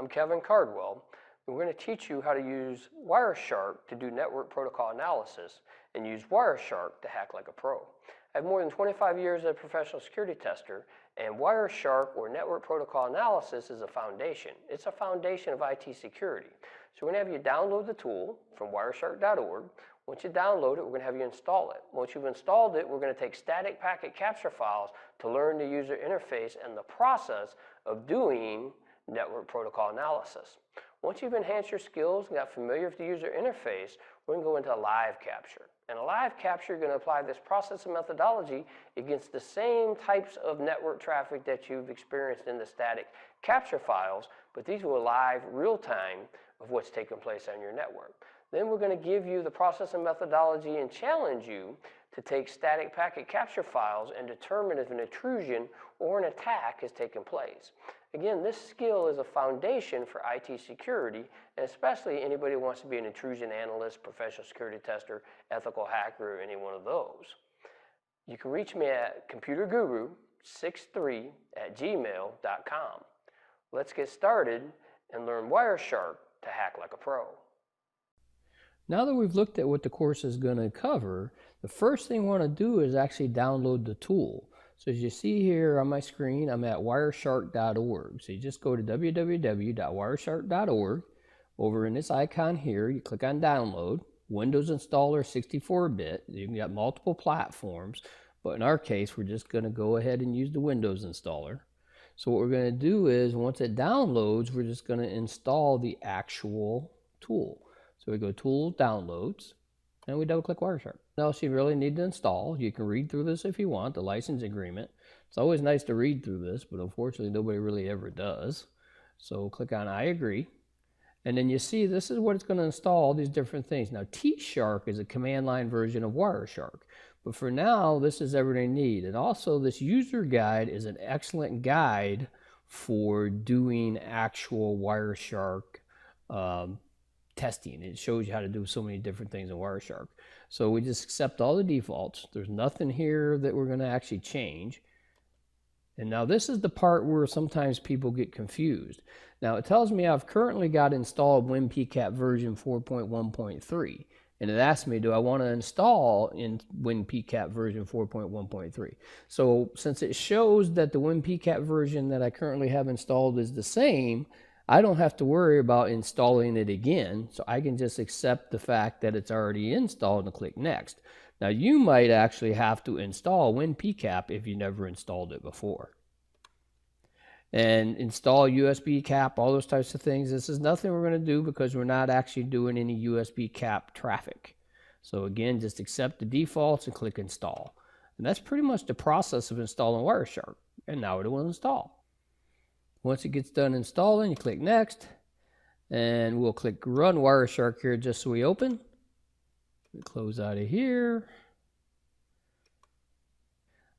I'm Kevin Cardwell. We're going to teach you how to use Wireshark to do network protocol analysis and use Wireshark to hack like a pro. I have more than 25 years as a professional security tester, and Wireshark, or network protocol analysis, is a foundation. It's a foundation of IT security. So we're going to have you download the tool from wireshark.org. Once you download it, we're going to have you install it. Once you've installed it, we're going to take static packet capture files to learn the user interface and the process of doing network protocol analysis. Once you've enhanced your skills and got familiar with the user interface, we're going to go into live capture. And a live capture, you're going to apply this process and methodology against the same types of network traffic that you've experienced in the static capture files, but these will live real time of what's taking place on your network. Then we're going to give you the process and methodology and challenge you to take static packet capture files and determine if an intrusion or an attack has taken place. Again, this skill is a foundation for IT security, and especially anybody who wants to be an intrusion analyst, professional security tester, ethical hacker, or any one of those. You can reach me at computerguru63@gmail.com. Let's get started and learn Wireshark to hack like a pro. Now that we've looked at what the course is going to cover, the first thing we want to do is actually download the tool. So as you see here on my screen, I'm at wireshark.org. So you just go to www.wireshark.org. Over in this icon here, you click on download. Windows installer 64-bit. You can get multiple platforms, but in our case, we're just going to go ahead and use the Windows installer. So what we're going to do is, once it downloads, we're just going to install the actual tool. So we go Tools, Downloads, and we double click Wireshark. What else you really need to install? You can read through this if you want, the license agreement. It's always nice to read through this, but unfortunately nobody really ever does. So click on I agree. And then you see this is what it's going to install, all these different things. Now T-Shark is a command line version of Wireshark. But for now, this is everything you need. And also this user guide is an excellent guide for doing actual Wireshark testing. It shows you how to do so many different things in Wireshark. So we just accept all the defaults. There's nothing here that we're going to actually change. And now this is the part where sometimes people get confused. Now it tells me I've currently got installed WinPCAP version 4.1.3. And it asks me, do I want to install in WinPCAP version 4.1.3? So since it shows that the WinPCAP version that I currently have installed is the same, I don't have to worry about installing it again, so I can just accept the fact that it's already installed and click Next. Now you might actually have to install WinPCAP if you never installed it before. And install USB cap, all those types of things. This is nothing we're going to do because we're not actually doing any USB cap traffic. So again, just accept the defaults and click Install. And that's pretty much the process of installing Wireshark. And now it will install. Once it gets done installing, you click Next, and we'll click Run Wireshark here just so we open. We close out of here.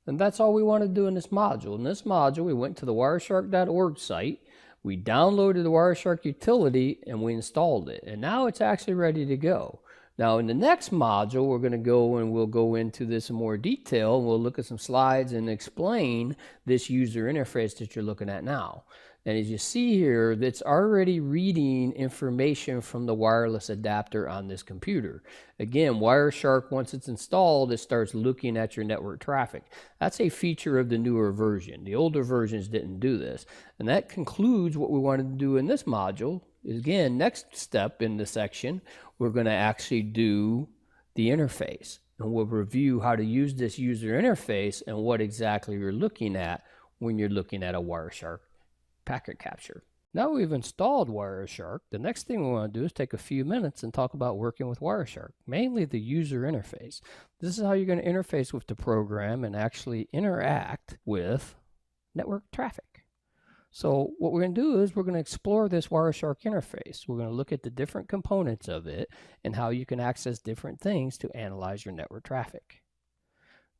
And that's all we want to do in this module. In this module, we went to the wireshark.org site, we downloaded the Wireshark utility, and we installed it. And now it's actually ready to go. Now in the next module, we're going to go and we'll go into this in more detail, and we'll look at some slides and explain this user interface that you're looking at now. And as you see here, it's already reading information from the wireless adapter on this computer. Again, Wireshark, once it's installed, it starts looking at your network traffic. That's a feature of the newer version. The older versions didn't do this. And that concludes what we wanted to do in this module. Again, next step in the section, we're going to actually do the interface. And we'll review how to use this user interface and what exactly you're looking at when you're looking at a Wireshark packet capture. Now we've installed Wireshark, the next thing we want to do is take a few minutes and talk about working with Wireshark, mainly the user interface. This is how you're going to interface with the program and actually interact with network traffic. So what we're going to do is we're going to explore this Wireshark interface. We're going to look at the different components of it and how you can access different things to analyze your network traffic.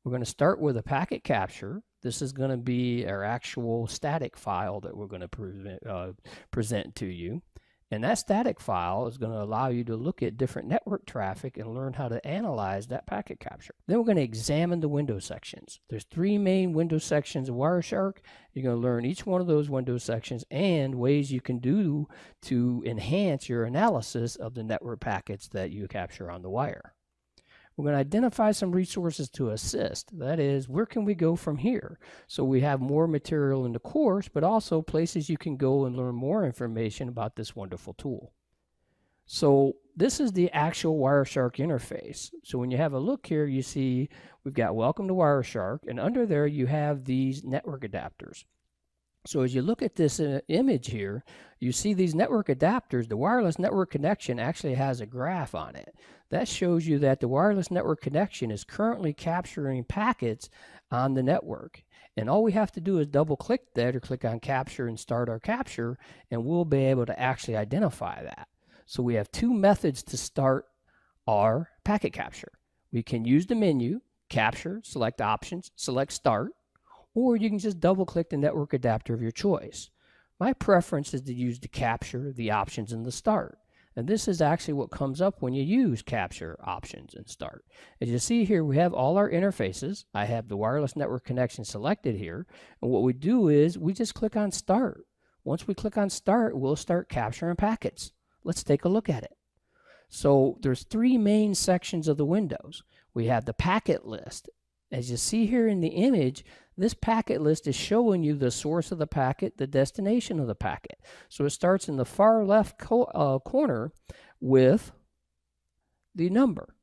We're going to start with a packet capture. This is going to be our actual static file that we're going to present to you. And that static file is going to allow you to look at different network traffic and learn how to analyze that packet capture. Then we're going to examine the window sections. There's 3 main window sections of Wireshark. You're going to learn each one of those window sections and ways you can do to enhance your analysis of the network packets that you capture on the wire. We're going to identify some resources to assist. That is, where can we go from here? So we have more material in the course, but also places you can go and learn more information about this wonderful tool. So this is the actual Wireshark interface. So when you have a look here, you see we've got Welcome to Wireshark, and under there you have these network adapters. So as you look at this image here, you see these network adapters. The wireless network connection actually has a graph on it. That shows you that the wireless network connection is currently capturing packets on the network. And all we have to do is double click that or click on capture and start our capture, and we'll be able to actually identify that. So we have 2 methods to start our packet capture. We can use the menu, capture, select options, select start, or you can just double click the network adapter of your choice. My preference is to use the capture, the options, and the start. And this is actually what comes up when you use capture, options, and start. As you see here, we have all our interfaces. I have the wireless network connection selected here. And what we do is we just click on start. Once we click on start, we'll start capturing packets. Let's take a look at it. So there's 3 main sections of the windows. We have the packet list. As you see here in the image, this packet list is showing you the source of the packet, the destination of the packet. So it starts in the far left corner with the number,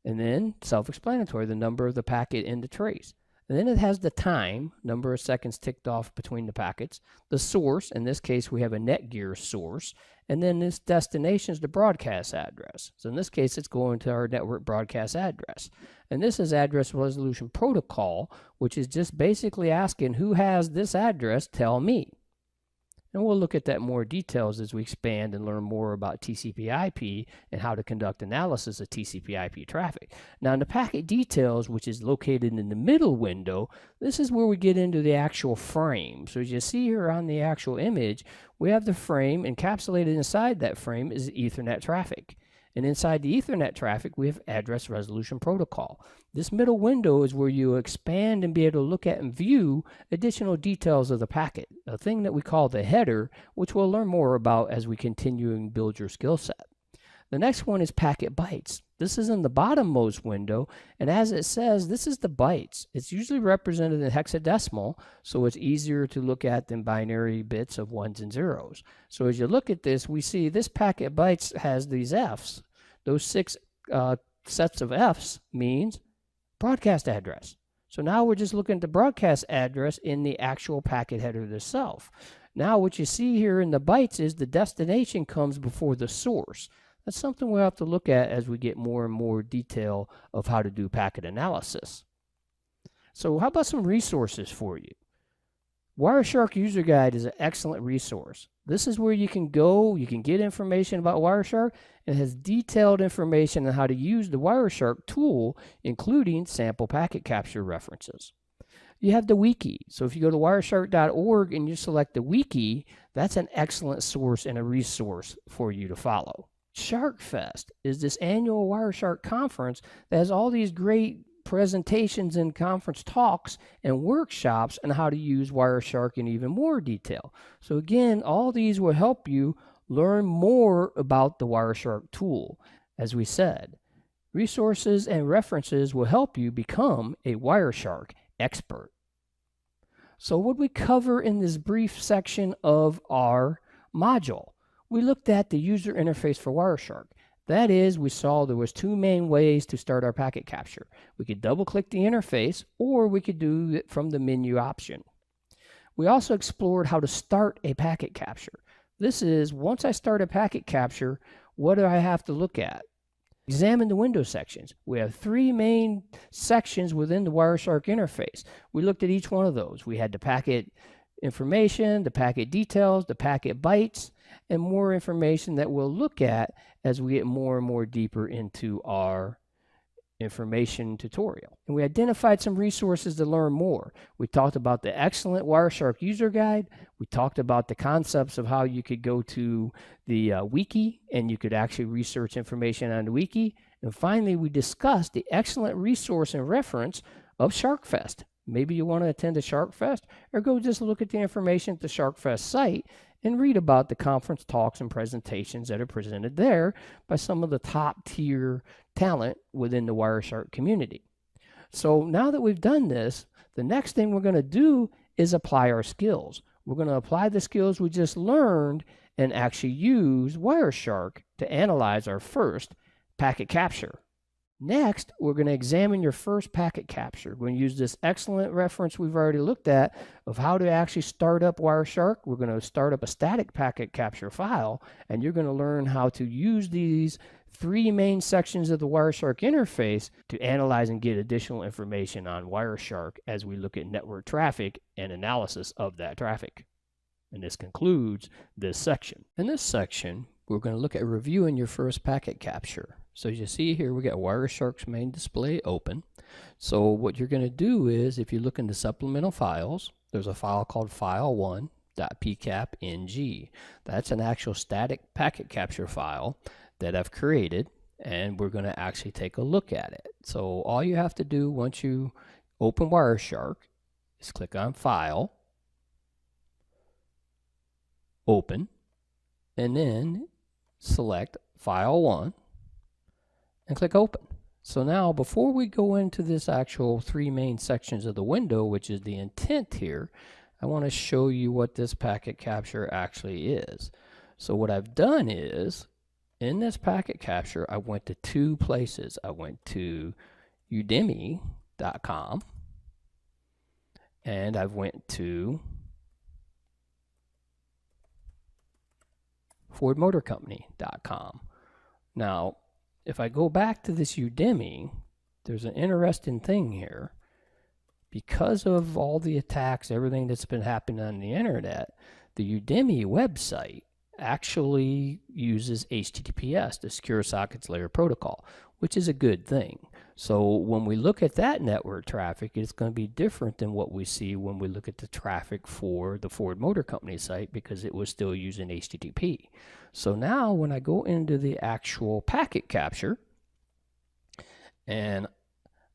and then self-explanatory, the number of the packet in the trace. And then it has the time, number of seconds ticked off between the packets, the source, in this case we have a Netgear source, and then this destination is the broadcast address. So in this case it's going to our network broadcast address. And this is address resolution protocol, which is just basically asking who has this address, tell me. And we'll look at that in more details as we expand and learn more about TCP/IP and how to conduct analysis of TCP/IP traffic. Now in the packet details, which is located in the middle window, this is where we get into the actual frame. So as you see here on the actual image, we have the frame. Encapsulated inside that frame is Ethernet traffic. And inside the Ethernet traffic, we have address resolution protocol. This middle window is where you expand and be able to look at and view additional details of the packet, a thing that we call the header, which we'll learn more about as we continue and build your skill set. The next one is packet bytes. This is in the bottommost window, and as it says, this is the bytes. It's usually represented in hexadecimal, so it's easier to look at than binary bits of 1s and 0s. So as you look at this, we see this packet bytes has these Fs. Those 6 sets of Fs means broadcast address. So now we're just looking at the broadcast address in the actual packet header itself. Now what you see here in the bytes is the destination comes before the source. That's something we'll have to look at as we get more and more detail of how to do packet analysis. So how about some resources for you? Wireshark User Guide is an excellent resource. This is where you can go, you can get information about Wireshark, and it has detailed information on how to use the Wireshark tool, including sample packet capture references. You have the wiki. So if you go to wireshark.org and you select the wiki, that's an excellent source and a resource for you to follow. SharkFest is this annual Wireshark conference that has all these great presentations and conference talks and workshops on how to use Wireshark in even more detail. So again, all these will help you learn more about the Wireshark tool. As we said, resources and references will help you become a Wireshark expert. So what we cover in this brief section of our module, we looked at the user interface for Wireshark. That is, we saw there was 2 main ways to start our packet capture. We could double click the interface, or we could do it from the menu option. We also explored how to start a packet capture. This is, once I start a packet capture, what do I have to look at? Examine the window sections. We have 3 main sections within the Wireshark interface. We looked at each one of those. We had the packet information, the packet details, the packet bytes, and more information that we'll look at as we get more and more deeper into our information tutorial. And we identified some resources to learn more. We talked about the excellent Wireshark user guide. We talked about the concepts of how you could go to the wiki and you could actually research information on the wiki. And finally, we discussed the excellent resource and reference of SharkFest. Maybe you want to attend a SharkFest, or go just look at the information at the SharkFest site and read about the conference talks and presentations that are presented there by some of the top tier talent within the Wireshark community. So now that we've done this, the next thing we're going to do is apply our skills. We're going to apply the skills we just learned and actually use Wireshark to analyze our first packet capture. Next, we're going to examine your first packet capture. We're going to use this excellent reference we've already looked at of how to actually start up Wireshark. We're going to start up a static packet capture file, and you're going to learn how to use these three main sections of the Wireshark interface to analyze and get additional information on Wireshark as we look at network traffic and analysis of that traffic. And this concludes this section. In this section, we're going to look at reviewing your first packet capture. So as you see here, we got Wireshark's main display open. So what you're going to do is, if you look into supplemental files, there's a file called file1.pcap.ng. That's an actual static packet capture file that I've created, and we're going to actually take a look at it. So all you have to do once you open Wireshark is click on File, Open, and then select File 1 and click Open. So now, before we go into this actual three main sections of the window, which is the intent here, I want to show you what this packet capture actually is. So what I've done is, in this packet capture, I went to two places. I went to udemy.com and I went to fordmotorcompany.com. Now, if I go back to this Udemy, there's an interesting thing here. Because of all the attacks, everything that's been happening on the internet, the Udemy website actually uses HTTPS, the Secure Sockets Layer Protocol, which is a good thing. So when we look at that network traffic, it's going to be different than what we see when we look at the traffic for the Ford Motor Company site, because it was still using HTTP. So now when I go into the actual packet capture and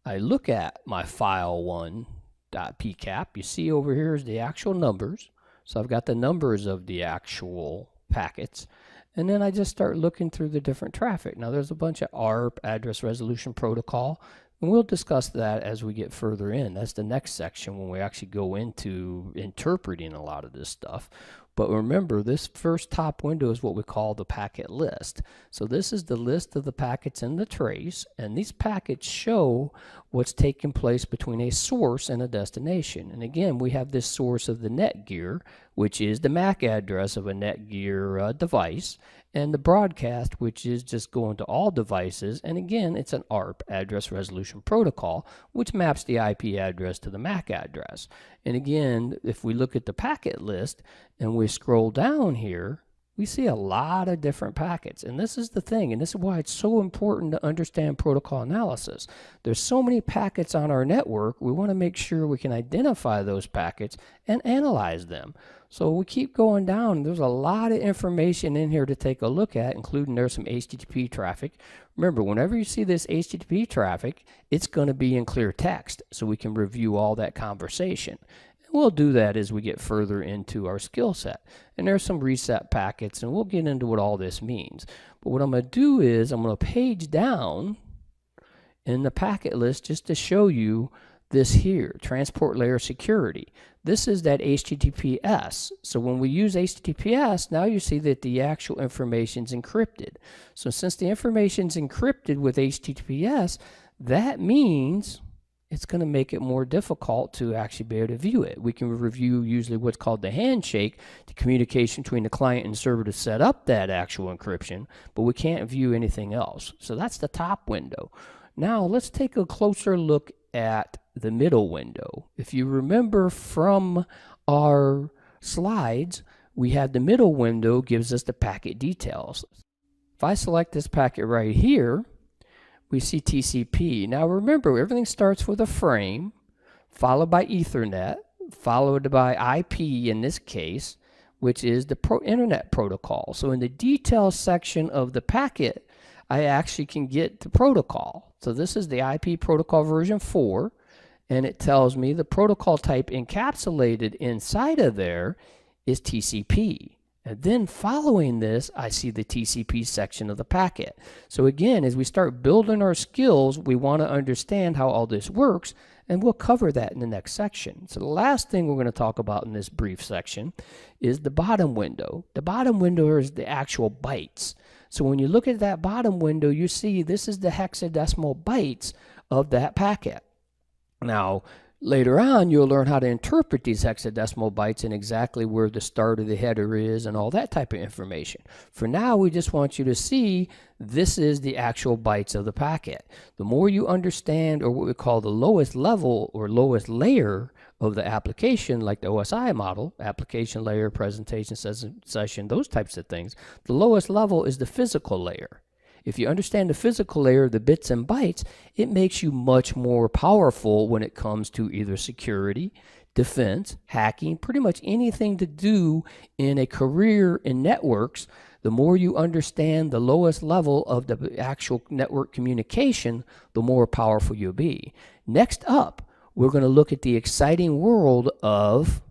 I look at my file1.pcap, you see over here is the actual numbers. So I've got the numbers of the actual packets, and then I just start looking through the different traffic. Now there's a bunch of ARP, address resolution protocol, and we'll discuss that as we get further in. That's the next section when we actually go into interpreting a lot of this stuff. But remember, this first top window is what we call the packet list. So this is the list of the packets in the trace, and these packets show what's taking place between a source and a destination. And again, we have this source of the Netgear, which is the MAC address of a Netgear device, and the broadcast, which is just going to all devices. And again, it's an ARP, address resolution protocol, which maps the IP address to the MAC address. And again, if we look at the packet list and we scroll down here, we see a lot of different packets. And this is the thing, and this is why it's so important to understand protocol analysis. There's so many packets on our network, we want to make sure we can identify those packets and analyze them. So we keep going down. There's a lot of information in here to take a look at, including there's some HTTP traffic. Remember, whenever you see this HTTP traffic, it's going to be in clear text, so we can review all that conversation. We'll do that as we get further into our skill set. And there's some reset packets, and we'll get into what all this means. But what I'm going to do is I'm going to page down in the packet list just to show you this here, transport layer security. This is that HTTPS. So when we use HTTPS, now you see that the actual information is encrypted. So since the information is encrypted with HTTPS, that means it's going to make it more difficult to actually be able to view it. We can review usually what's called the handshake, the communication between the client and server to set up that actual encryption, but we can't view anything else. So that's the top window. Now let's take a closer look at the middle window. If you remember from our slides, we had the middle window gives us the packet details. If I select this packet right here, we see TCP. Now remember, everything starts with a frame, followed by Ethernet, followed by IP in this case, which is the internet protocol. So in the details section of the packet, I actually can get the protocol. So this is the IP protocol version 4, and it tells me the protocol type encapsulated inside of there is TCP. And then following this, I see the TCP section of the packet. So again, as we start building our skills, we want to understand how all this works, and we'll cover that in the next section. So the last thing we're going to talk about in this brief section is the bottom window. The bottom window is the actual bytes. So when you look at that bottom window, you see this is the hexadecimal bytes of that packet. Now, later on, you'll learn how to interpret these hexadecimal bytes and exactly where the start of the header is and all that type of information. For now, we just want you to see this is the actual bytes of the packet. The more you understand, or what we call the lowest level or lowest layer of the application, like the OSI model, application layer, presentation session, those types of things, the lowest level is the physical layer. If you understand the physical layer, the bits and bytes, it makes you much more powerful when it comes to either security, defense, hacking, pretty much anything to do in a career in networks. The more you understand the lowest level of the actual network communication, the more powerful you'll be. Next up, we're going to look at the exciting world of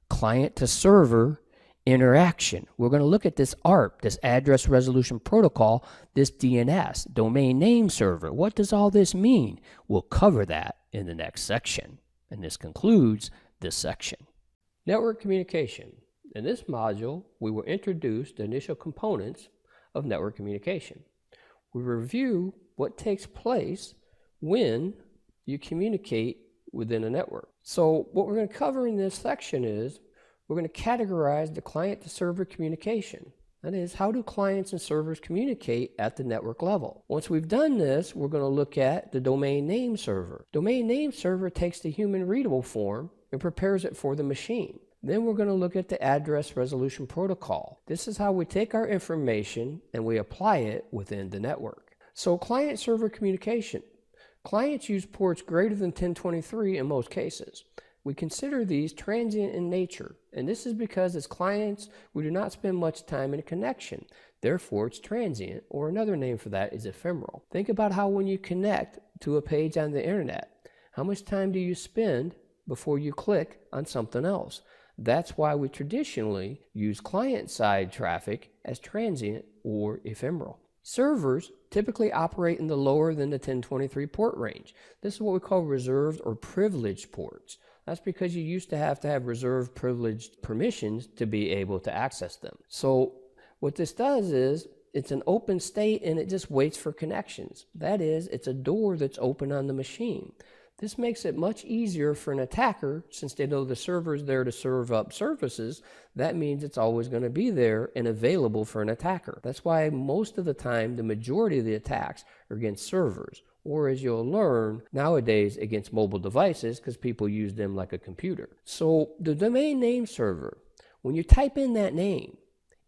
client to server interaction. We're going to look at this ARP, this address resolution protocol, this DNS, domain name server. What does all this mean? We'll cover that in the next section. And this concludes this section. Network communication. In this module, we will introduce the initial components of network communication. We review what takes place when you communicate within a network. So what we're going to cover in this section is we're going to categorize the client-to-server communication. That is, how do clients and servers communicate at the network level? Once we've done this, we're going to look at the domain name server. Domain name server takes the human readable form and prepares it for the machine. Then we're going to look at the address resolution protocol. This is how we take our information and we apply it within the network. So client-server communication. Clients use ports greater than 1023 in most cases. We consider these transient in nature, and this is because as clients, we do not spend much time in a connection. Therefore, it's transient, or another name for that is ephemeral. Think about how when you connect to a page on the internet, how much time do you spend before you click on something else? That's why we traditionally use client-side traffic as transient or ephemeral. Servers typically operate in the lower than the 1023 port range. This is what we call reserved or privileged ports. That's because you used to have reserved privileged permissions to be able to access them. So what this does is it's an open state and it just waits for connections. That is, it's a door that's open on the machine. This makes it much easier for an attacker, since they know the server is there to serve up services. That means it's always going to be there and available for an attacker. That's why most of the time, the majority of the attacks are against servers, or as you'll learn nowadays, against mobile devices, because people use them like a computer. So the domain name server, when you type in that name,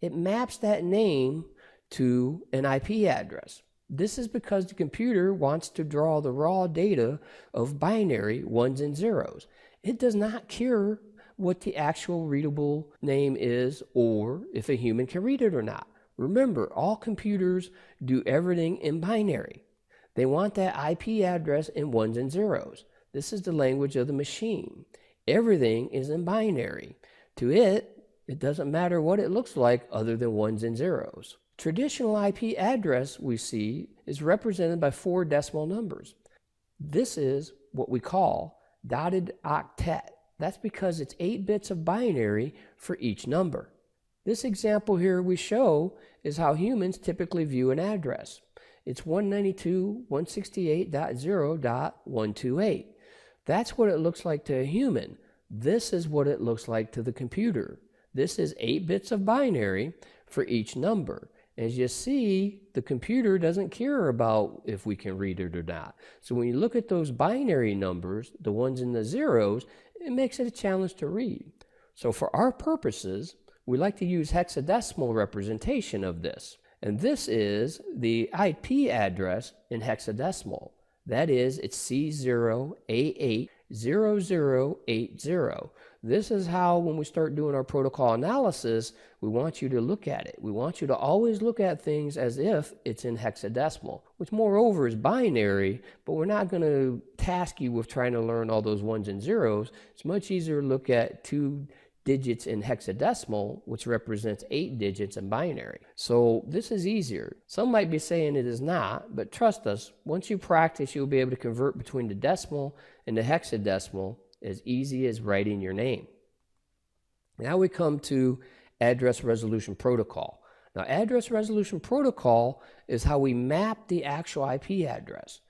it maps that name to an IP address. This is because the computer wants to draw the raw data of binary ones and zeros. It does not care what the actual readable name is or if a human can read it or not. Remember, all computers do everything in binary. They want that IP address in ones and zeros. This is the language of the machine. Everything is in binary. To it, it doesn't matter what it looks like other than ones and zeros. Traditional IP address we see is represented by 4 decimal numbers. This is what we call dotted octet. That's because it's 8 bits of binary for each number. This example here we show is how humans typically view an address. It's 192.168.0.128. That's what it looks like to a human. This is what it looks like to the computer. This is 8 bits of binary for each number. As you see, the computer doesn't care about if we can read it or not. So when you look at those binary numbers, the ones and the zeros, it makes it a challenge to read. So for our purposes, we like to use hexadecimal representation of this. And this is the IP address in hexadecimal. That is, it's C0880080. This is how, when we start doing our protocol analysis, we want you to look at it. We want you to always look at things as if it's in hexadecimal, which moreover is binary, but we're not going to task you with trying to learn all those ones and zeros. It's much easier to look at 2 digits in hexadecimal, which represents 8 digits in binary. So this is easier. Some might be saying it is not, but trust us, once you practice, you'll be able to convert between the decimal and the hexadecimal as easy as writing your name. Now we come to address resolution protocol. Now, address resolution protocol is how we map the actual IP address.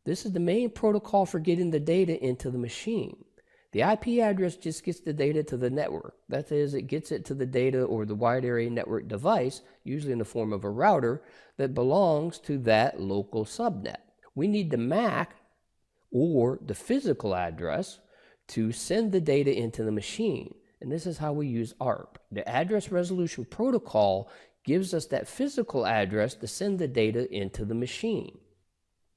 This is the main protocol for getting the data into the machine. The IP address just gets the data to the network. That is, it gets it to the data or the wide area network device, usually in the form of a router, that belongs to that local subnet. We need the MAC or the physical address to send the data into the machine. And this is how we use ARP. The address resolution protocol gives us that physical address to send the data into the machine.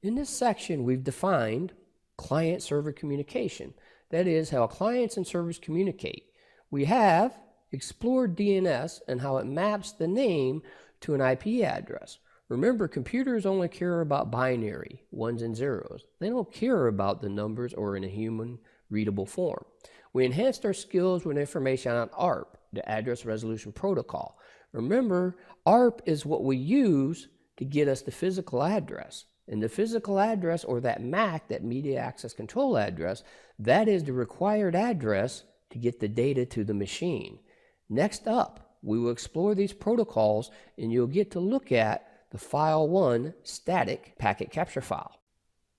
In this section, we've defined client-server communication. That is how clients and servers communicate. We have explored DNS and how it maps the name to an IP address. Remember, computers only care about binary, ones and zeros. They don't care about the numbers or in a human readable form. We enhanced our skills with information on ARP, the address resolution protocol. Remember, ARP is what we use to get us the physical address. And the physical address, or that MAC, that media access control address, that is the required address to get the data to the machine. Next up, we will explore these protocols and you'll get to look at the file 1 static packet capture file.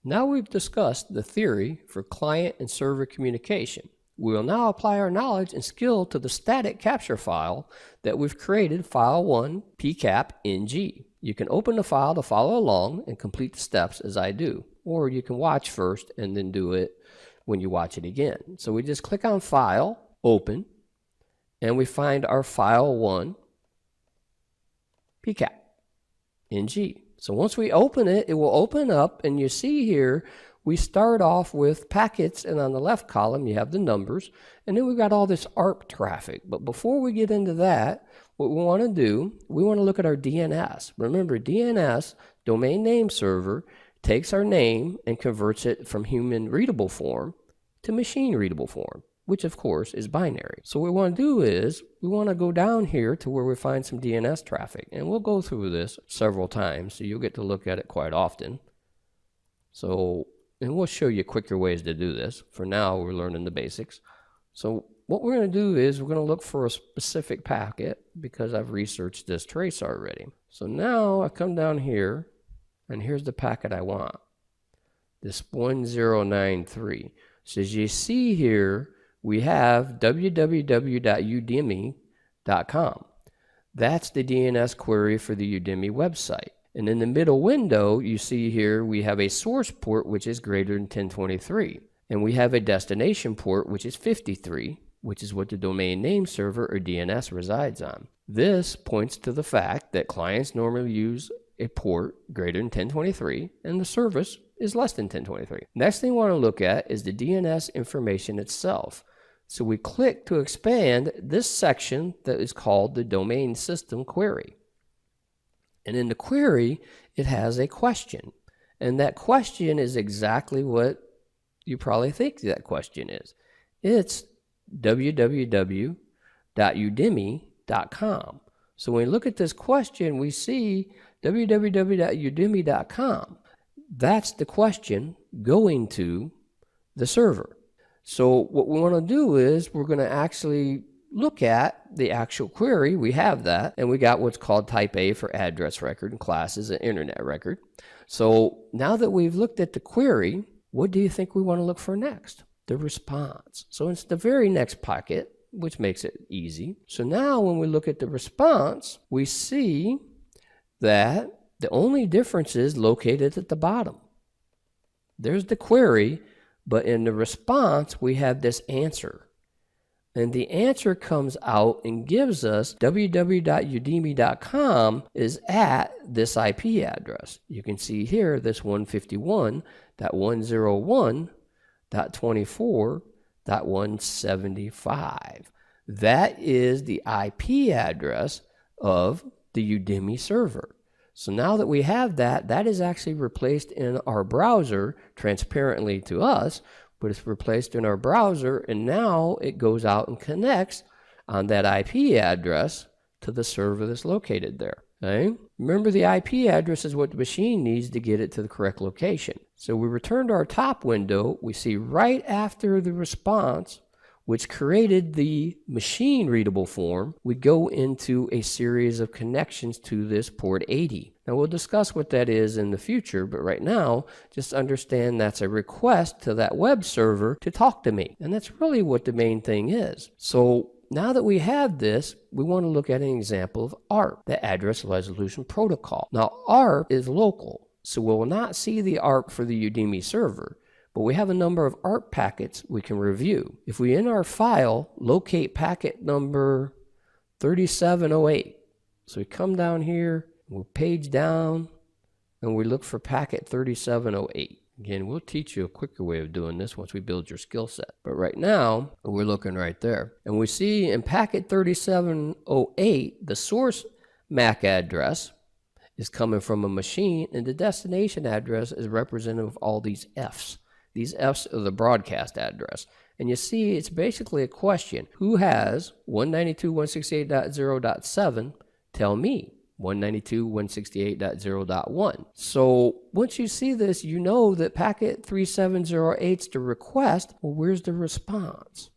Now we've discussed the theory for client and server communication. We will now apply our knowledge and skill to the static capture file that we've created, file 1 pcap.ng. You can open the file to follow along and complete the steps as I do, or you can watch first and then do it when you watch it again. So we just click on File, Open, and we find our file 1 pcap.ng. So once we open it, it will open up, and you see here we start off with packets, and on the left column you have the numbers, and then we've got all this ARP traffic. But before we get into that, what we want to do, we want to look at our DNS. Remember, DNS, domain name server, takes our name and converts it from human readable form to machine readable form, which of course is binary. So what we want to do is we want to go down here to where we find some DNS traffic, and we'll go through this several times, so you'll get to look at it quite often. And we'll show you quicker ways to do this. For now, we're learning the basics. So what we're going to do is we're going to look for a specific packet because I've researched this trace already. So now I come down here, and here's the packet I want. This 1093. So as you see here, we have www.udemy.com. That's the DNS query for the Udemy website. And in the middle window, you see here we have a source port which is greater than 1023. And we have a destination port which is 53, which is what the domain name server or DNS resides on. This points to the fact that clients normally use a port greater than 1023 and the service is less than 1023. Next thing we want to look at is the DNS information itself. So we click to expand this section that is called the domain system query. And in the query, it has a question. And that question is exactly what you probably think that question is. It's www.udemy.com. So when we look at this question, we see www.udemy.com. That's the question going to the server. So what we want to do is we're going to actually look at the actual query. We have that, and we got what's called type A for address record and classes and internet record. So now that we've looked at the query, what do you think we want to look for next? The response. So it's the very next packet, which makes it easy. So now when we look at the response, we see that the only difference is located at the bottom. There's the query, but in the response, we have this answer. And the answer comes out and gives us www.udemy.com is at this IP address. You can see here this 151.101.24.175. That is the IP address of the Udemy server. So now that we have that, that is actually replaced in our browser transparently to us, but it's replaced in our browser, and now it goes out and connects on that IP address to the server that's located there. Okay? Remember, the IP address is what the machine needs to get it to the correct location. So we return to our top window. We see right after the response, which created the machine readable form, we go into a series of connections to this port 80. Now we'll discuss what that is in the future, but right now, just understand that's a request to that web server to talk to me. And that's really what the main thing is. So now that we have this, we want to look at an example of ARP, the Address Resolution Protocol. Now ARP is local, so we'll not see the ARP for the Udemy server, but we have a number of ARP packets we can review. If we in our file locate packet number 3708, so we come down here, we'll page down, and we look for packet 3708. Again, we'll teach you a quicker way of doing this once we build your skill set. But right now, we're looking right there. And we see in packet 3708, the source MAC address is coming from a machine, and the destination address is representative of all these Fs. These Fs are the broadcast address. And you see, it's basically a question. Who has 192.168.0.7? Tell me. 192.168.0.1. So once you see this, you know that packet 3708 is the request. Well, where's the response?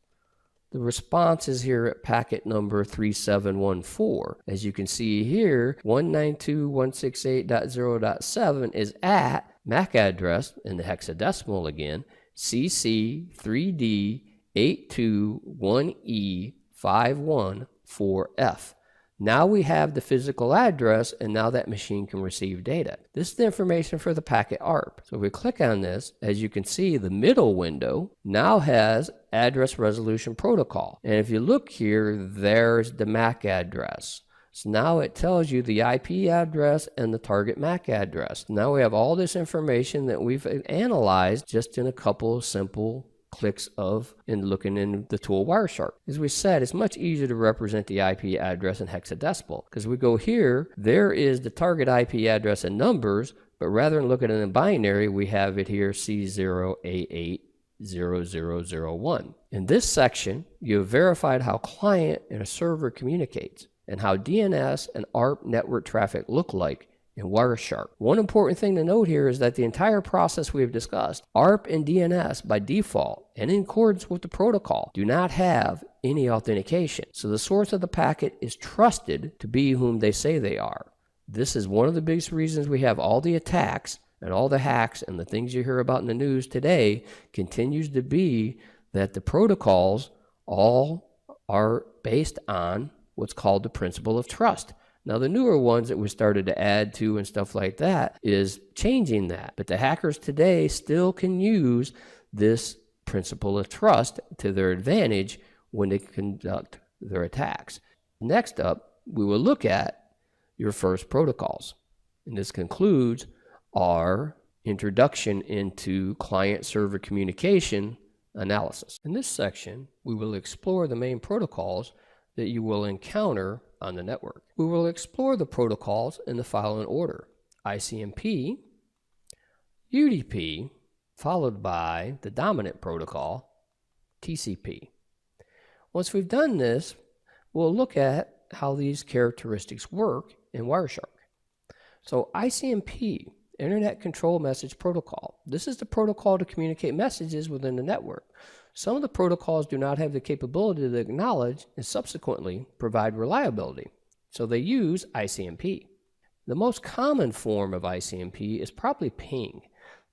The response is here at packet number 3714. As you can see here, 192.168.0.7 is at MAC address in the hexadecimal again, CC3D821E514F. Now we have the physical address, and now that machine can receive data. This is the information for the packet ARP. So if we click on this, as you can see, the middle window now has Address Resolution Protocol. And if you look here, there's the MAC address. So now it tells you the IP address and the target MAC address. Now we have all this information that we've analyzed just in a couple of simple clicks of and looking in the tool Wireshark. As we said, it's much easier to represent the IP address in hexadecimal, because we go here, there is the target IP address in numbers, but rather than looking at it in binary, we have it here C0880001. In this section, you have verified how client and a server communicates, and how DNS and ARP network traffic look like in Wireshark. One important thing to note here is that the entire process we have discussed, ARP and DNS by default and in accordance with the protocol, do not have any authentication. So the source of the packet is trusted to be whom they say they are. This is one of the biggest reasons we have all the attacks and all the hacks and the things you hear about in the news today continues to be that the protocols all are based on what's called the principle of trust. Now, the newer ones that we started to add to and stuff like that is changing that. But the hackers today still can use this principle of trust to their advantage when they conduct their attacks. Next up, we will look at your first protocols. And this concludes our introduction into client-server communication analysis. In this section, we will explore the main protocols that you will encounter on the network. We will explore the protocols in the following order: ICMP, UDP, followed by the dominant protocol, TCP. Once we've done this, we'll look at how these characteristics work in Wireshark. So ICMP, Internet Control Message Protocol. This is the protocol to communicate messages within the network. Some of the protocols do not have the capability to acknowledge and subsequently provide reliability, so they use ICMP. The most common form of ICMP is probably ping.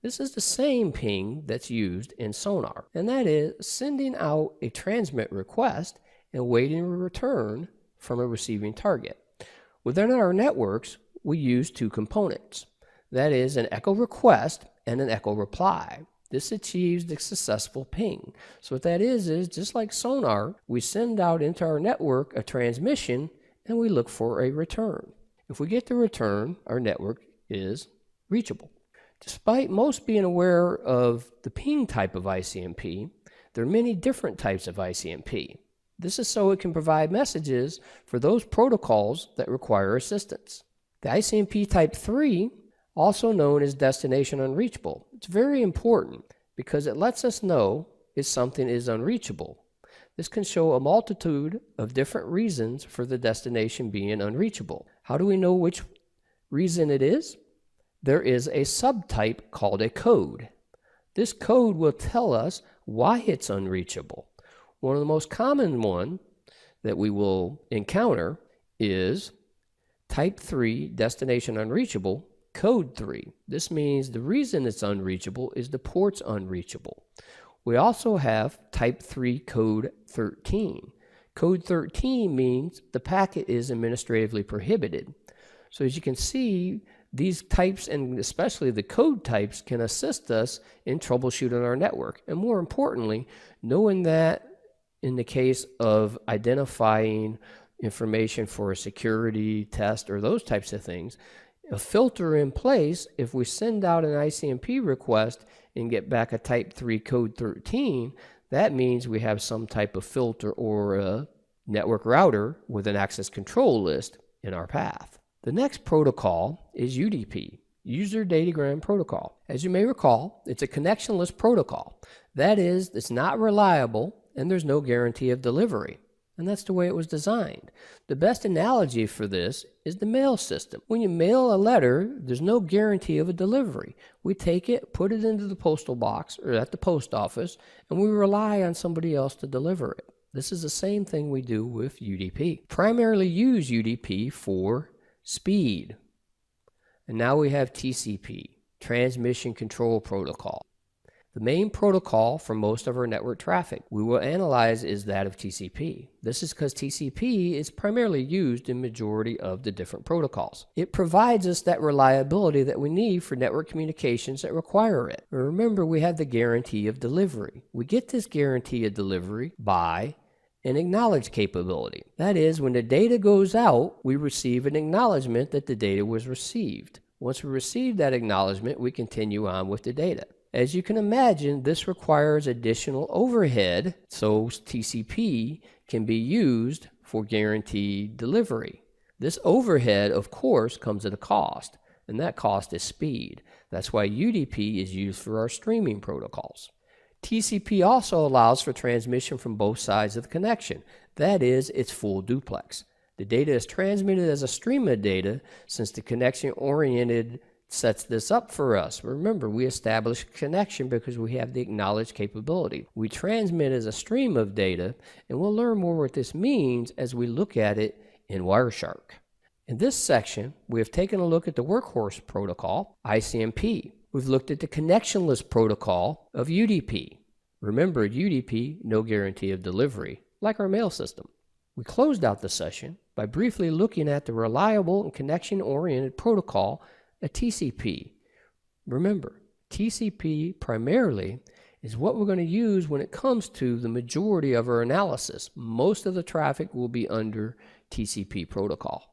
This is the same ping that's used in sonar, and that is sending out a transmit request and waiting a return from a receiving target. Within our networks, we use two components. That is an echo request and an echo reply. this achieves the successful ping. So what that is just like sonar, we send out into our network a transmission and we look for a return. If we get the return, our network is reachable. Despite most being aware of the ping type of ICMP, there are many different types of ICMP. This is so it can provide messages for those protocols that require assistance. The ICMP type 3, also known as destination unreachable, it's very important because it lets us know if something is unreachable. This can show a multitude of different reasons for the destination being unreachable. How do we know which reason it is? There is a subtype called a code. This code will tell us why it's unreachable. One of the most common one that we will encounter is type 3 destination unreachable code 3. This means the reason it's unreachable is the port's unreachable. We also have type 3 code 13. Code 13 means the packet is administratively prohibited. So as you can see, these types, and especially the code types, can assist us in troubleshooting our network. And more importantly, knowing that in the case of identifying information for a security test or those types of things, a filter in place, if we send out an ICMP request and get back a type 3 code 13, that means we have some type of filter or a network router with an access control list in our path. The next protocol is UDP, User Datagram Protocol. As you may recall, it's a connectionless protocol. That is, it's not reliable and there's no guarantee of delivery. And that's the way it was designed. The best analogy for this is the mail system. When you mail a letter, there's no guarantee of a delivery. We take it, put it into the postal box or at the post office, and we rely on somebody else to deliver it. This is the same thing we do with UDP. Primarily use UDP for speed. And now we have TCP, Transmission Control Protocol. The main protocol for most of our network traffic we will analyze is that of TCP. This is because TCP is primarily used in majority of the different protocols. It provides us that reliability that we need for network communications that require it. Remember, we have the guarantee of delivery. We get this guarantee of delivery by an acknowledge capability. That is, when the data goes out, we receive an acknowledgement that the data was received. Once we receive that acknowledgement, we continue on with the data. As you can imagine, this requires additional overhead, so TCP can be used for guaranteed delivery. This overhead, of course, comes at a cost, and that cost is speed. That's why UDP is used for our streaming protocols. TCP also allows for transmission from both sides of the connection. That is, it's full duplex. The data is transmitted as a stream of data since the connection-oriented sets this up for us. Remember, we establish a connection because we have the acknowledge capability. We transmit as a stream of data, and we'll learn more what this means as we look at it in Wireshark. In this section, we have taken a look at the workhorse protocol, ICMP. We've looked at the connectionless protocol of UDP. Remember, UDP, no guarantee of delivery, like our mail system. We closed out the session by briefly looking at the reliable and connection-oriented protocol, a TCP. Remember, TCP primarily is what we're going to use when it comes to the majority of our analysis. Most of the traffic will be under TCP protocol.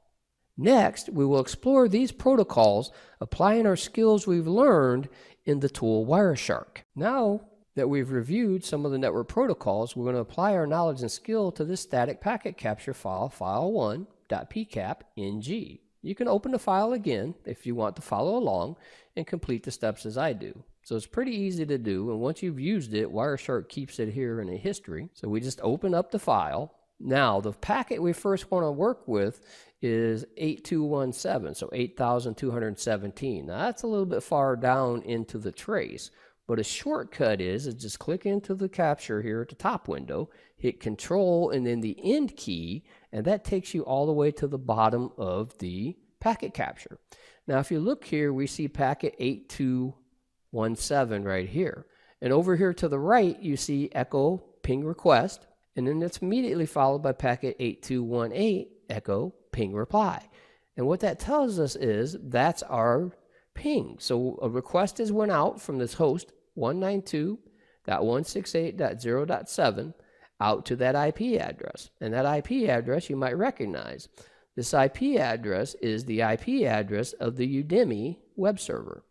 Next, we will explore these protocols, applying our skills we've learned in the tool Wireshark. Now that we've reviewed some of the network protocols, we're going to apply our knowledge and skill to this static packet capture file, file1.pcap.ng. You can open the file again if you want to follow along and complete the steps as I do. So it's pretty easy to do, and once you've used it, Wireshark keeps it here in a history. So we just open up the file. Now, the packet we first want to work with is 8217, so 8217. Now, that's a little bit far down into the trace, but a shortcut is just click into the capture here at the top window, hit Control and then the End key, and that takes you all the way to the bottom of the packet capture. Now, if you look here, we see packet 8217 right here. And over here to the right, you see echo ping request, and then it's immediately followed by packet 8218 echo ping reply. And what that tells us is that's our ping. So a request has went out from this host 192.168.0.7 out to that IP address. And that IP address you might recognize. This IP address is the IP address of the Udemy web server.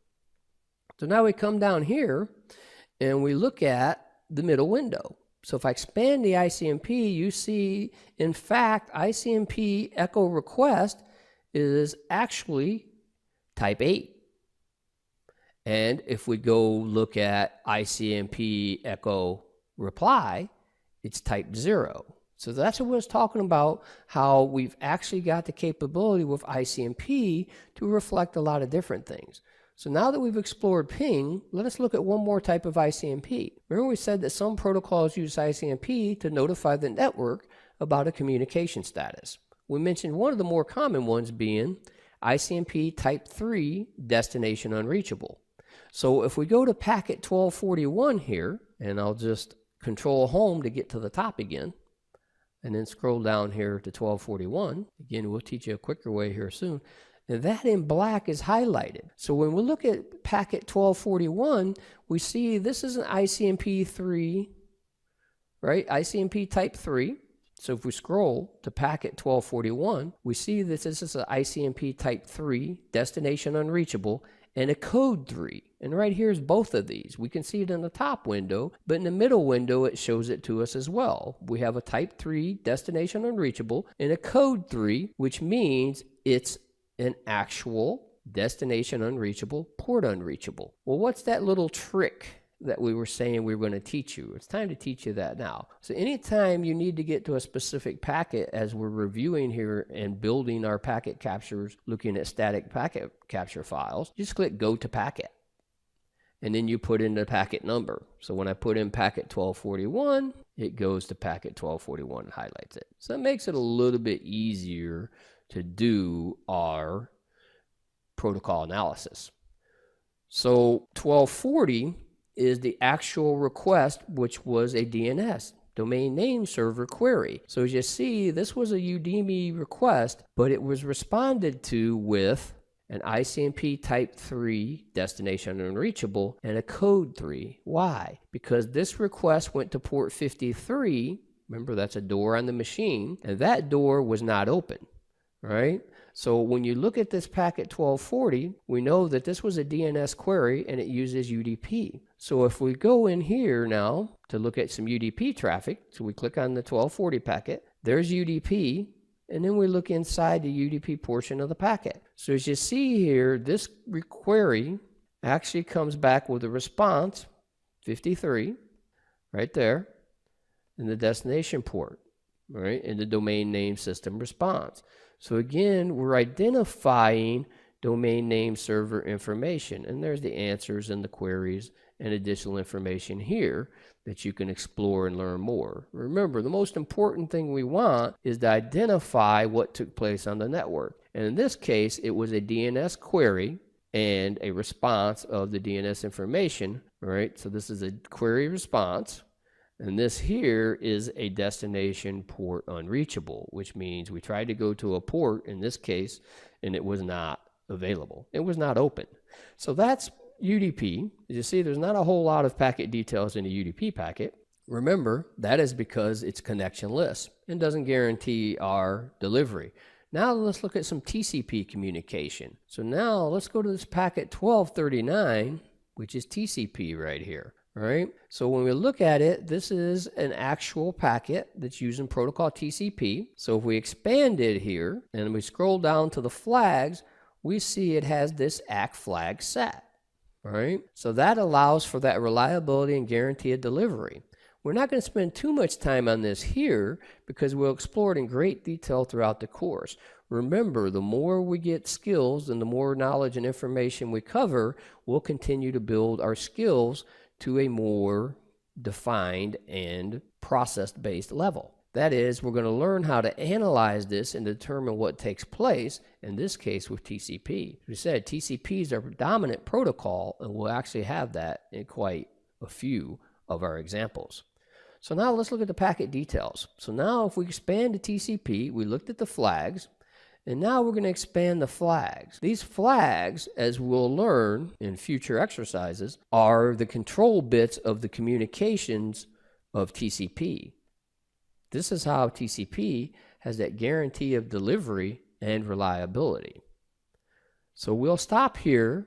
So now we come down here and we look at the middle window. So if I expand the ICMP, you see, in fact, ICMP echo request is actually type 8. And if we go look at ICMP echo reply, it's type 0. So that's what I was talking about, how we've actually got the capability with ICMP to reflect a lot of different things. So now that we've explored ping, let us look at one more type of ICMP. Remember we said that some protocols use ICMP to notify the network about a communication status. We mentioned one of the more common ones being ICMP type 3 destination unreachable. So if we go to packet 1241 here, and I'll just control home to get to the top again, and then scroll down here to 1241. Again, we'll teach you a quicker way here soon. And that in black is highlighted. So when we look at packet 1241, we see this is an ICMP 3, right? ICMP type 3. So if we scroll to packet 1241, we see that this is an ICMP type 3, destination unreachable, and a code 3. And right here is both of these. We can see it in the top window, but in the middle window, it shows it to us as well. We have a type 3, destination unreachable, and a code 3, which means it's an actual destination unreachable, port unreachable. Well, what's that little trick that we were saying we were going to teach you? It's time to teach you that now. So anytime you need to get to a specific packet, as we're reviewing here and building our packet captures, looking at static packet capture files, just click Go to Packet. And then you put in the packet number. So when I put in packet 1241, it goes to packet 1241 and highlights it. So that makes it a little bit easier to do our protocol analysis. So 1240 is the actual request, which was a DNS, domain name server query. So as you see, this was a Udemy request, but it was responded to with an ICMP type 3 destination unreachable and a code 3. Why? Because this request went to port 53. Remember, that's a door on the machine, and that door was not open. Right? So when you look at this packet 1240, we know that this was a DNS query and it uses UDP. So if we go in here now to look at some UDP traffic, so we click on the 1240 packet, there's UDP, and then we look inside the UDP portion of the packet. So as you see here, this query actually comes back with a response, 53, right there, in the destination port, right, in the domain name system response. So again, we're identifying domain name server information, and there's the answers and the queries and additional information here that you can explore and learn more. Remember, the most important thing we want is to identify what took place on the network. And in this case, it was a DNS query and a response of the DNS information, right? So this is a query response. And this here is a destination port unreachable, which means we tried to go to a port in this case, and it was not available. It was not open. So that's UDP. As you see, there's not a whole lot of packet details in a UDP packet. Remember, that is because it's connectionless and doesn't guarantee our delivery. Now let's look at some TCP communication. So now let's go to this packet 1239, which is TCP right here. All right, so when we look at it, this is an actual packet that's using protocol TCP. So if we expand it here and we scroll down to the flags, we see it has this ACK flag set. All right, so that allows for that reliability and guarantee of delivery. We're not going to spend too much time on this here because we'll explore it in great detail throughout the course. Remember, the more we get skills and the more knowledge and information we cover, we'll continue to build our skills to a more defined and process-based level. That is, we're going to learn how to analyze this and determine what takes place, in this case with TCP. As we said, TCP is our predominant protocol, and we'll actually have that in quite a few of our examples. So now let's look at the packet details. So now if we expand to TCP, we looked at the flags, And now we're going to expand the flags. These flags, as we'll learn in future exercises, are the control bits of the communications of TCP. This is how TCP has that guarantee of delivery and reliability. So we'll stop here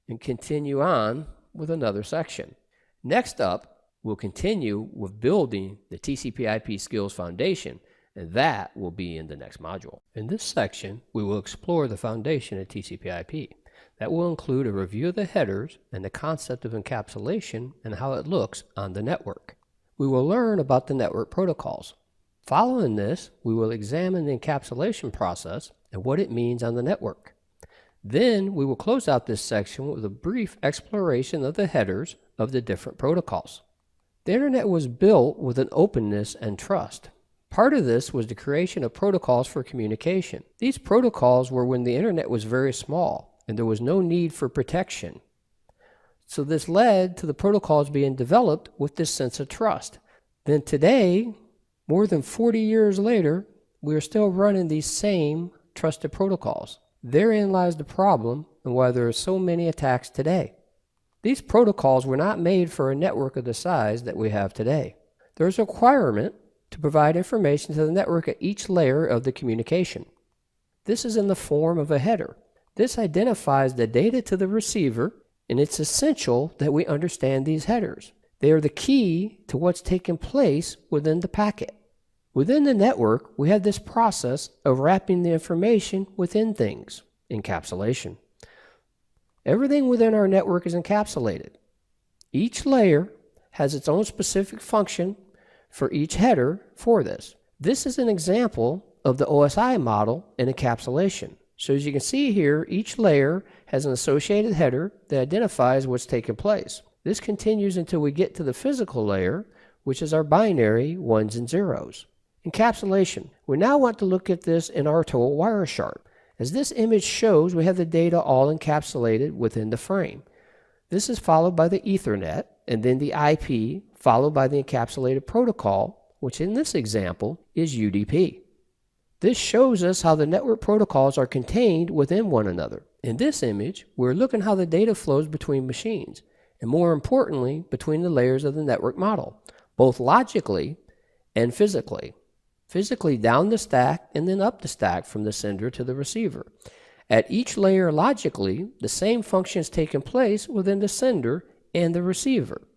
and continue on with another section. Next up, we'll continue with building the TCP/IP skills foundation, and that will be in the next module. In this section, we will explore the foundation of TCP/IP. That will include a review of the headers and the concept of encapsulation and how it looks on the network. We will learn about the network protocols. Following this, we will examine the encapsulation process and what it means on the network. Then we will close out this section with a brief exploration of the headers of the different protocols. The internet was built with an openness and trust. Part of this was the creation of protocols for communication. These protocols were when the internet was very small and there was no need for protection. So this led to the protocols being developed with this sense of trust. Then today, more than 40 years later, we are still running these same trusted protocols. Therein lies the problem and why there are so many attacks today. These protocols were not made for a network of the size that we have today. There is a requirement to provide information to the network at each layer of the communication. This is in the form of a header. This identifies the data to the receiver, and it's essential that we understand these headers. They are the key to what's taking place within the packet. Within the network, we have this process of wrapping the information within things, encapsulation. Everything within our network is encapsulated. Each layer has its own specific function for each header for this. This is an example of the OSI model in encapsulation. So as you can see here, each layer has an associated header that identifies what's taking place. This continues until we get to the physical layer, which is our binary ones and zeros. Encapsulation. We now want to look at this in our tool Wireshark. As this image shows, we have the data all encapsulated within the frame. This is followed by the Ethernet, and then the IP, followed by the encapsulated protocol, which in this example is UDP. This shows us how the network protocols are contained within one another. In this image, we're looking how the data flows between machines, and more importantly, between the layers of the network model, both logically and physically. Physically down the stack and then up the stack from the sender to the receiver. At each layer logically, the same function is taking place within the sender and the receiver.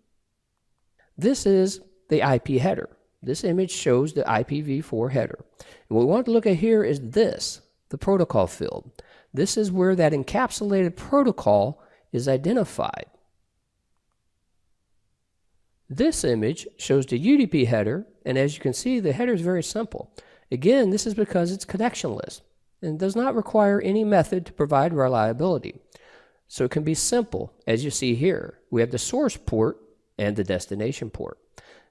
This is the IP header. This image shows the IPv4 header. And what we want to look at here is this, the protocol field. This is where that encapsulated protocol is identified. This image shows the UDP header, and as you can see, the header is very simple. Again, this is because it's connectionless and does not require any method to provide reliability. So it can be simple, as you see here. We have the source port and the destination port.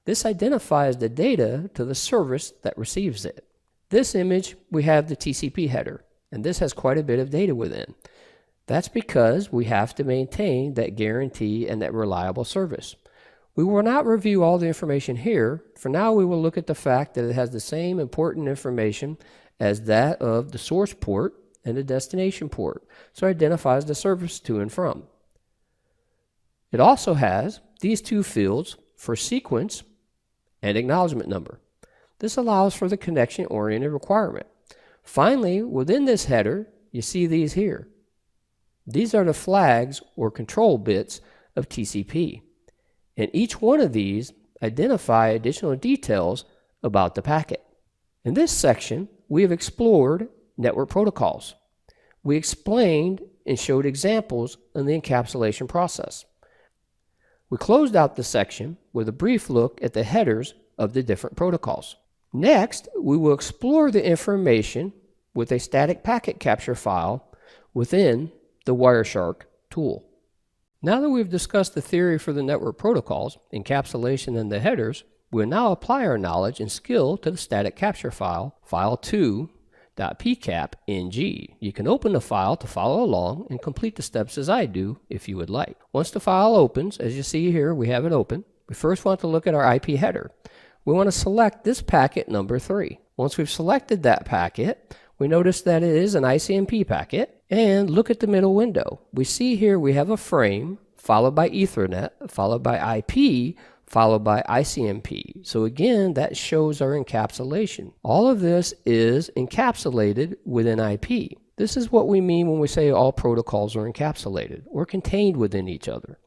This identifies the data to the service that receives it. This image, we have the TCP header, and this has quite a bit of data within. That's because we have to maintain that guarantee and that reliable service. We will not review all the information here. For now, we will look at the fact that it has the same important information as that of the source port and the destination port, so it identifies the service to and from. It also has these two fields for sequence and acknowledgement number. This allows for the connection-oriented requirement. Finally, within this header, you see these here. These are the flags or control bits of TCP. And each one of these identify additional details about the packet. In this section, we have explored network protocols. We explained and showed examples in the encapsulation process. We closed out the section with a brief look at the headers of the different protocols. Next, we will explore the information with a static packet capture file within the Wireshark tool. Now that we've discussed the theory for the network protocols, encapsulation, and the headers, we'll now apply our knowledge and skill to the static capture file, file2.pcap.ng. You can open the file to follow along and complete the steps as I do if you would like. Once the file opens, as you see here, we have it open. We first want to look at our IP header. We want to select this packet number 3. Once we've selected that packet, we notice that it is an ICMP packet. And look at the middle window. We see here we have a frame followed by Ethernet, followed by IP, followed by ICMP. So again, that shows our encapsulation. All of this is encapsulated within IP. This is what we mean when we say all protocols are encapsulated or contained within each other.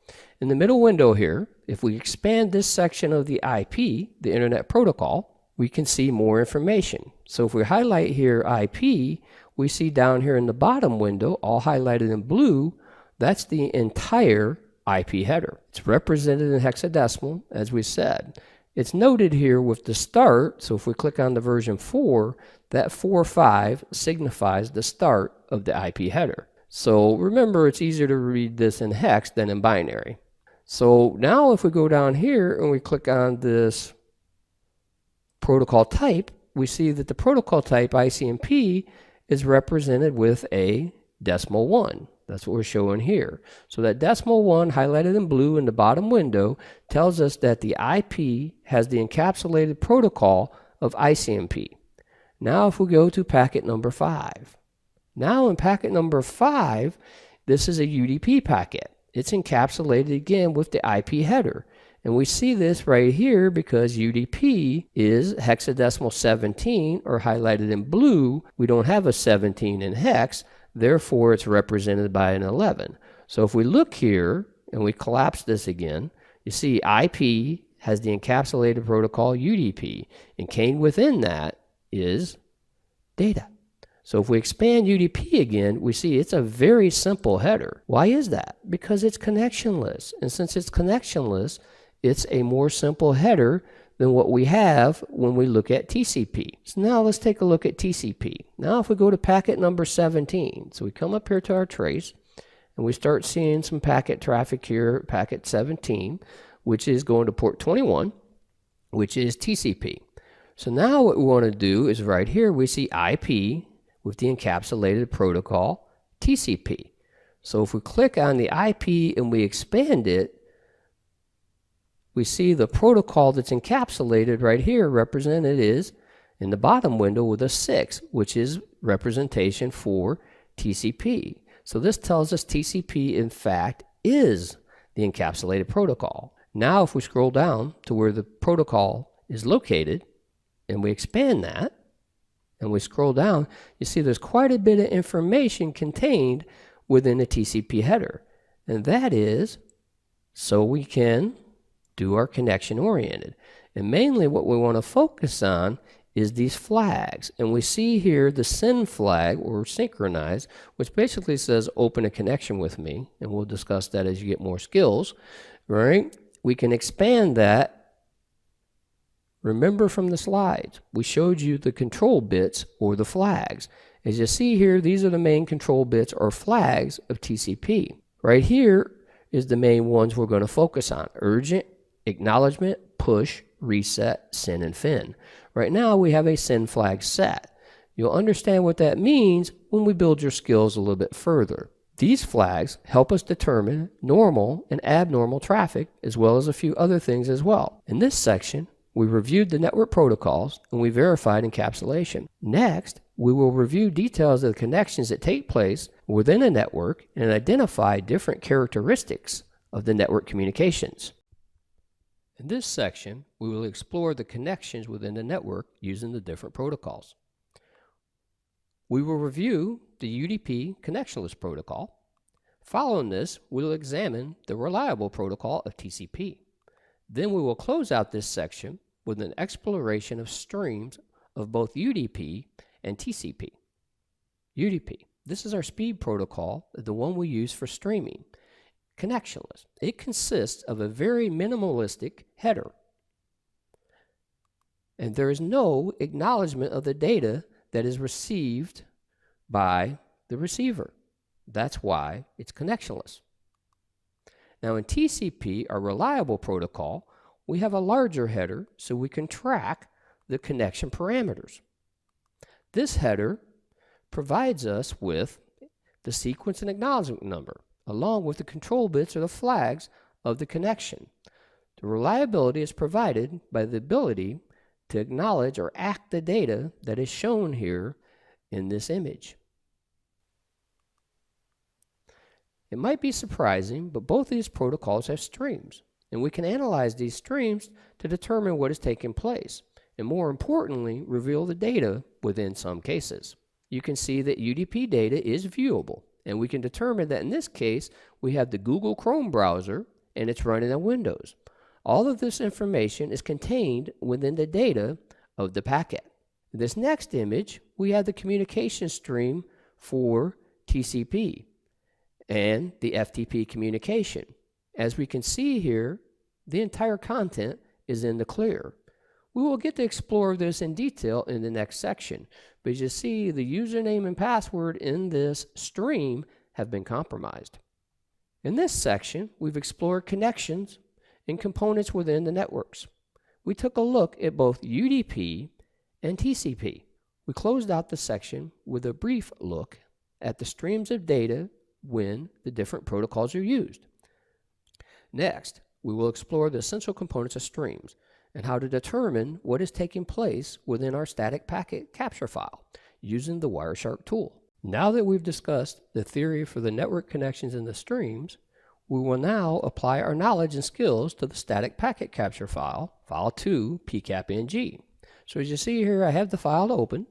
In the middle window here, if we expand this section of the IP, the Internet Protocol, we can see more information. So if we highlight here IP, we see down here in the bottom window, all highlighted in blue, that's the entire IP header. It's represented in hexadecimal, as we said. It's noted here with the start, so if we click on the version 4, that 4.5 signifies the start of the IP header. So remember, it's easier to read this in hex than in binary. So now if we go down here and we click on this protocol type, we see that the protocol type ICMP is represented with a decimal 1. That's what we're showing here. So that decimal 1 highlighted in blue in the bottom window tells us that the IP has the encapsulated protocol of ICMP. Now if we go to packet number 5. Now in packet number 5, this is a UDP packet. It's encapsulated again with the IP header. And we see this right here because UDP is hexadecimal 17, or highlighted in blue. We don't have a 17 in hex, therefore it's represented by an 11. So if we look here and we collapse this again, you see IP has the encapsulated protocol UDP, and contained within that is data. So if we expand UDP again, we see it's a very simple header. Why is that? Because it's connectionless. And since it's connectionless, it's a more simple header than what we have when we look at TCP. So now let's take a look at TCP. Now if we go to packet number 17, so we come up here to our trace, and we start seeing some packet traffic here, packet 17, which is going to port 21, which is TCP. So now what we want to do is right here we see IP with the encapsulated protocol TCP. So if we click on the IP and we expand it, we see the protocol that's encapsulated right here represented is in the bottom window with a 6, which is representation for TCP. So this tells us TCP in fact is the encapsulated protocol. Now if we scroll down to where the protocol is located and we expand that, and we scroll down, you see there's quite a bit of information contained within the TCP header. And that is so we can do our connection oriented. And mainly what we want to focus on is these flags. And we see here the send flag, or synchronize, which basically says open a connection with me. And we'll discuss that as you get more skills, right? We can expand that. Remember from the slides, we showed you the control bits or the flags. As you see here, these are the main control bits or flags of TCP. Right here is the main ones we're going to focus on: urgent, acknowledgement, push, reset, send, and fin. Right now we have a send flag set. You'll understand what that means when we build your skills a little bit further. These flags help us determine normal and abnormal traffic, as well as a few other things as well. In this section, we reviewed the network protocols and we verified encapsulation. Next, we will review details of the connections that take place within a network and identify different characteristics of the network communications. In this section, we will explore the connections within the network using the different protocols. We will review the UDP connectionless protocol. Following this, we will examine the reliable protocol of TCP. Then we will close out this section with an exploration of streams of both UDP and TCP. UDP, this is our speed protocol, the one we use for streaming. Connectionless, it consists of a very minimalistic header. And there is no acknowledgement of the data that is received by the receiver. That's why it's connectionless. Now in TCP, our reliable protocol, we have a larger header so we can track the connection parameters. This header provides us with the sequence and acknowledgement number, along with the control bits or the flags of the connection. The reliability is provided by the ability to acknowledge or act the data that is shown here in this image. It might be surprising, but both these protocols have streams, and we can analyze these streams to determine what is taking place, and more importantly, reveal the data within some cases. You can see that UDP data is viewable, and we can determine that in this case, we have the Google Chrome browser, and it's running on Windows. All of this information is contained within the data of the packet. In this next image, we have the communication stream for TCP and the FTP communication. As we can see here, the entire content is in the clear. We will get to explore this in detail in the next section, but as you see, the username and password in this stream have been compromised. In this section, we've explored connections and components within the networks. We took a look at both UDP and TCP. We closed out the section with a brief look at the streams of data when the different protocols are used. Next, we will explore the essential components of streams and how to determine what is taking place within our static packet capture file using the Wireshark tool. Now that we've discussed the theory for the network connections in the streams, we will now apply our knowledge and skills to the static packet capture file, file 2, pcapng. So as you see here, I have the file open,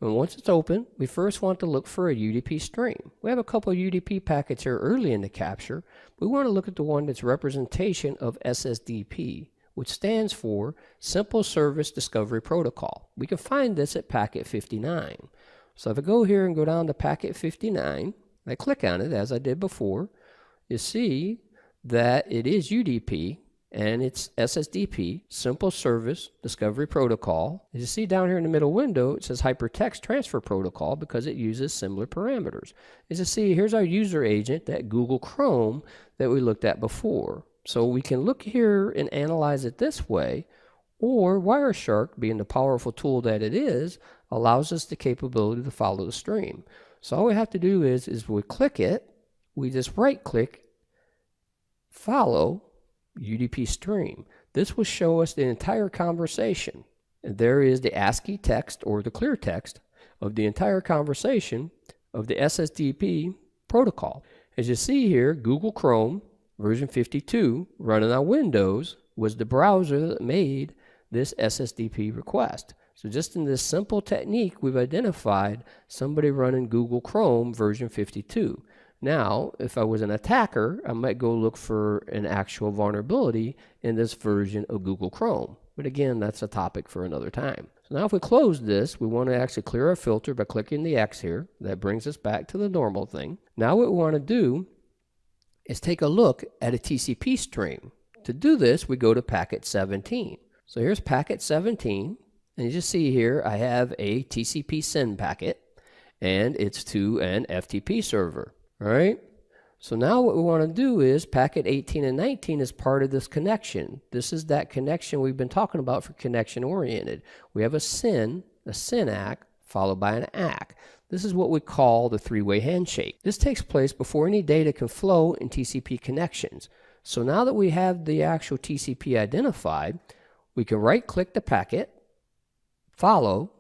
and once it's open, we first want to look for a UDP stream. We have a couple of UDP packets here early in the capture. We want to look at the one that's representation of SSDP, which stands for Simple Service Discovery Protocol. We can find this at packet 59. So if I go here and go down to packet 59, I click on it as I did before, you see that it is UDP and it's SSDP, Simple Service Discovery Protocol. As you see down here in the middle window, it says Hypertext Transfer Protocol because it uses similar parameters. As you see, here's our user agent, that Google Chrome that we looked at before. So we can look here and analyze it this way, or Wireshark, being the powerful tool that it is, allows us the capability to follow the stream. So all we have to do is we click it, we just right click, follow UDP stream. This will show us the entire conversation. And there is the ASCII text or the clear text of the entire conversation of the SSDP protocol. As you see here, Google Chrome version 52 running on Windows was the browser that made this SSDP request. So just in this simple technique, we've identified somebody running Google Chrome version 52. Now, if I was an attacker, I might go look for an actual vulnerability in this version of Google Chrome. But again, that's a topic for another time. So now if we close this, we want to actually clear our filter by clicking the X here. That brings us back to the normal thing. Now what we want to do is take a look at a TCP stream. To do this, we go to packet 17. So here's packet 17. And you just see here, I have a TCP send packet, and it's to an FTP server. All right, so now what we want to do is packet 18 and 19 is part of this connection. This is that connection we've been talking about for connection oriented. We have a SYN ACK, followed by an ACK. This is what we call the three-way handshake. This takes place before any data can flow in TCP connections. So now that we have the actual TCP identified, we can right-click the packet, follow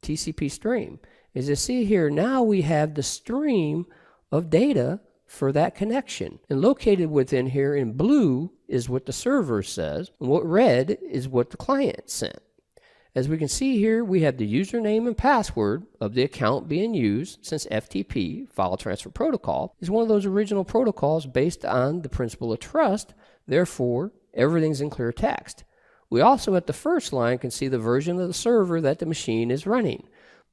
TCP stream. As you see here, now we have the stream of data for that connection. And located within here in blue is what the server says, and what red is what the client sent. As we can see here, we have the username and password of the account being used, since FTP, File Transfer Protocol, is one of those original protocols based on the principle of trust. Therefore, everything's in clear text. We also at the first line can see the version of the server that the machine is running.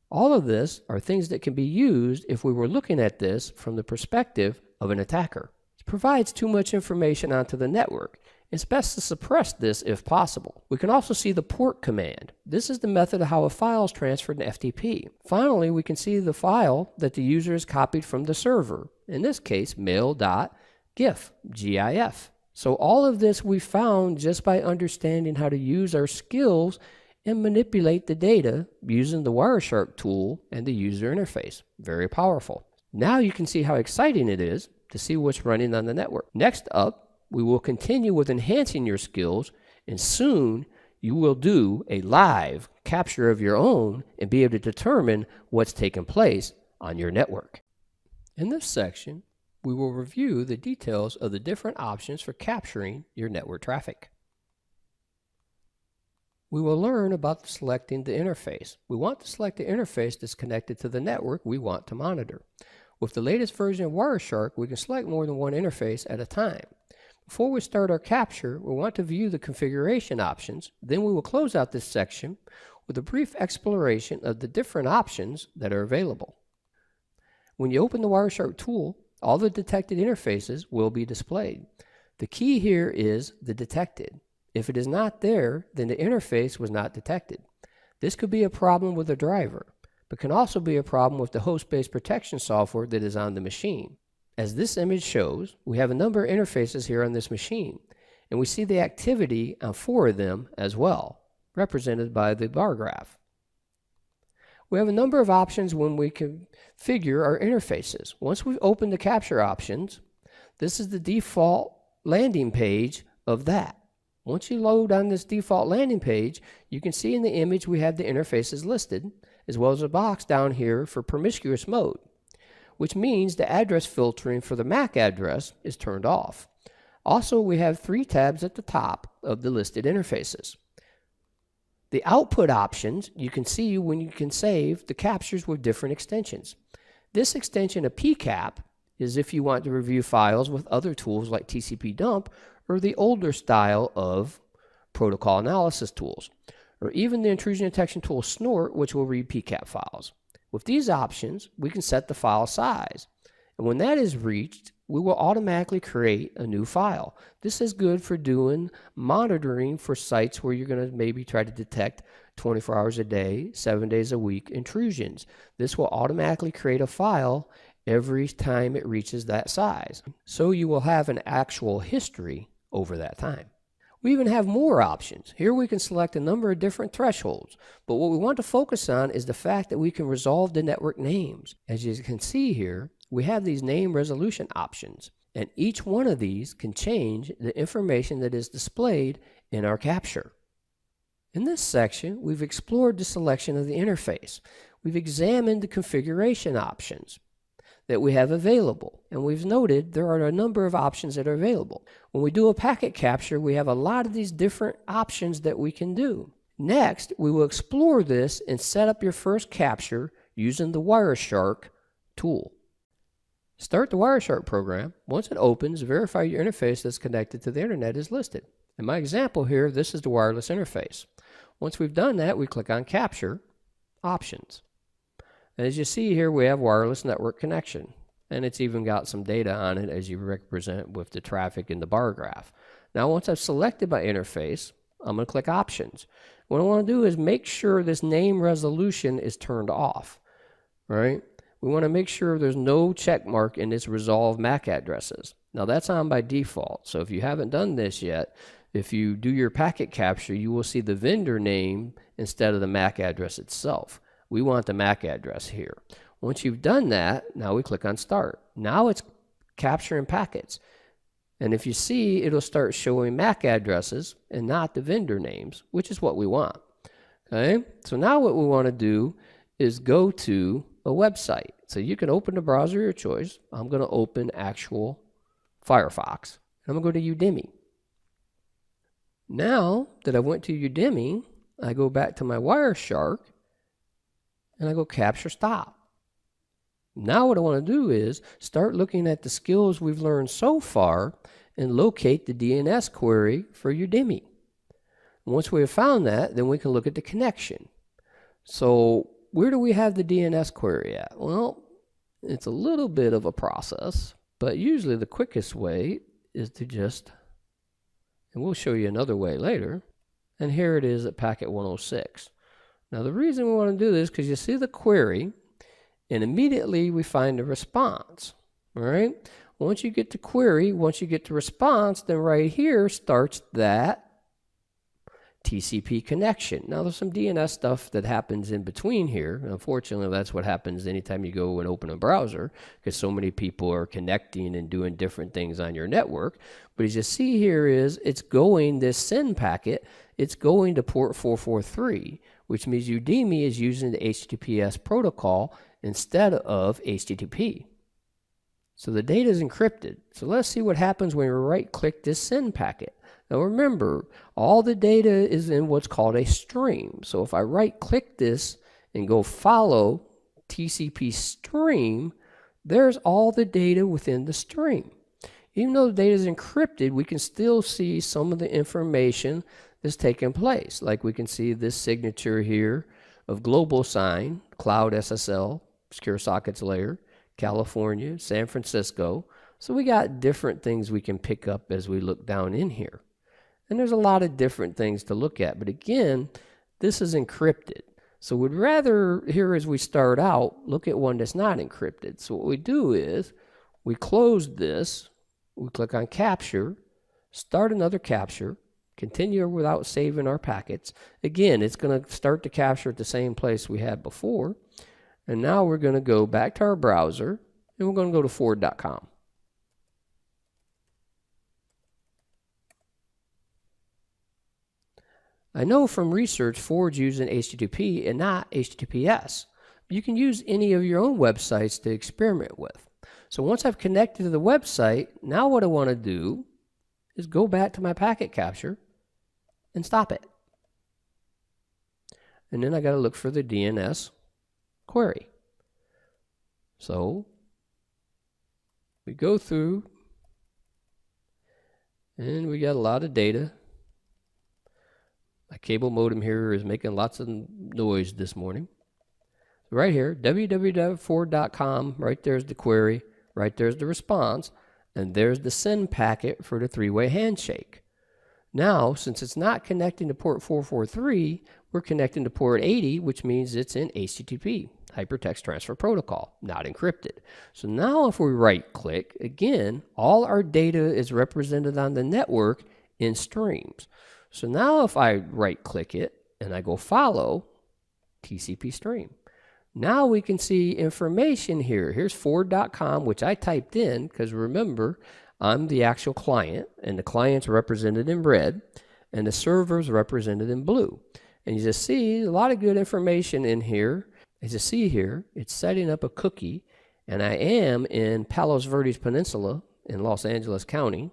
All of this are things that can be used if we were looking at this from the perspective of an attacker. It provides too much information onto the network. It's best to suppress this if possible. We can also see the port command. This is the method of how a file is transferred to FTP. Finally, we can see the file that the user has copied from the server. In this case, mail.gif, GIF. So all of this we found just by understanding how to use our skills and manipulate the data using the Wireshark tool and the user interface. Very powerful. Now you can see how exciting it is to see what's running on the network. Next up, we will continue with enhancing your skills, and soon you will do a live capture of your own and be able to determine what's taking place on your network. In this section, we will review the details of the different options for capturing your network traffic. We will learn about selecting the interface. We want to select the interface that's connected to the network we want to monitor. With the latest version of Wireshark, we can select more than one interface at a time. Before we start our capture, we want to view the configuration options. Then we will close out this section with a brief exploration of the different options that are available. When you open the Wireshark tool, all the detected interfaces will be displayed. The key here is the detected. If it is not there, then the interface was not detected. This could be a problem with the driver, but can also be a problem with the host-based protection software that is on the machine. As this image shows, we have a number of interfaces here on this machine, and we see the activity on 4 of them as well, represented by the bar graph. We have a number of options when we configure our interfaces. Once we've opened the capture options, this is the default landing page of that. Once you load on this default landing page, you can see in the image we have the interfaces listed, as well as a box down here for promiscuous mode, which means the address filtering for the MAC address is turned off. Also, we have 3 tabs at the top of the listed interfaces. The output options, you can see when you can save the captures with different extensions. This extension of PCAP is if you want to review files with other tools like TCP dump or the older style of protocol analysis tools, or even the intrusion detection tool Snort, which will read PCAP files. With these options, we can set the file size, and when that is reached, we will automatically create a new file. This is good for doing monitoring for sites where you're going to maybe try to detect 24 hours a day, 7 days a week intrusions. This will automatically create a file every time it reaches that size. So you will have an actual history over that time. We even have more options. Here we can select a number of different thresholds, but what we want to focus on is the fact that we can resolve the network names. As you can see here, we have these name resolution options, and each one of these can change the information that is displayed in our capture. In this section, we've explored the selection of the interface. We've examined the configuration options that we have available, and we've noted there are a number of options that are available. When we do a packet capture, we have a lot of these different options that we can do. Next, we will explore this and set up your first capture using the Wireshark tool. Start the Wireshark program. Once it opens, verify your interface that's connected to the internet is listed. In my example here, this is the wireless interface. Once we've done that, we click on Capture Options. And as you see here, we have wireless network connection, and it's even got some data on it as you represent with the traffic in the bar graph. Now, once I've selected my interface, I'm going to click Options. What I want to do is make sure this name resolution is turned off, right? We want to make sure there's no check mark in this resolve MAC addresses. Now, that's on by default, so if you haven't done this yet, if you do your packet capture, you will see the vendor name instead of the MAC address itself. We want the MAC address here. Once you've done that, now we click on Start. Now it's capturing packets. And if you see, it'll start showing MAC addresses and not the vendor names, which is what we want. Okay? So now what we want to do is go to a website. So you can open the browser of your choice. I'm going to open actual Firefox. I'm going to go to Udemy. Now that I went to Udemy, I go back to my Wireshark, and I go Capture Stop. Now what I want to do is start looking at the skills we've learned so far and locate the DNS query for Udemy. Once we have found that, then we can look at the connection. So where do we have the DNS query at? Well, it's a little bit of a process, but usually the quickest way is to just, and we'll show you another way later, and here it is at packet 106. Now the reason we want to do this is because you see the query and immediately we find a response. All right. Once you get to query, once you get to response, then right here starts that TCP connection. Now there's some DNS stuff that happens in between here. Unfortunately, that's what happens anytime you go and open a browser because so many people are connecting and doing different things on your network. But as you see here is it's going, this send packet, it's going to port 443, which means Udemy is using the HTTPS protocol instead of HTTP. So the data is encrypted. So let's see what happens when we right-click this send packet. Now remember, all the data is in what's called a stream. So if I right-click this and go follow TCP stream, there's all the data within the stream. Even though the data is encrypted, we can still see some of the information that's taking place. Like we can see this signature here of global sign, cloud SSL, secure sockets layer, California, San Francisco. So we got different things we can pick up as we look down in here. And there's a lot of different things to look at. But again, this is encrypted. So we'd rather, here as we start out, look at one that's not encrypted. So what we do is we close this, we click on capture, start another capture, continue without saving our packets. Again, it's going to start to capture at the same place we had before. And now we're going to go back to our browser, and we're going to go to Ford.com. I know from research Ford's using HTTP and not HTTPS. You can use any of your own websites to experiment with. So once I've connected to the website, now what I want to do is go back to my packet capture and stop it. And then I got to look for the DNS query. So we go through and we got a lot of data. My cable modem here is making lots of noise this morning. Right here, www.ford.com, right there's the query, right there's the response, and there's the send packet for the three-way handshake. Now, since it's not connecting to port 443, we're connecting to port 80, which means it's in HTTP, Hypertext Transfer Protocol, not encrypted. So now if we right-click, again, all our data is represented on the network in streams. So now if I right-click it and I go follow TCP stream, now we can see information here. Here's Ford.com, which I typed in because remember, I'm the actual client, and the client's represented in red, and the server's represented in blue. And you just see a lot of good information in here. As you see here, it's setting up a cookie, and I am in Palos Verdes Peninsula in Los Angeles County,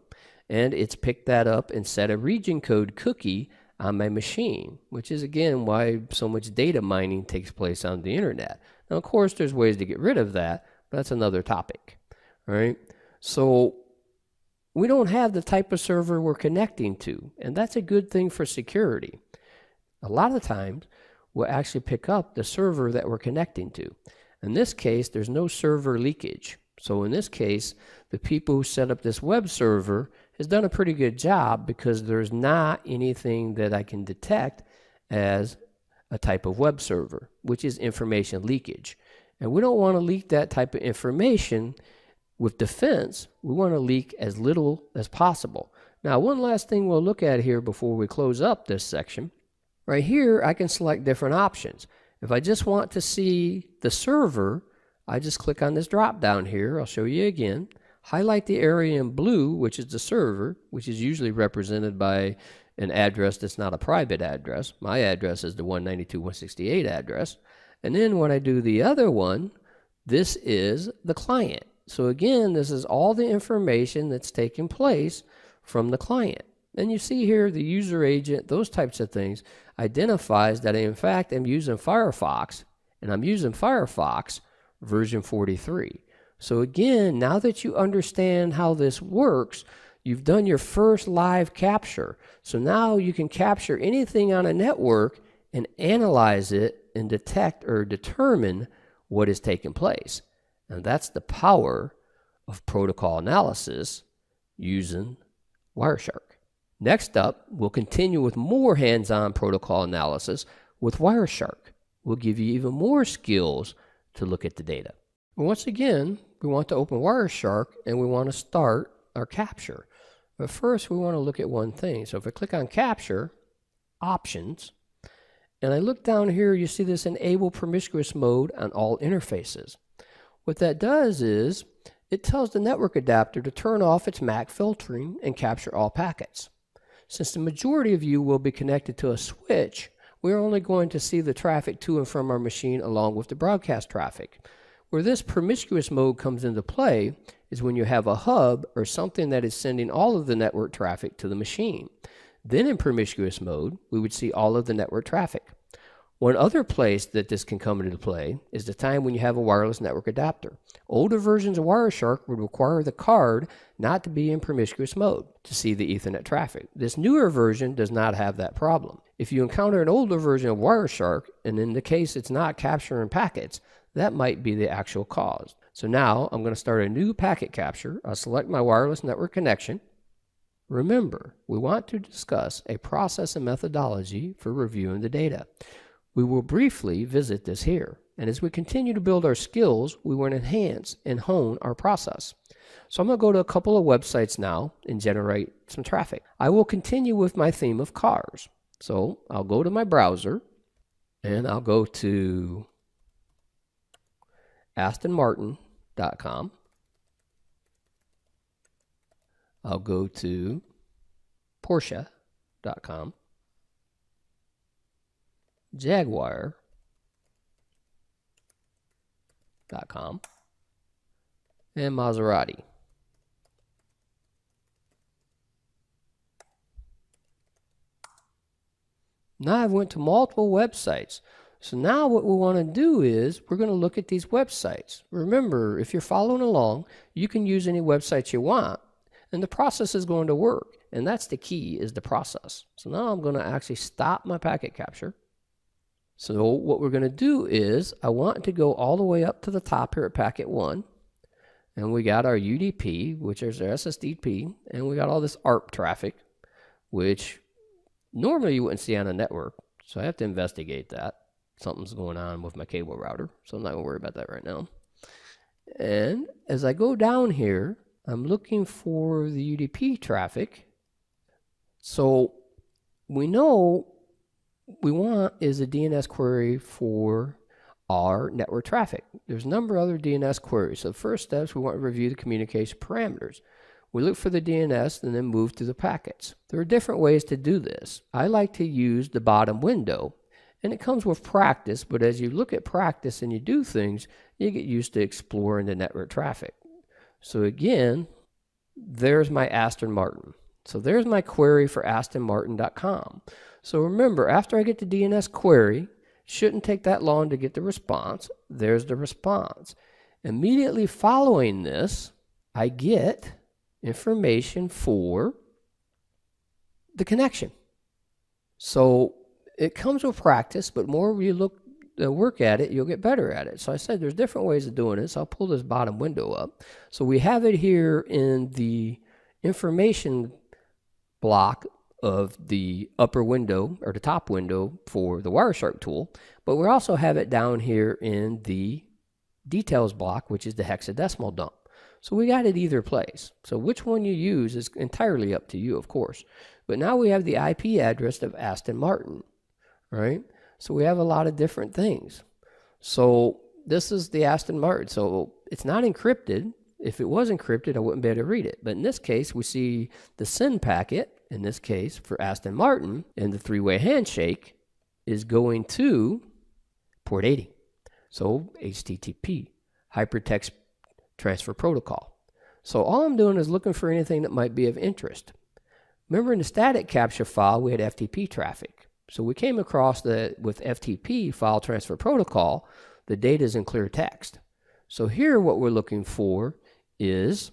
and it's picked that up and set a region code cookie on my machine, which is again why so much data mining takes place on the internet. Now, of course, there's ways to get rid of that, but that's another topic. All right. So we don't have the type of server we're connecting to, and that's a good thing for security. A lot of times, we'll actually pick up the server that we're connecting to. In this case, there's no server leakage. So in this case, the people who set up this web server has done a pretty good job because there's not anything that I can detect as a type of web server, which is information leakage. And we don't want to leak that type of information. With defense, we want to leak as little as possible. Now, one last thing we'll look at here before we close up this section. Right here, I can select different options. If I just want to see the server, I just click on this drop down here. I'll show you again. Highlight the area in blue, which is the server, which is usually represented by an address that's not a private address. My address is the 192.168 address. And then when I do the other one, this is the client. So again, this is all the information that's taking place from the client. And you see here the user agent, those types of things, identifies that in fact I'm using Firefox, and I'm using Firefox version 43. So again, now that you understand how this works, you've done your first live capture. So now you can capture anything on a network and analyze it and detect or determine what is taking place. And that's the power of protocol analysis using Wireshark. Next up, we'll continue with more hands-on protocol analysis with Wireshark. We'll give you even more skills to look at the data. Once again, we want to open Wireshark and we want to start our capture. But first, we want to look at one thing. So if I click on Capture, Options, and I look down here, you see this Enable Promiscuous Mode on all interfaces. What that does is it tells the network adapter to turn off its MAC filtering and capture all packets. Since the majority of you will be connected to a switch, we're only going to see the traffic to and from our machine along with the broadcast traffic. Where this promiscuous mode comes into play is when you have a hub or something that is sending all of the network traffic to the machine. Then in promiscuous mode, we would see all of the network traffic. One other place that this can come into play is the time when you have a wireless network adapter. Older versions of Wireshark would require the card not to be in promiscuous mode to see the Ethernet traffic. This newer version does not have that problem. If you encounter an older version of Wireshark, and in the case it's not capturing packets, that might be the actual cause. So now I'm going to start a new packet capture. I'll select my wireless network connection. Remember, we want to discuss a process and methodology for reviewing the data. We will briefly visit this here, and as we continue to build our skills, we will enhance and hone our process. So I'm going to go to a couple of websites now and generate some traffic. I will continue with my theme of cars. So I'll go to my browser, and I'll go to AstonMartin.com. I'll go to Porsche.com. Jaguar.com, and Maserati. Now I've went to multiple websites. So now what we want to do is we're going to look at these websites. Remember, if you're following along, you can use any websites you want, and the process is going to work. And that's the key, is the process. So now I'm going to actually stop my packet capture. So what we're going to do is I want to go all the way up to the top here at packet 1. And we got our UDP, which is our SSDP, and we got all this ARP traffic, which normally you wouldn't see on a network. So I have to investigate that. Something's going on with my cable router, so I'm not going to worry about that right now. And as I go down here, I'm looking for the UDP traffic. So we know we want is a DNS query for our network traffic. There's a number of other DNS queries. So the first steps, we want to review the communication parameters. We look for the DNS and then move to the packets. There are different ways to do this. I like to use the bottom window, and it comes with practice, but as you look at practice and you do things, you get used to exploring the network traffic. So again, there's my Aston Martin. So there's my query for AstonMartin.com. So remember, after I get the DNS query, shouldn't take that long to get the response. There's the response. Immediately following this, I get information for the connection. So it comes with practice, but more you work at it, you'll get better at it. So I said there's different ways of doing it. So I'll pull this bottom window up. So we have it here in the information block of the upper window or the top window for the Wireshark tool, but we also have it down here in the details block, which is the hexadecimal dump. So we got it either place. So which one you use is entirely up to you, of course. But now we have the IP address of Aston Martin, right? So we have a lot of different things. So this is the Aston Martin. So it's not encrypted. If it was encrypted, I wouldn't be able to read it. But in this case, we see the send packet, in this case for Aston Martin, and the three-way handshake is going to port 80. So HTTP, Hypertext Transfer Protocol. So all I'm doing is looking for anything that might be of interest. Remember in the static capture file, we had FTP traffic. So we came across that with FTP, File Transfer Protocol, the data is in clear text. So here what we're looking for is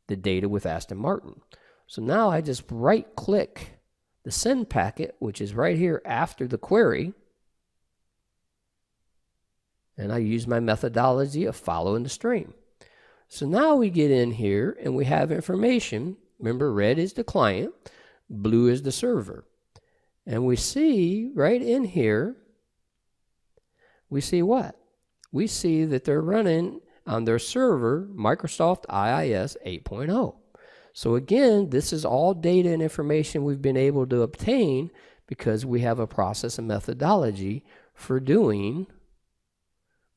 the data with Aston Martin. So now I just right-click the send packet, which is right here after the query, and I use my methodology of following the stream. So now we get in here and we have information. Remember, red is the client, blue is the server. And we see right in here, we see what? We see that they're running on their server Microsoft IIS 8.0. So again, this is all data and information we've been able to obtain because we have a process and methodology for doing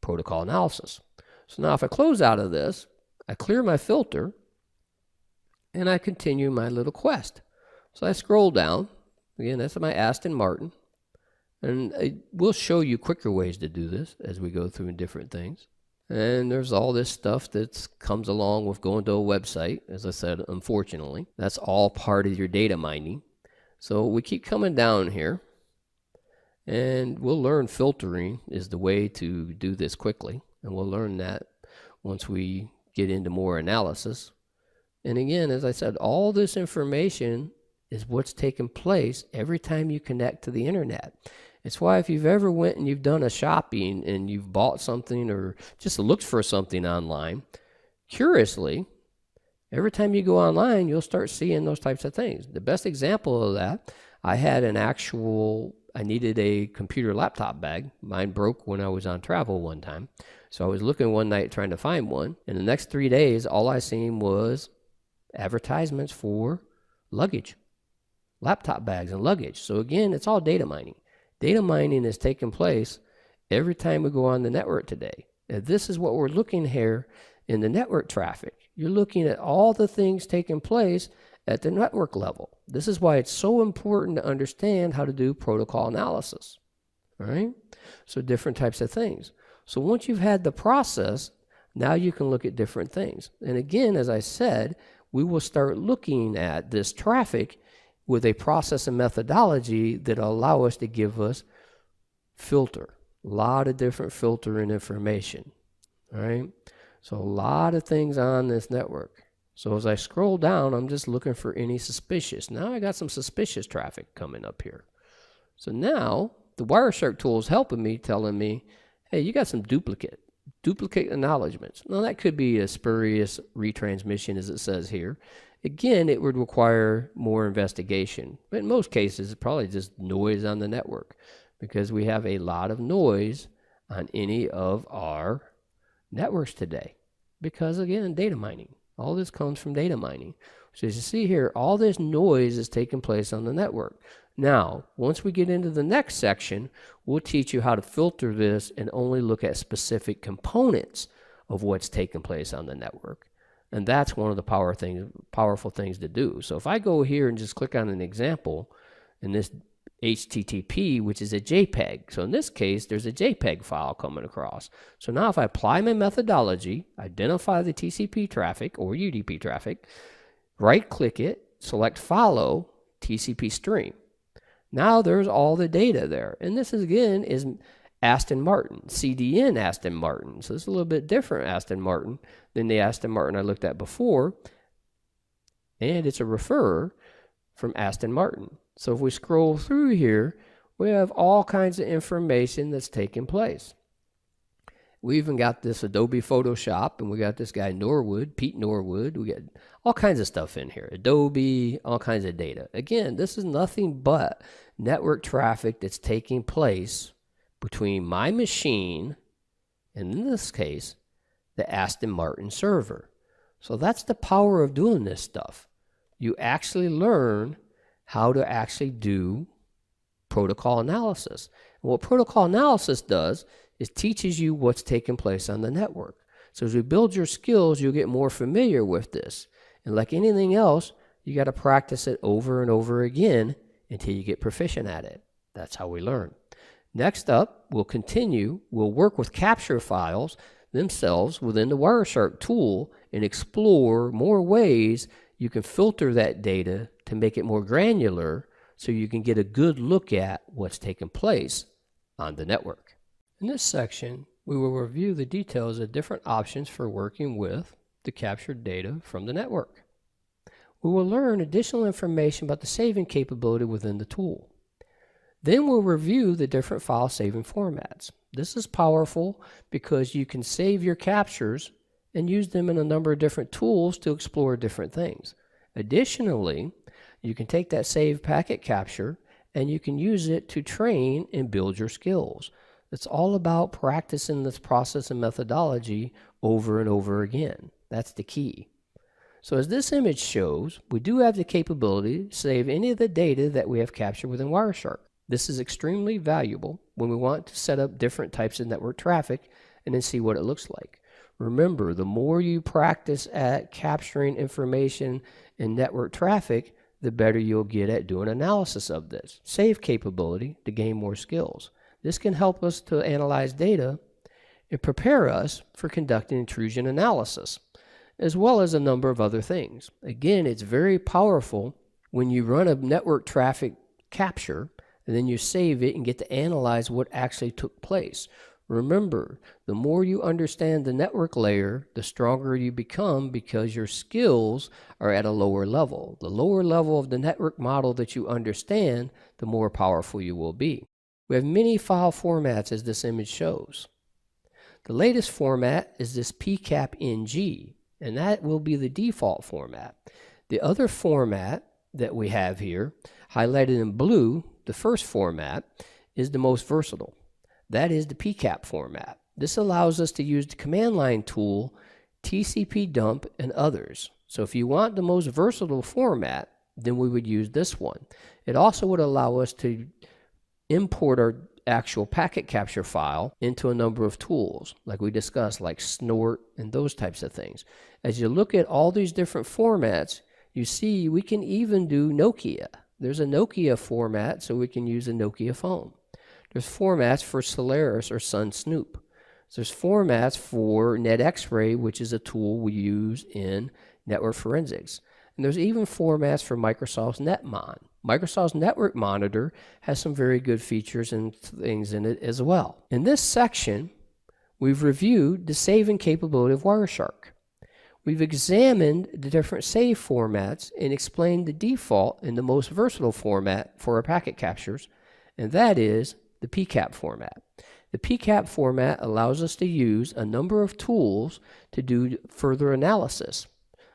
protocol analysis. So now if I close out of this, I clear my filter, and I continue my little quest. So I scroll down. Again, that's my Aston Martin. And we'll show you quicker ways to do this as we go through different things. And there's all this stuff that comes along with going to a website. As I said, unfortunately, that's all part of your data mining. So we keep coming down here, and we'll learn filtering is the way to do this quickly. And we'll learn that once we get into more analysis. And again, as I said, all this information is what's taking place every time you connect to the internet. It's why if you've ever went and you've done a shopping and you've bought something or just looked for something online, curiously, every time you go online, you'll start seeing those types of things. The best example of that, I needed a computer laptop bag. Mine broke when I was on travel one time. So I was looking one night trying to find one. And the next 3 days, all I seen was advertisements for luggage, laptop bags and luggage. So again, it's all data mining. Data mining is taking place every time we go on the network today. And this is what we're looking here in the network traffic. You're looking at all the things taking place at the network level. This is why it's so important to understand how to do protocol analysis. All right? So different types of things. So once you've had the process, now you can look at different things. And again, as I said, we will start looking at this traffic with a process and methodology that allow us to give us filter. A lot of different filtering information. All right? So a lot of things on this network. So as I scroll down, I'm just looking for any suspicious. Now I got some suspicious traffic coming up here. So now the Wireshark tool is helping me, telling me, hey, you got some duplicate acknowledgments. Now that could be a spurious retransmission, as it says here. Again, it would require more investigation. But in most cases, it's probably just noise on the network, because we have a lot of noise on any of our networks today. Because again, data mining. All this comes from data mining. So as you see here, all this noise is taking place on the network. Now, once we get into the next section, we'll teach you how to filter this and only look at specific components of what's taking place on the network. And that's one of the powerful things to do. So if I go here and just click on an example in this HTTP, which is a JPEG. So in this case, there's a JPEG file coming across. So now if I apply my methodology, identify the TCP traffic or UDP traffic, right-click it, select Follow TCP Stream. Now there's all the data there. And this is, again, is Aston Martin, CDN Aston Martin. So it's a little bit different Aston Martin than the Aston Martin I looked at before. And it's a referrer from Aston Martin. So if we scroll through here, we have all kinds of information that's taking place. We even got this Adobe Photoshop, and we got this guy Norwood, Pete Norwood. We got all kinds of stuff in here. Adobe, all kinds of data. Again, this is nothing but network traffic that's taking place between my machine, and in this case, the Aston Martin server. So that's the power of doing this stuff. You actually learn how to actually do protocol analysis. And what protocol analysis does is teaches you what's taking place on the network. So as you build your skills, you'll get more familiar with this. And like anything else, you got to practice it over and over again until you get proficient at it. That's how we learn. Next up, we'll work with capture files themselves within the Wireshark tool and explore more ways you can filter that data to make it more granular so you can get a good look at what's taking place on the network. In this section, we will review the details of different options for working with the captured data from the network. We will learn additional information about the saving capability within the tool. Then we'll review the different file saving formats. This is powerful because you can save your captures and use them in a number of different tools to explore different things. Additionally, you can take that saved packet capture and you can use it to train and build your skills. It's all about practicing this process and methodology over and over again. That's the key. So as this image shows, we do have the capability to save any of the data that we have captured within Wireshark. This is extremely valuable when we want to set up different types of network traffic and then see what it looks like. Remember, the more you practice at capturing information in network traffic, the better you'll get at doing analysis of this. Save capability to gain more skills. This can help us to analyze data and prepare us for conducting intrusion analysis, as well as a number of other things. Again, it's very powerful when you run a network traffic capture and then you save it and get to analyze what actually took place. Remember, the more you understand the network layer, the stronger you become because your skills are at a lower level. The lower level of the network model that you understand, the more powerful you will be. We have many file formats as this image shows. The latest format is this PCAP-NG, and that will be the default format. The other format that we have here, highlighted in blue, the first format, is the most versatile. That is the PCAP format. This allows us to use the command line tool, TCP dump, and others. So if you want the most versatile format, then we would use this one. It also would allow us to import our actual packet capture file into a number of tools, like we discussed, like snort and those types of things. As you look at all these different formats, you see we can even do Nokia. There's a Nokia format, so we can use a Nokia phone. There's formats for Solaris or Sun Snoop. There's formats for NetX-Ray, which is a tool we use in network forensics. And there's even formats for Microsoft's NetMon. Microsoft's Network Monitor has some very good features and things in it as well. In this section, we've reviewed the saving capability of Wireshark. We've examined the different save formats and explained the default and the most versatile format for our packet captures, and that is the PCAP format. The PCAP format allows us to use a number of tools to do further analysis,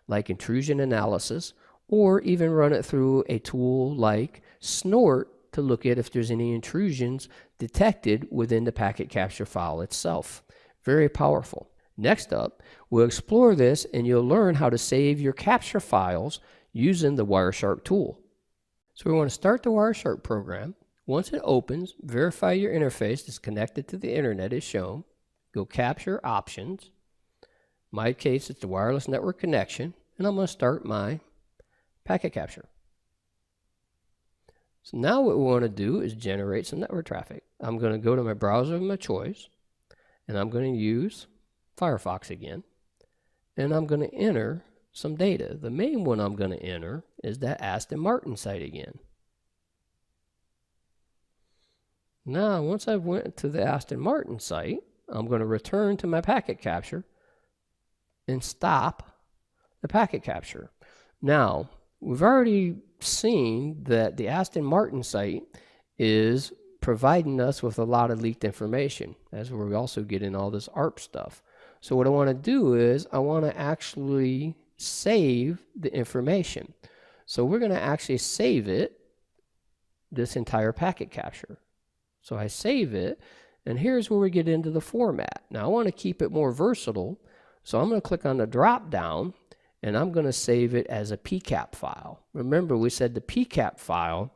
like intrusion analysis, or even run it through a tool like snort to look at if there's any intrusions detected within the packet capture file itself. Very powerful. Next up, we'll explore this and you'll learn how to save your capture files using the Wireshark tool. So we want to start the Wireshark program. Once it opens, verify your interface is connected to the internet as shown. Go Capture Options. In my case, it's the wireless network connection, and I'm going to start my packet capture. So now what we want to do is generate some network traffic. I'm going to go to my browser of my choice, and I'm going to use Firefox again, and I'm going to enter some data. The main one I'm going to enter is that Aston Martin site again. Now, once I've went to the Aston Martin site, I'm going to return to my packet capture and stop the packet capture. Now, we've already seen that the Aston Martin site is providing us with a lot of leaked information, as we're also getting all this ARP stuff. So what I want to do is I want to actually save the information. So we're going to actually save it, this entire packet capture. So I save it, and here's where we get into the format. Now I want to keep it more versatile, so I'm going to click on the drop down, and I'm going to save it as a PCAP file. Remember, we said the PCAP file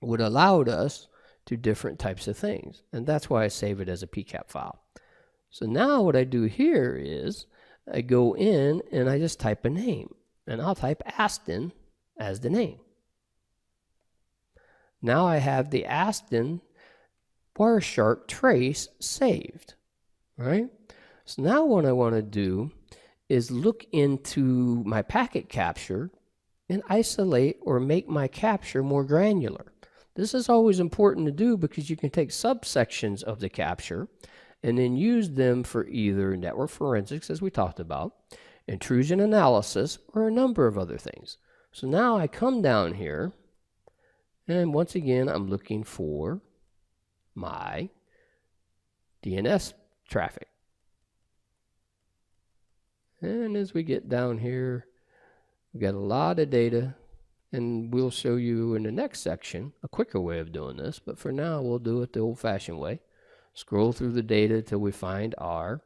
would allow us to different types of things, and that's why I save it as a PCAP file. So now what I do here is I go in and I just type a name, and I'll type Aston as the name. Now I have the Aston Wireshark trace saved, right? So now what I want to do is look into my packet capture and isolate or make my capture more granular. This is always important to do because you can take subsections of the capture and then use them for either network forensics, as we talked about, intrusion analysis, or a number of other things. So now I come down here, and once again, I'm looking for my DNS traffic. And as we get down here, we got a lot of data, and we'll show you in the next section a quicker way of doing this, but for now we'll do it the old-fashioned way. Scroll through the data till we find our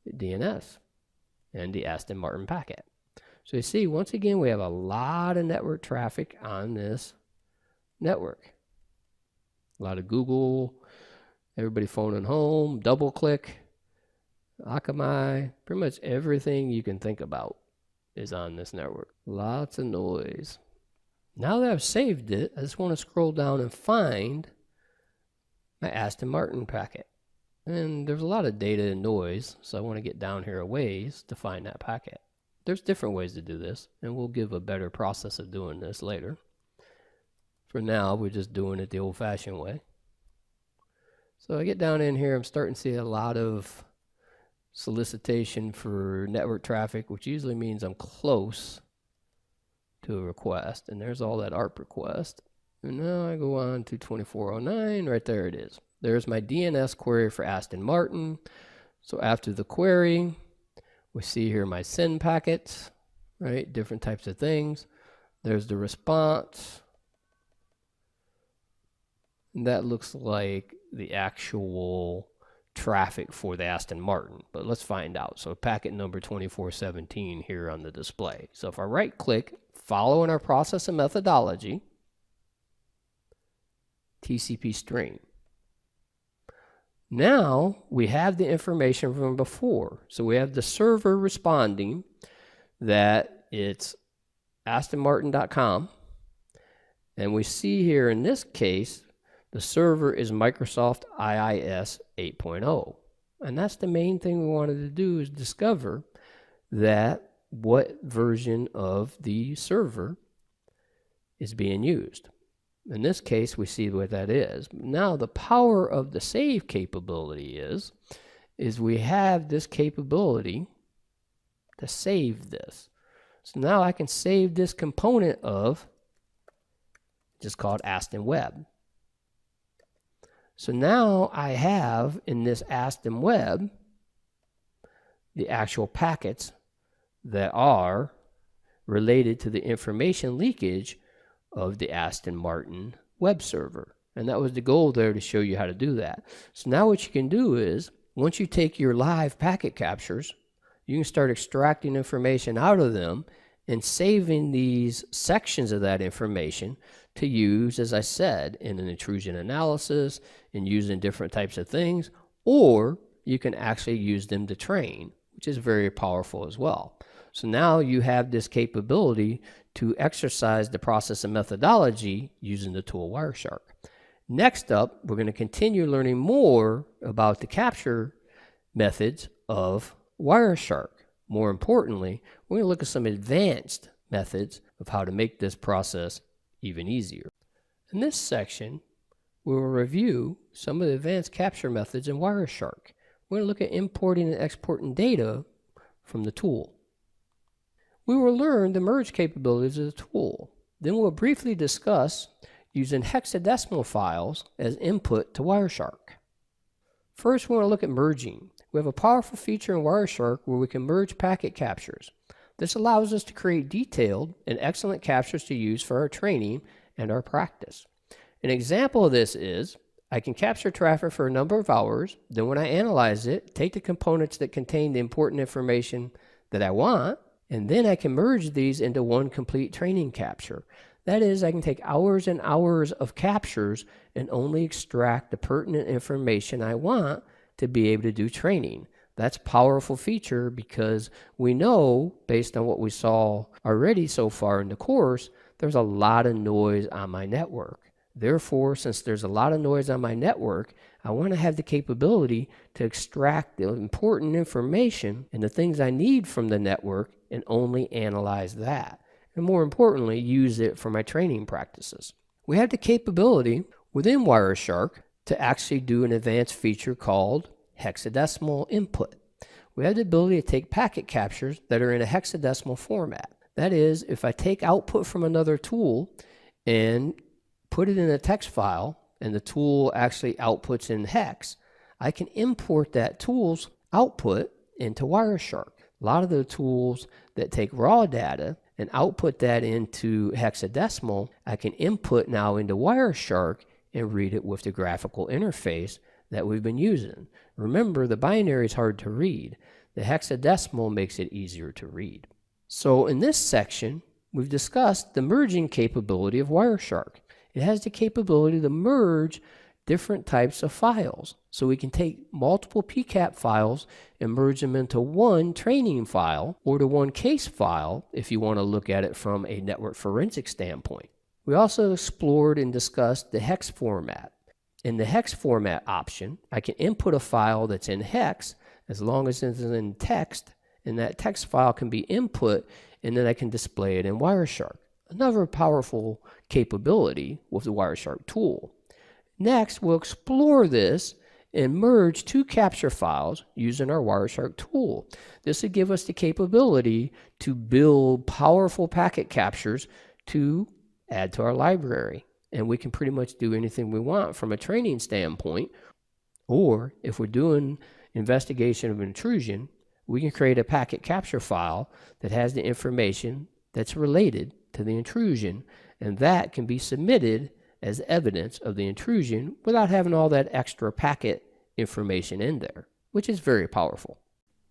DNS and the Aston Martin packet. So you see, once again, we have a lot of network traffic on this network. A lot of Google, everybody phoning home, DoubleClick, Akamai, pretty much everything you can think about is on this network. Lots of noise. Now that I've saved it, I just want to scroll down and find my Aston Martin packet. And there's a lot of data and noise, so I want to get down here a ways to find that packet. There's different ways to do this, and we'll give a better process of doing this later. For now, we're just doing it the old-fashioned way. So I get down in here, I'm starting to see a lot of solicitation for network traffic, which usually means I'm close to a request, and there's all that ARP request. And now I go on to 2409, right there it is. There's my DNS query for Aston Martin. So after the query, we see here my send packets, right? Different types of things. There's the response. And that looks like the actual traffic for the Aston Martin, but let's find out. So packet number 2417 here on the display. So if I right click, following our process and methodology, TCP stream. Now we have the information from before. So we have the server responding that it's astonmartin.com. And we see here in this case, the server is Microsoft IIS 8.0. And that's the main thing we wanted to do, is discover that what version of the server is being used. In this case, we see what that is. Now, the power of the save capability is we have this capability to save this. So now I can save this component of, just called Aston Web. So now I have in this Aston Web the actual packets that are related to the information leakage of the Aston Martin web server. And that was the goal there, to show you how to do that. So now what you can do is, once you take your live packet captures, you can start extracting information out of them and saving these sections of that information to use, as I said, in an intrusion analysis and using different types of things, or you can actually use them to train, which is very powerful as well. So now you have this capability to exercise the process and methodology using the tool Wireshark. Next up, we're going to continue learning more about the capture methods of Wireshark. More importantly, we're going to look at some advanced methods of how to make this process even easier. In this section, we will review some of the advanced capture methods in Wireshark. We're going to look at importing and exporting data from the tool. We will learn the merge capabilities of the tool. Then we'll briefly discuss using hexadecimal files as input to Wireshark. First, we want to look at merging. We have a powerful feature in Wireshark where we can merge packet captures. This allows us to create detailed and excellent captures to use for our training and our practice. An example of this is, I can capture traffic for a number of hours, then when I analyze it, take the components that contain the important information that I want, and then I can merge these into one complete training capture. That is, I can take hours and hours of captures and only extract the pertinent information I want to be able to do training. That's a powerful feature because we know, based on what we saw already so far in the course, there's a lot of noise on my network. Therefore, since there's a lot of noise on my network, I want to have the capability to extract the important information and the things I need from the network and only analyze that. And more importantly, use it for my training practices. We have the capability within Wireshark to actually do an advanced feature called hexadecimal input. We have the ability to take packet captures that are in a hexadecimal format. That is, if I take output from another tool and put it in a text file, and the tool actually outputs in hex, I can import that tool's output into Wireshark. A lot of the tools that take raw data and output that into hexadecimal, I can input now into Wireshark and read it with the graphical interface that we've been using. Remember, the binary is hard to read. The hexadecimal makes it easier to read. So in this section, we've discussed the merging capability of Wireshark. It has the capability to merge different types of files. So we can take multiple PCAP files and merge them into one training file or to one case file if you want to look at it from a network forensic standpoint. We also explored and discussed the hex format. In the hex format option, I can input a file that's in hex as long as it's in text, and that text file can be input, and then I can display it in Wireshark. Another powerful capability with the Wireshark tool. Next, we'll explore this and merge two capture files using our Wireshark tool. This will give us the capability to build powerful packet captures to add to our library. And we can pretty much do anything we want from a training standpoint. Or if we're doing investigation of intrusion, we can create a packet capture file that has the information that's related to the intrusion, and that can be submitted as evidence of the intrusion without having all that extra packet information in there, which is very powerful.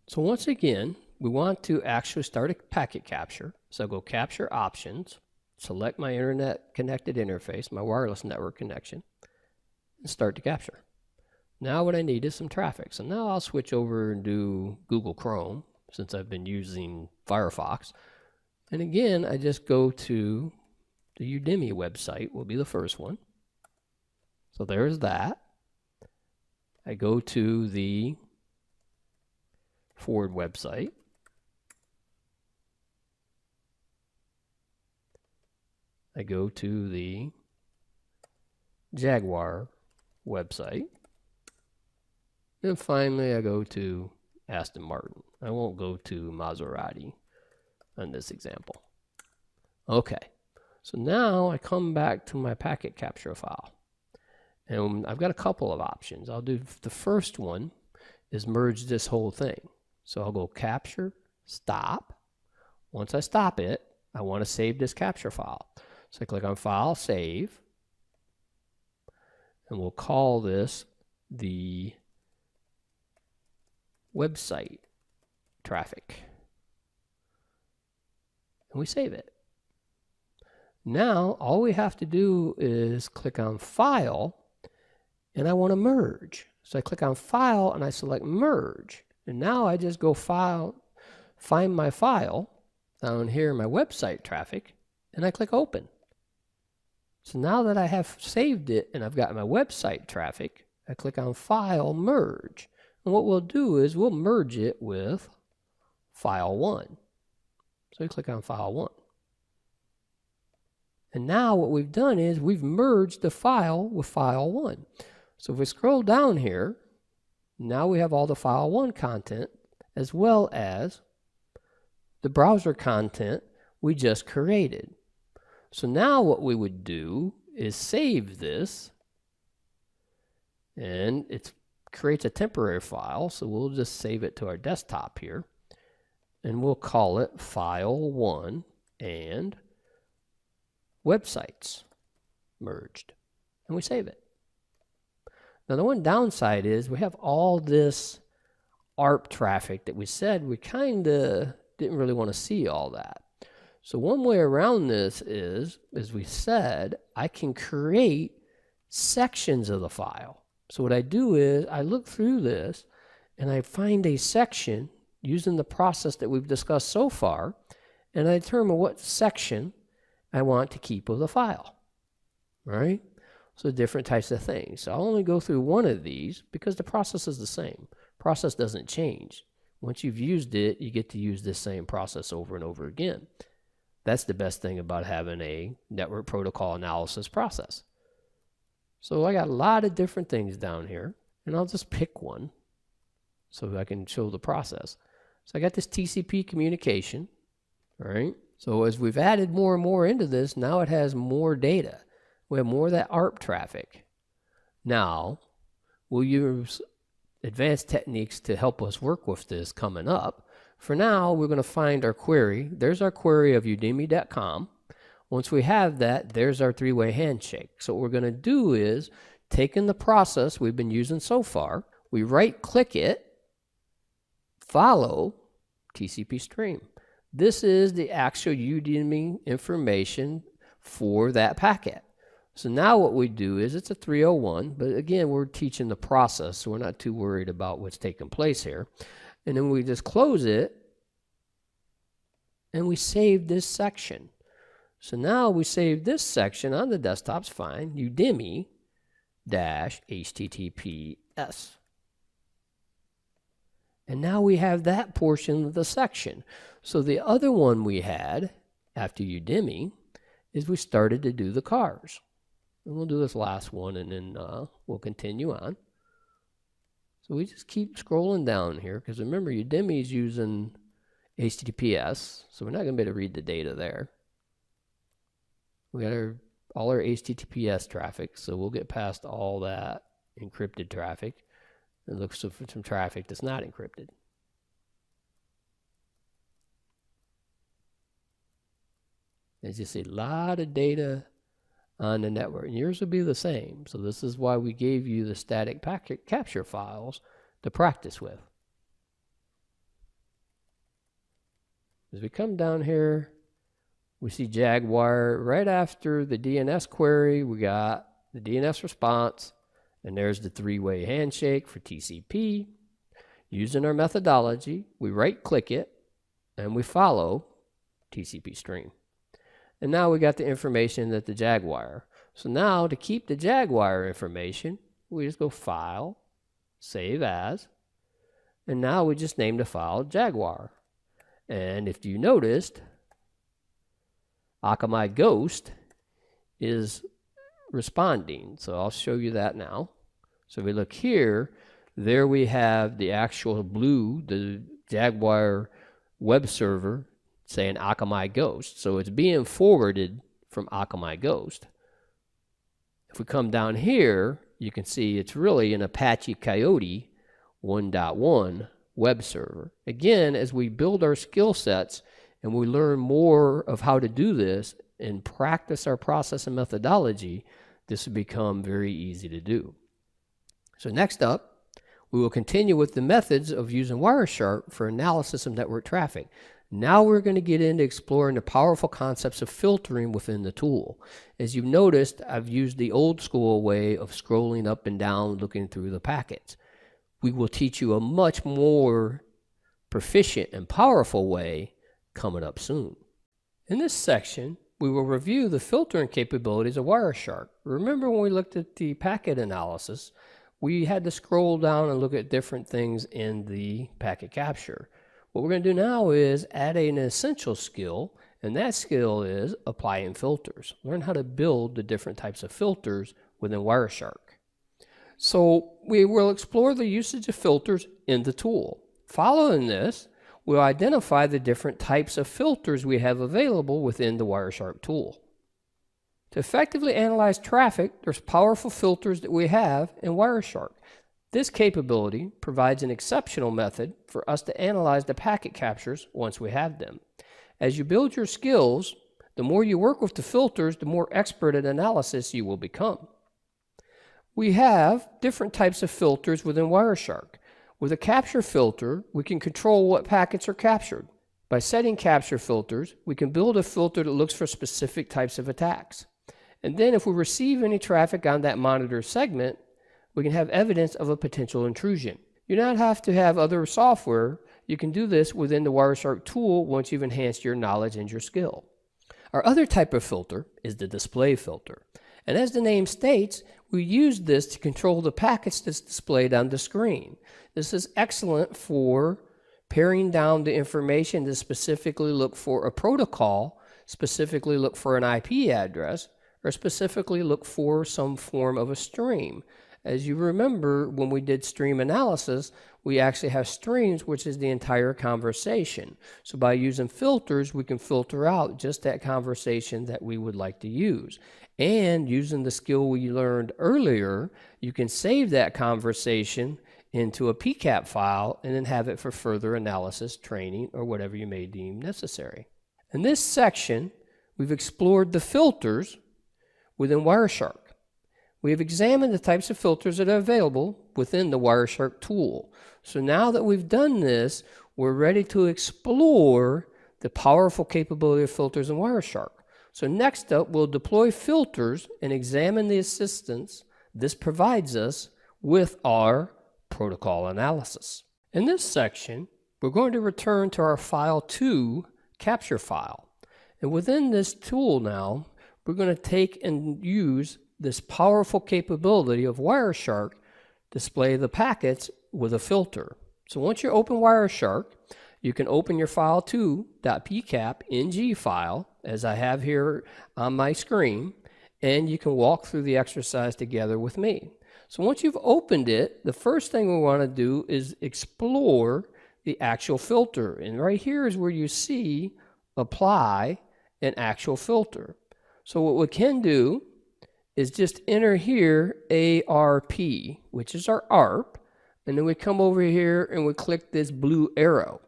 So once again, we want to actually start a packet capture. So go Capture Options, select my internet connected interface, my wireless network connection, and start to capture. Now what I need is some traffic. So now I'll switch over and do Google Chrome since I've been using Firefox. And again, I just go to the Udemy website, will be the first one. So there's that. I go to the Ford website. I go to the Jaguar website. And finally, I go to Aston Martin. I won't go to Maserati on this example. Okay, so now I come back to my packet capture file. And I've got a couple of options. I'll do the first one is merge this whole thing. So I'll go Capture, Stop. Once I stop it, I want to save this capture file. So I click on File, Save. And we'll call this the website traffic. And we save it. Now, all we have to do is click on File, and I want to merge. So I click on File, and I select Merge. And now I just go File, find my file, down here, my website traffic, and I click Open. So now that I have saved it, and I've got my website traffic, I click on File, Merge. And what we'll do is we'll merge it with File 1. So we click on File 1. And now what we've done is we've merged the file with File 1. So if we scroll down here, now we have all the File 1 content as well as the browser content we just created. So now what we would do is save this, and it creates a temporary file, so we'll just save it to our desktop here, and we'll call it File 1 and Websites merged, and we save it. Now the one downside is we have all this ARP traffic that we said we kind of didn't really want to see all that. So one way around this is, as we said, I can create sections of the file. So what I do is I look through this and I find a section using the process that we've discussed so far, and I determine what section I want to keep of the file, right? So different types of things. So I'll only go through one of these because the process is the same. Process doesn't change. Once you've used it, you get to use this same process over and over again. That's the best thing about having a network protocol analysis process. So I got a lot of different things down here, and I'll just pick one so I can show the process. So I got this TCP communication, all right? So as we've added more and more into this, now it has more data. We have more of that ARP traffic. Now, we'll use advanced techniques to help us work with this coming up. For now, we're going to find our query. There's our query of udemy.com. Once we have that, there's our three-way handshake. So what we're going to do is, taking the process we've been using so far, we right-click it, follow TCP stream. This is the actual Udemy information for that packet. So now what we do is, it's a 301, but again, we're teaching the process, so we're not too worried about what's taking place here. And then we just close it, and we save this section. So now we save this section on the desktop's fine, udemy-https. And now we have that portion of the section. So the other one we had after Udemy is we started to do the cars. And we'll do this last one and then we'll continue on. So we just keep scrolling down here because remember Udemy is using HTTPS, so we're not going to be able to read the data there. We got all our HTTPS traffic, so we'll get past all that encrypted traffic and look for some traffic that's not encrypted. There's just a lot of data on the network, and yours will be the same. So this is why we gave you the static packet capture files to practice with. As we come down here, we see Jaguar. Right after the DNS query, we got the DNS response, and there's the three-way handshake for TCP. Using our methodology, we right-click it, and we follow TCP stream. And now we got the information that the Jaguar. So now to keep the Jaguar information, we just go File, Save As, and now we just name the file Jaguar. And if you noticed, Akamai Ghost is responding. So I'll show you that now. So if we look here, there we have the actual blue, the Jaguar web server saying Akamai Ghost. So it's being forwarded from Akamai Ghost. If we come down here, you can see it's really an Apache Coyote 1.1 web server. Again, as we build our skill sets and we learn more of how to do this and practice our process and methodology, this will become very easy to do. So next up, we will continue with the methods of using Wireshark for analysis of network traffic. Now we're going to get into exploring the powerful concepts of filtering within the tool. As you've noticed, I've used the old school way of scrolling up and down looking through the packets. We will teach you a much more proficient and powerful way coming up soon. In this section, we will review the filtering capabilities of Wireshark. Remember when we looked at the packet analysis, we had to scroll down and look at different things in the packet capture. What we're going to do now is add an essential skill, and that skill is applying filters. Learn how to build the different types of filters within Wireshark. So we will explore the usage of filters in the tool. Following this, we'll identify the different types of filters we have available within the Wireshark tool. To effectively analyze traffic, there's powerful filters that we have in Wireshark. This capability provides an exceptional method for us to analyze the packet captures once we have them. As you build your skills, the more you work with the filters, the more expert at analysis you will become. We have different types of filters within Wireshark. With a capture filter, we can control what packets are captured. By setting capture filters, we can build a filter that looks for specific types of attacks. And then if we receive any traffic on that monitor segment, we can have evidence of a potential intrusion. You do not have to have other software. You can do this within the Wireshark tool once you've enhanced your knowledge and your skill. Our other type of filter is the display filter. And as the name states, we use this to control the packets that's displayed on the screen. This is excellent for paring down the information to specifically look for a protocol, specifically look for an IP address, or specifically look for some form of a stream. As you remember, when we did stream analysis, we actually have streams, which is the entire conversation. So by using filters, we can filter out just that conversation that we would like to use. And using the skill we learned earlier, you can save that conversation into a PCAP file and then have it for further analysis, training, or whatever you may deem necessary. In this section, we've explored the filters within Wireshark. We have examined the types of filters that are available within the Wireshark tool. So now that we've done this, we're ready to explore the powerful capability of filters in Wireshark. So next up, we'll deploy filters and examine the assistance this provides us with our protocol analysis. In this section, we're going to return to our file 2 capture file. And within this tool now, we're going to take and use this powerful capability of Wireshark display the packets with a filter. So once you open Wireshark, you can open your file to .pcap.ng file, as I have here on my screen, and you can walk through the exercise together with me. So once you've opened it, the first thing we want to do is explore the actual filter. And right here is where you see apply an actual filter. So what we can do is just enter here ARP, which is our ARP, and then we come over here and we click this blue arrow.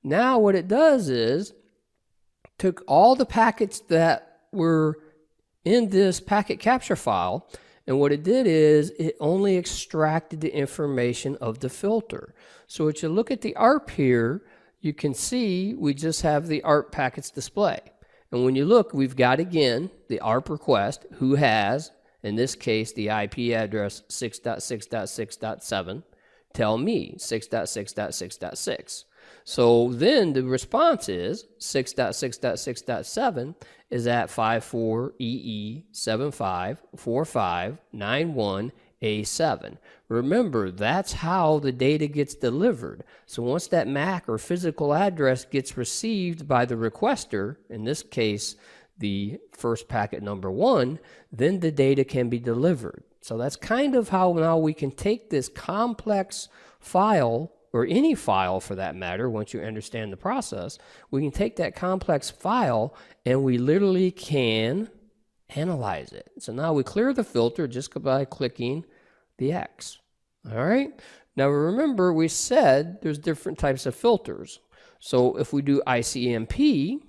Now what it does is took all the packets that were in this packet capture file, and what it did is it only extracted the information of the filter. So if you look at the ARP here, you can see we just have the ARP packets display. And when you look, we've got again the ARP request, who has, in this case, the IP address 6.6.6.7, tell me 6.6.6.6. So then the response is 6.6.6.7 is at 54EE754591A7. Remember, that's how the data gets delivered. So once that MAC or physical address gets received by the requester, in this case, the first packet number 1, then the data can be delivered. So that's kind of how now we can take this complex file, or any file for that matter, once you understand the process, we can take that complex file and we literally can analyze it. So now we clear the filter just by clicking the X. All right. Now remember, we said there's different types of filters. So if we do ICMP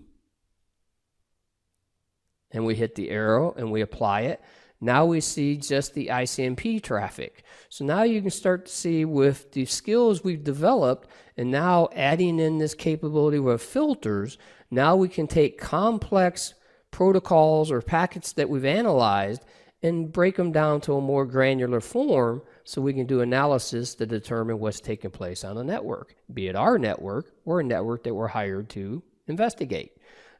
and we hit the arrow and we apply it, now we see just the ICMP traffic. So now you can start to see with the skills we've developed and now adding in this capability with filters, now we can take complex protocols or packets that we've analyzed and break them down to a more granular form so we can do analysis to determine what's taking place on the network, be it our network or a network that we're hired to investigate.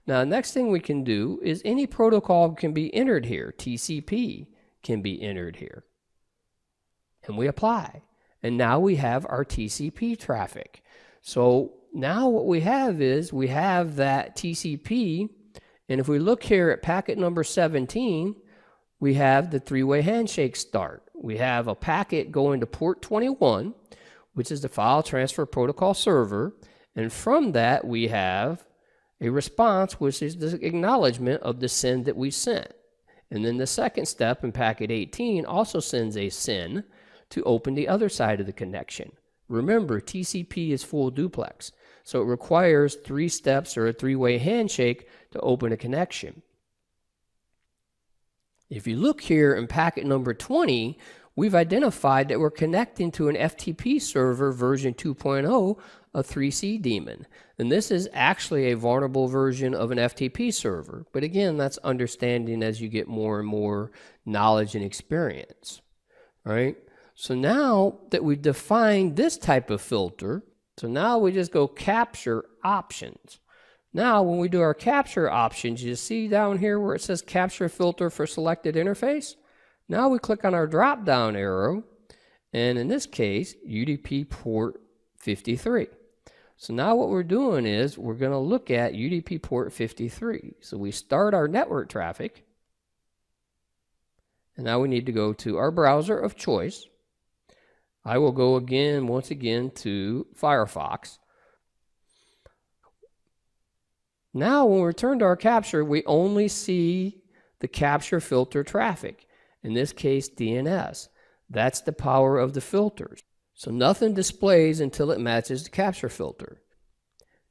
Now, the next thing we can do is any protocol can be entered here. TCP can be entered here. And we apply. And now we have our TCP traffic. So now what we have is we have that TCP. And if we look here at packet number 17, we have the three-way handshake start. We have a packet going to port 21, which is the file transfer protocol server. And from that, we have a response, which is the acknowledgement of the SYN that we sent. And then the second step in packet 18 also sends a SYN to open the other side of the connection. Remember, TCP is full duplex, so it requires 3 steps or a three-way handshake to open a connection. If you look here in packet number 20, we've identified that we're connecting to an FTP server version 2.0, a 3C daemon. And this is actually a vulnerable version of an FTP server. But again, that's understanding as you get more and more knowledge and experience. All right? So now that we've defined this type of filter, so now we just go capture options. Now, when we do our capture options, you see down here where it says capture filter for selected interface? Now we click on our drop down arrow, and in this case, UDP port 53. So now what we're doing is we're going to look at UDP port 53. So we start our network traffic, and now we need to go to our browser of choice. I will go once again to Firefox. Now when we return to our capture, we only see the capture filter traffic. In this case, DNS. That's the power of the filters. So nothing displays until it matches the capture filter.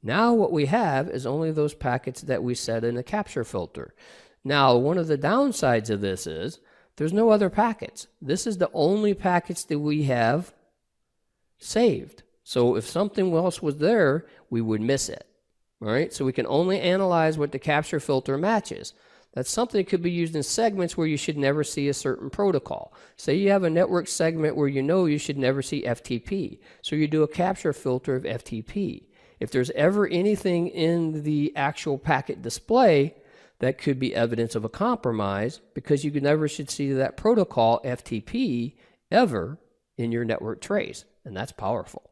Now what we have is only those packets that we set in the capture filter. Now, one of the downsides of this is there's no other packets. This is the only packets that we have saved. So if something else was there, we would miss it. All right, so we can only analyze what the capture filter matches. That's something that could be used in segments where you should never see a certain protocol. Say you have a network segment where you know you should never see FTP. So you do a capture filter of FTP. if there's ever anything in the actual packet display that could be evidence of a compromise, because you never should see that protocol FTP ever in your network trace, and that's powerful.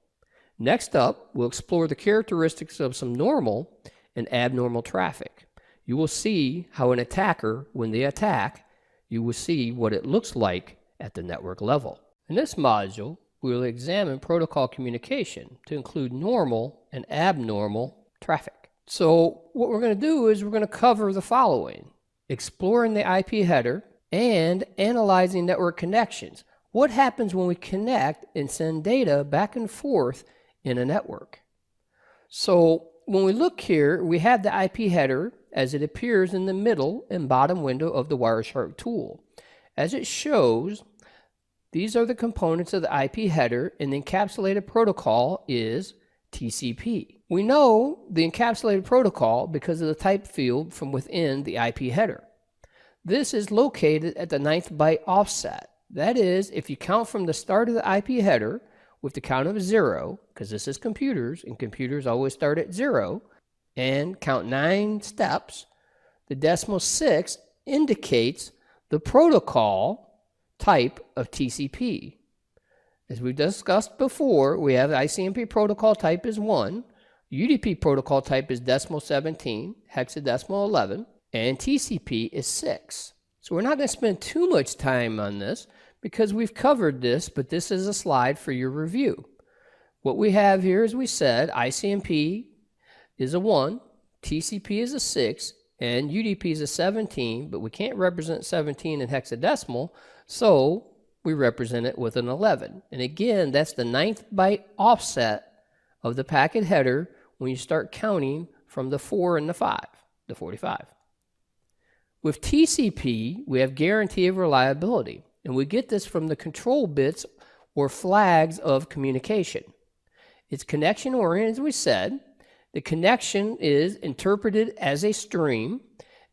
Next up, we'll explore the characteristics of some normal and abnormal traffic. You will see how an attacker, when they attack, you will see what it looks like at the network level. In this module, we will examine protocol communication to include normal and abnormal traffic. So what we're going to do is we're going to cover the following: exploring the IP header and analyzing network connections. What happens when we connect and send data back and forth in a network? So when we look here, we have the IP header as it appears in the middle and bottom window of the Wireshark tool. As it shows, these are the components of the IP header, and the encapsulated protocol is TCP. We know the encapsulated protocol because of the type field from within the IP header. This is located at the 9th byte offset. That is, if you count from the start of the IP header with the count of 0, because this is computers, and computers always start at 0, and count 9 steps, the decimal 6 indicates the protocol type of TCP. As we've discussed before, we have the ICMP protocol type is 1, UDP protocol type is decimal 17, hexadecimal 11, and TCP is 6. So we're not going to spend too much time on this because we've covered this, but this is a slide for your review. What we have here, as we said, ICMP is a 1, TCP is a 6, and UDP is a 17, but we can't represent 17 in hexadecimal, so we represent it with an 11. And again, that's the 9th byte offset of the packet header when you start counting from the 4 and the 5, the 45. With TCP, we have guarantee of reliability, and we get this from the control bits or flags of communication. It's connection oriented, as we said. The connection is interpreted as a stream,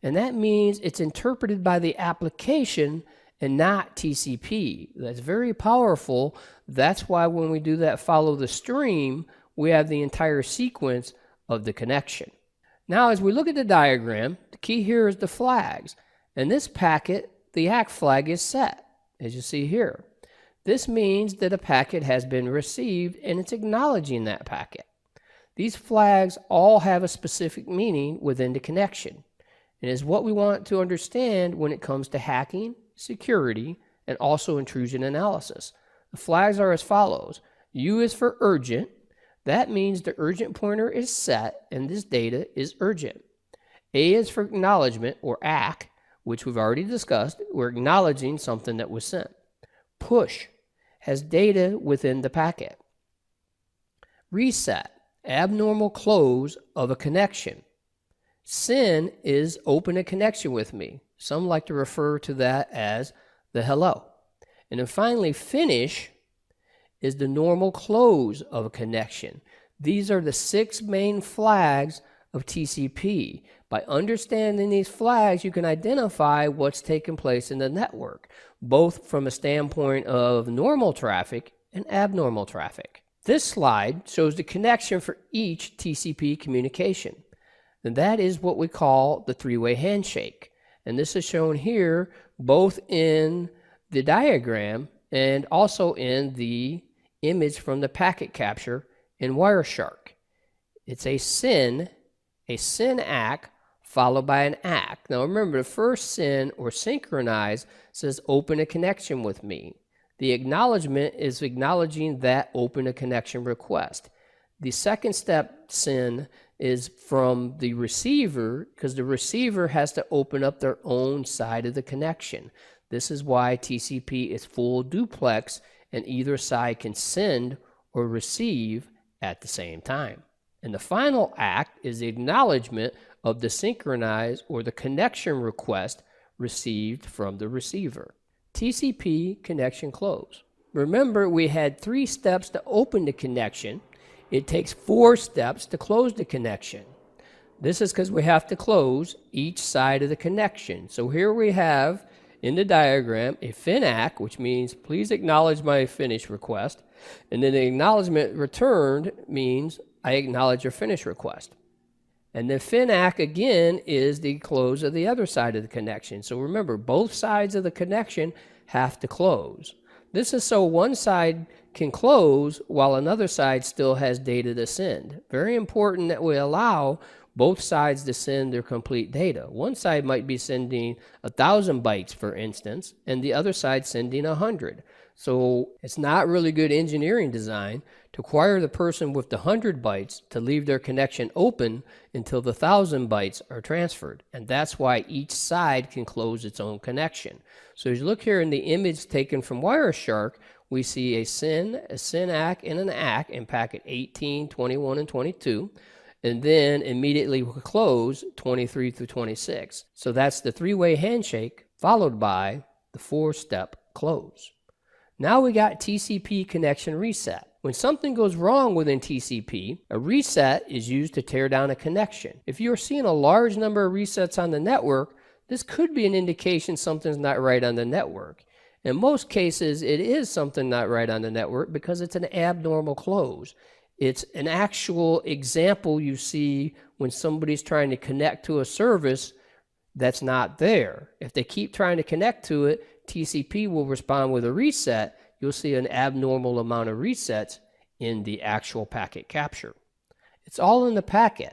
and that means it's interpreted by the application and not TCP. That's very powerful. That's why when we do that follow the stream, we have the entire sequence of the connection. Now, as we look at the diagram, the key here is the flags. In this packet, the ACK flag is set, as you see here. This means that a packet has been received and it's acknowledging that packet. These flags all have a specific meaning within the connection, and is what we want to understand when it comes to hacking, security, and also intrusion analysis. The flags are as follows. U is for urgent. That means the urgent pointer is set and this data is urgent. A is for acknowledgement, or ACK, which we've already discussed. We're acknowledging something that was sent. Push has data within the packet. Reset, abnormal close of a connection. Send is open a connection with me. Some like to refer to that as the hello. And then finally, finish is the normal close of a connection. These are the 6 main flags of TCP. By understanding these flags, you can identify what's taking place in the network, both from a standpoint of normal traffic and abnormal traffic. This slide shows the connection for each TCP communication, and that is what we call the three-way handshake. And this is shown here both in the diagram and also in the image from the packet capture in Wireshark. It's a SYN ACK followed by an ACK. Now remember, the first SYN or synchronize says open a connection with me. The acknowledgement is acknowledging that open a connection request. The second step SYN is from the receiver, because the receiver has to open up their own side of the connection. This is why TCP is full duplex and either side can send or receive at the same time. And the final act is the acknowledgement of the synchronize or the connection request received from the receiver. TCP connection close. Remember, we had 3 steps to open the connection. It takes 4 steps to close the connection. This is because we have to close each side of the connection. So here we have in the diagram a FINAC, which means please acknowledge my finish request. And then the acknowledgement returned means I acknowledge your finish request. And the fin ACK again is the close of the other side of the connection. So remember, both sides of the connection have to close. This is so one side can close while another side still has data to send. Very important that we allow both sides to send their complete data. One side might be sending 1,000 bytes, for instance, and the other side sending 100. So it's not really good engineering design to require the person with the 100 bytes to leave their connection open until the 1,000 bytes are transferred. And that's why each side can close its own connection. So as you look here in the image taken from Wireshark, we see a SYN ACK, and an ACK in packet 18, 21, and 22. And then immediately we close 23 through 26. So that's the three-way handshake followed by the four-step close. Now we got TCP connection reset. When something goes wrong within TCP, a reset is used to tear down a connection. If you're seeing a large number of resets on the network, this could be an indication something's not right on the network. In most cases, it is something not right on the network because it's an abnormal close. It's an actual example you see when somebody's trying to connect to a service that's not there. If they keep trying to connect to it, TCP will respond with a reset. You'll see an abnormal amount of resets in the actual packet capture. It's all in the packet.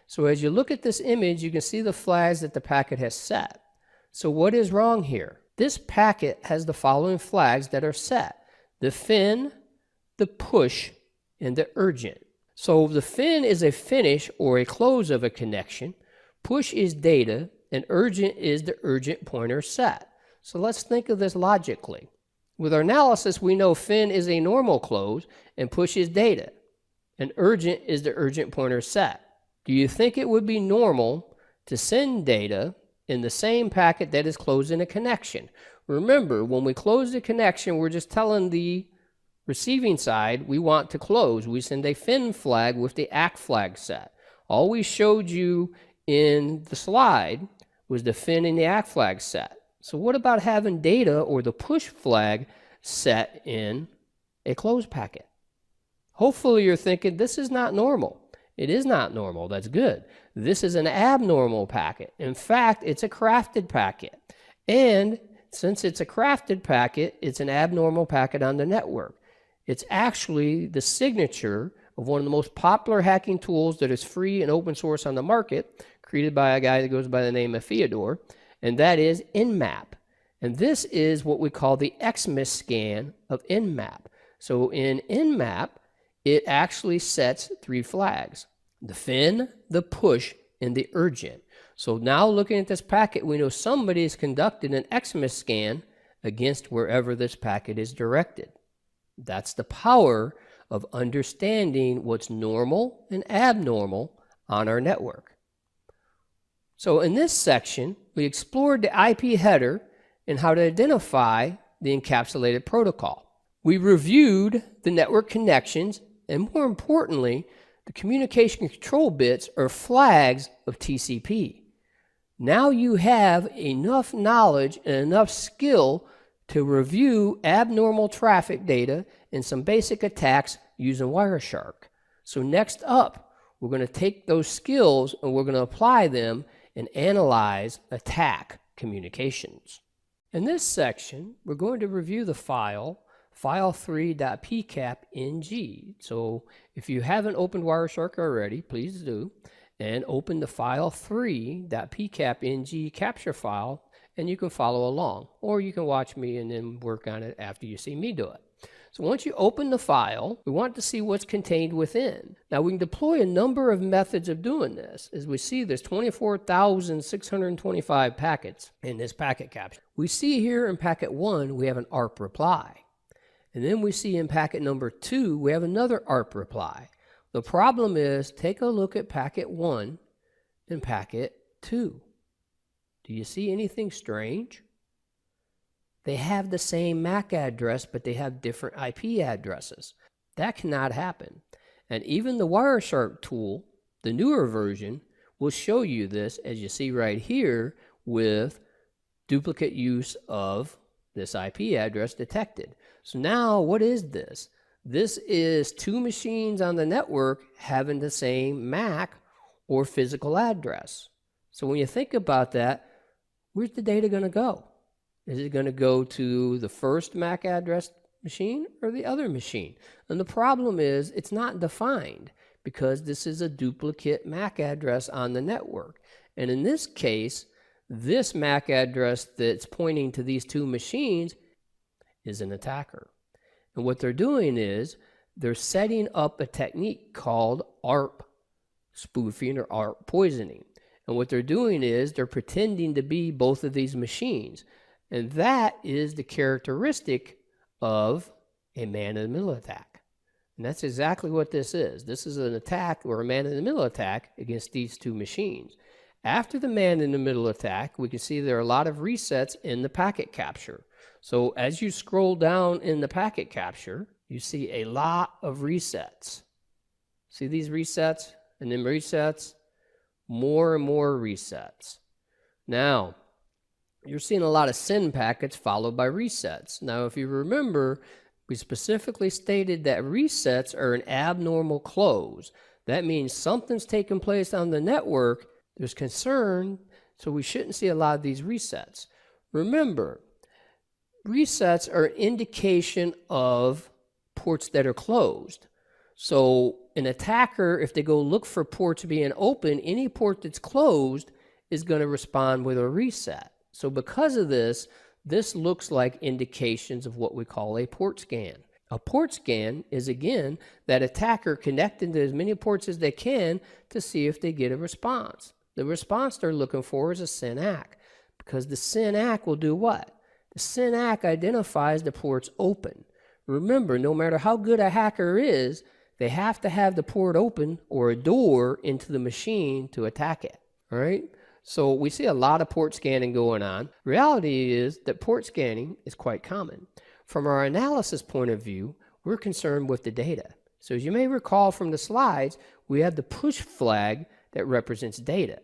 So as you look at this image, you can see the flags that the packet has set. So what is wrong here? This packet has the following flags that are set: the fin, the push, and the urgent. So the fin is a finish or a close of a connection, push is data, and urgent is the urgent pointer set. So let's think of this logically. With our analysis, we know fin is a normal close and push is data, and urgent is the urgent pointer set. Do you think it would be normal to send data in the same packet that is closing a connection? Remember, when we close the connection, we're just telling the receiving side we want to close. We send a fin flag with the ACK flag set. All we showed you in the slide was the fin and the ACK flag set. So what about having data or the push flag set in a closed packet? Hopefully you're thinking this is not normal. It is not normal. That's good. This is an abnormal packet. In fact, it's a crafted packet. And since it's a crafted packet, it's an abnormal packet on the network. It's actually the signature of one of the most popular hacking tools that is free and open source on the market, created by a guy that goes by the name of Fyodor, and that is Nmap. And this is what we call the Xmas scan of Nmap. So in Nmap, it actually sets three flags: the fin, the push, and the urgent. So now looking at this packet, we know somebody is conducting an Xmas scan against wherever this packet is directed. That's the power of understanding what's normal and abnormal on our network. So in this section, we explored the IP header and how to identify the encapsulated protocol. We reviewed the network connections and, more importantly, the communication control bits or flags of TCP. Now you have enough knowledge and enough skill to review abnormal traffic data and some basic attacks using Wireshark. So next up, we're going to take those skills and we're going to apply them and analyze attack communications. In this section, we're going to review the file3.pcapng. So if you haven't opened Wireshark already, please do, and open the file3.pcapng capture file, and you can follow along, or you can watch me and then work on it after you see me do it. So once you open the file, we want to see what's contained within. Now we can deploy a number of methods of doing this. As we see, there's 24,625 packets in this packet capture. We see here in packet 1, we have an ARP reply. And then we see in packet number 2, we have another ARP reply. The problem is, take a look at packet 1 and packet 2. Do you see anything strange? They have the same MAC address, but they have different IP addresses. That cannot happen. And even the Wireshark tool, the newer version, will show you this, as you see right here, with duplicate use of this IP address detected. So now, what is this? This is two machines on the network having the same MAC or physical address. So when you think about that, where's the data going to go? Is it going to go to the first MAC address machine or the other machine? And the problem is it's not defined because this is a duplicate MAC address on the network. And in this case, this MAC address that's pointing to these two machines is an attacker. And what they're doing is they're setting up a technique called ARP spoofing or ARP poisoning. And what they're doing is they're pretending to be both of these machines. And that is the characteristic of a man-in-the-middle attack. And that's exactly what this is. This is an attack or a man-in-the-middle attack against these two machines. After the man-in-the-middle attack, we can see there are a lot of resets in the packet capture. So as you scroll down in the packet capture, you see a lot of resets. See these resets and then resets? More and more resets. Now, you're seeing a lot of send packets followed by resets. Now, if you remember, we specifically stated that resets are an abnormal close. That means something's taking place on the network. There's concern, so we shouldn't see a lot of these resets. Remember, resets are an indication of ports that are closed. So an attacker, if they go look for ports being open, any port that's closed is going to respond with a reset. So because of this, this looks like indications of what we call a port scan. A port scan is, again, that attacker connecting to as many ports as they can to see if they get a response. The response they're looking for is a SYN-ACK, because the SYN-ACK will do what? The SYN-ACK identifies the ports open. Remember, no matter how good a hacker is, they have to have the port open or a door into the machine to attack it. All right? So we see a lot of port scanning going on. Reality is that port scanning is quite common. From our analysis point of view, we're concerned with the data. So as you may recall from the slides, we have the push flag that represents data.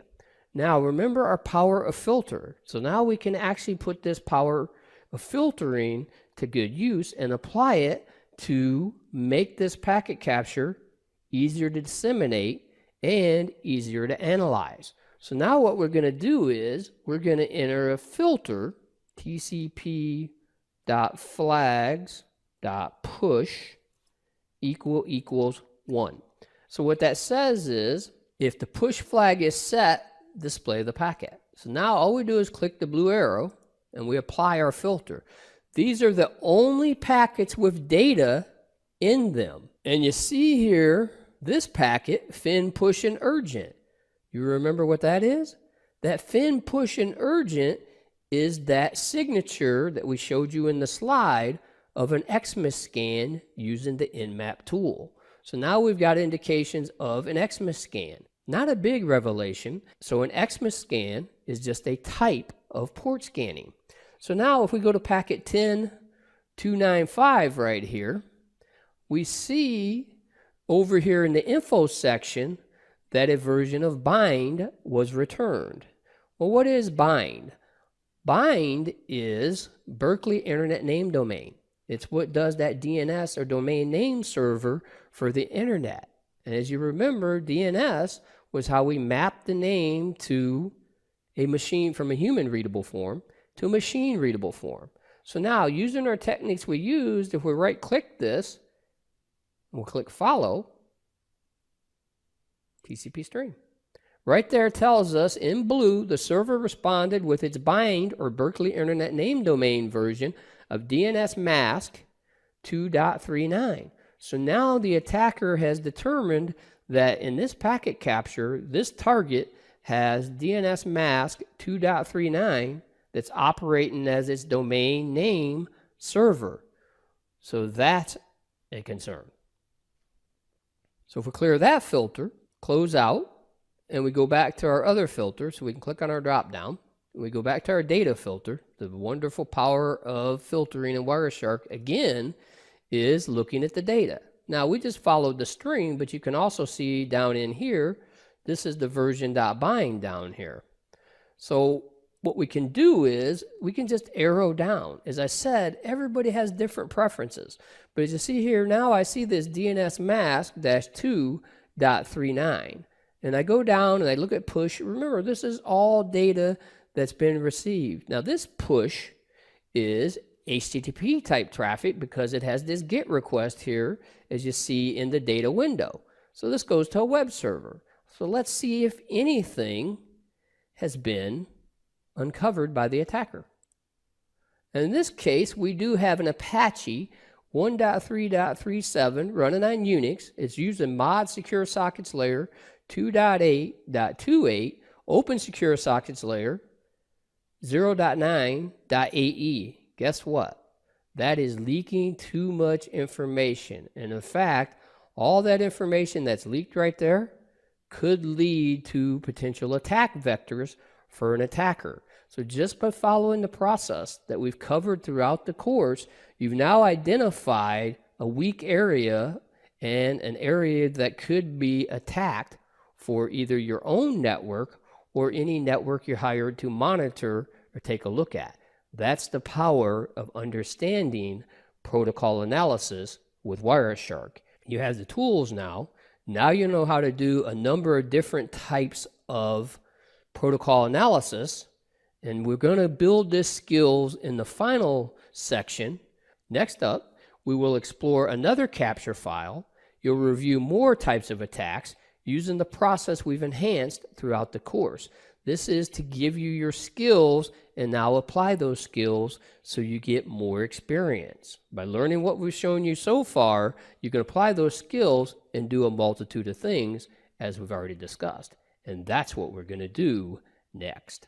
Now remember our power of filter. So now we can actually put this power of filtering to good use and apply it to make this packet capture easier to disseminate and easier to analyze. So now what we're going to do is we're going to enter a filter, tcp.flags.push equals 1. So what that says is if the push flag is set, display the packet. So now all we do is click the blue arrow and we apply our filter. These are the only packets with data in them. And you see here this packet, fin, push, and urgent. You remember what that is? That fin, push, and urgent is that signature that we showed you in the slide of an Xmas scan using the Nmap tool. So now we've got indications of an Xmas scan. Not a big revelation. So an Xmas scan is just a type of port scanning. So now if we go to packet 10295 right here, we see over here in the info section that a version of bind was returned. Well, what is bind? Bind is Berkeley Internet Name Domain. It's what does that DNS or domain name server for the internet. And as you remember, DNS was how we mapped the name to a machine from a human readable form to a machine readable form. So now using our techniques we used, if we right click this, we'll click follow, TCP stream. Right there tells us in blue the server responded with its bind or Berkeley Internet Name Domain version of DNS mask 2.39. So now the attacker has determined that in this packet capture, this target has DNS mask 2.39 that's operating as its domain name server. So that's a concern. So if we clear that filter, close out, and we go back to our other filter, so we can click on our drop down. We go back to our data filter. The wonderful power of filtering in Wireshark, again, is looking at the data. Now, we just followed the string, but you can also see down in here, this is the version.bind down here. So what we can do is we can just arrow down. As I said, everybody has different preferences. But as you see here, now I see this DNS mask -2.39. And I go down and I look at push. Remember, this is all data that's been received. Now this push is HTTP type traffic because it has this GET request here, as you see in the data window. So this goes to a web server. So let's see if anything has been uncovered by the attacker. And in this case, we do have an Apache 1.3.37 running on Unix. It's using mod secure sockets layer 2.8.28 open secure sockets layer 0.9.AE. Guess what? That is leaking too much information. And in fact, all that information that's leaked right there could lead to potential attack vectors for an attacker. So just by following the process that we've covered throughout the course, you've now identified a weak area and an area that could be attacked for either your own network or any network you're hired to monitor or take a look at. That's the power of understanding protocol analysis with Wireshark. You have the tools now. Now you know how to do a number of different types of protocol analysis, and we're going to build this skills in the final section. Next up, we will explore another capture file. You'll review more types of attacks using the process we've enhanced throughout the course. This is to give you your skills and now apply those skills so you get more experience. By learning what we've shown you so far, you can apply those skills and do a multitude of things as we've already discussed. And that's what we're going to do next.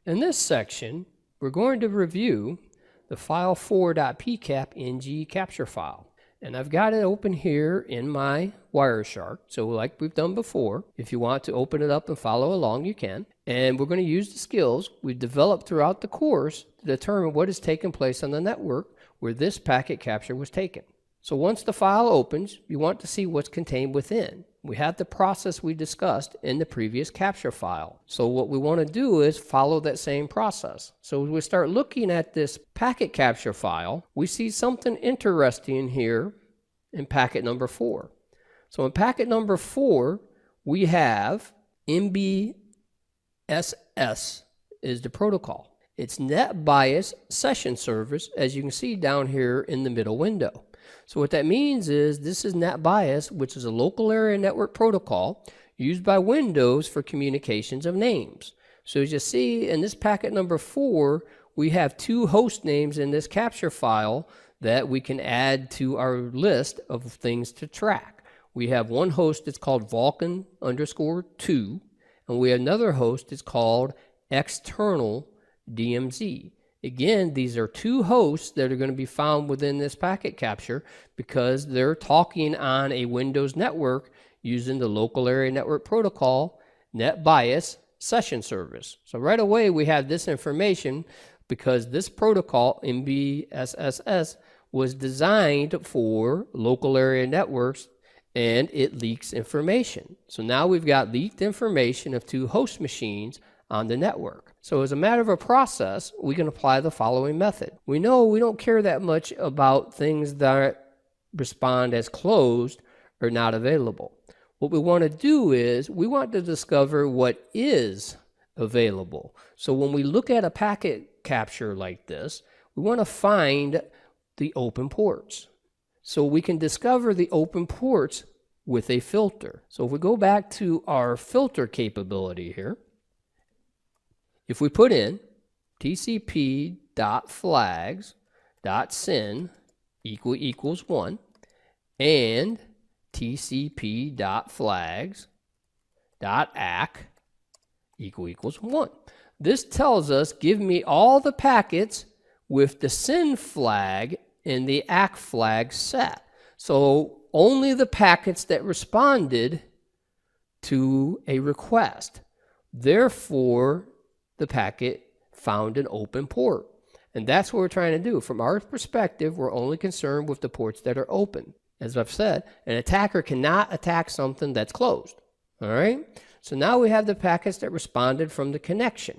In this section, we're going to review the file 4.pcap.ng capture file. And I've got it open here in my Wireshark. So like we've done before, if you want to open it up and follow along, you can. And we're going to use the skills we've developed throughout the course to determine what has taken place on the network where this packet capture was taken. So once the file opens, you want to see what's contained within. We have the process we discussed in the previous capture file. So what we want to do is follow that same process. So as we start looking at this packet capture file, we see something interesting here in packet number 4. So in packet number 4, we have MBSS is the protocol. It's net bias session service, as you can see down here in the middle window. So what that means is this is net bias, which is a local area network protocol used by Windows for communications of names. So as you see in this packet number 4, we have 2 host names in this capture file that we can add to our list of things to track. We have one host that's called Vulcan_2, and we have another host that's called external DMZ. Again, these are 2 hosts that are going to be found within this packet capture because they're talking on a Windows network using the local area network protocol net bias session service. So right away we have this information because this protocol MBSS was designed for local area networks and it leaks information. So now we've got leaked information of 2 host machines on the network. So as a matter of a process, we can apply the following method. We know we don't care that much about things that respond as closed or not available. What we want to do is we want to discover what is available. So when we look at a packet capture like this, we want to find the open ports. So we can discover the open ports with a filter. So if we go back to our filter capability here, if we put in tcp.flags.send equals 1 and tcp.flags.ack equals 1. This tells us give me all the packets with the send flag and the ACK flag set. So only the packets that responded to a request. Therefore, the packet found an open port. And that's what we're trying to do. From our perspective, we're only concerned with the ports that are open. As I've said, an attacker cannot attack something that's closed. All right? So now we have the packets that responded from the connection.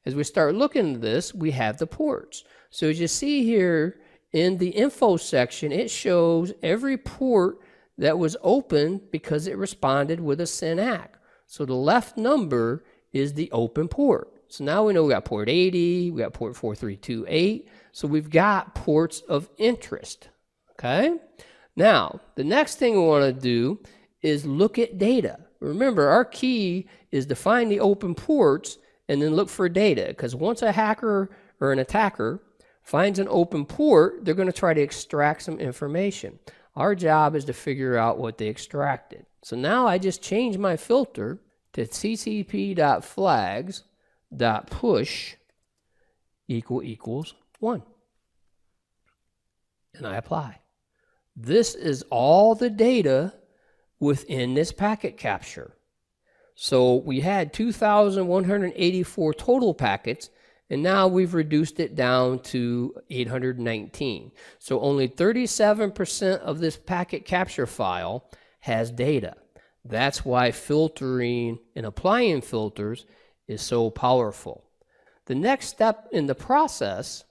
As we start looking at this, we have the ports. So as you see here in the info section, it shows every port that was open because it responded with a SYN-ACK. So the left number is the open port. So now we know we got port 80, we got port 4328. So we've got ports of interest. Okay? Now, the next thing we want to do is look at data. Remember, our key is to find the open ports and then look for data, because once a hacker or an attacker finds an open port, they're going to try to extract some information. Our job is to figure out what they extracted. So now I just change my filter to tcp.flags.push equals 1. And I apply. This is all the data within this packet capture. So we had 2,184 total packets, and now we've reduced it down to 819. So only 37% of this packet capture file has data. That's why filtering and applying filters is so powerful. The next step in the process,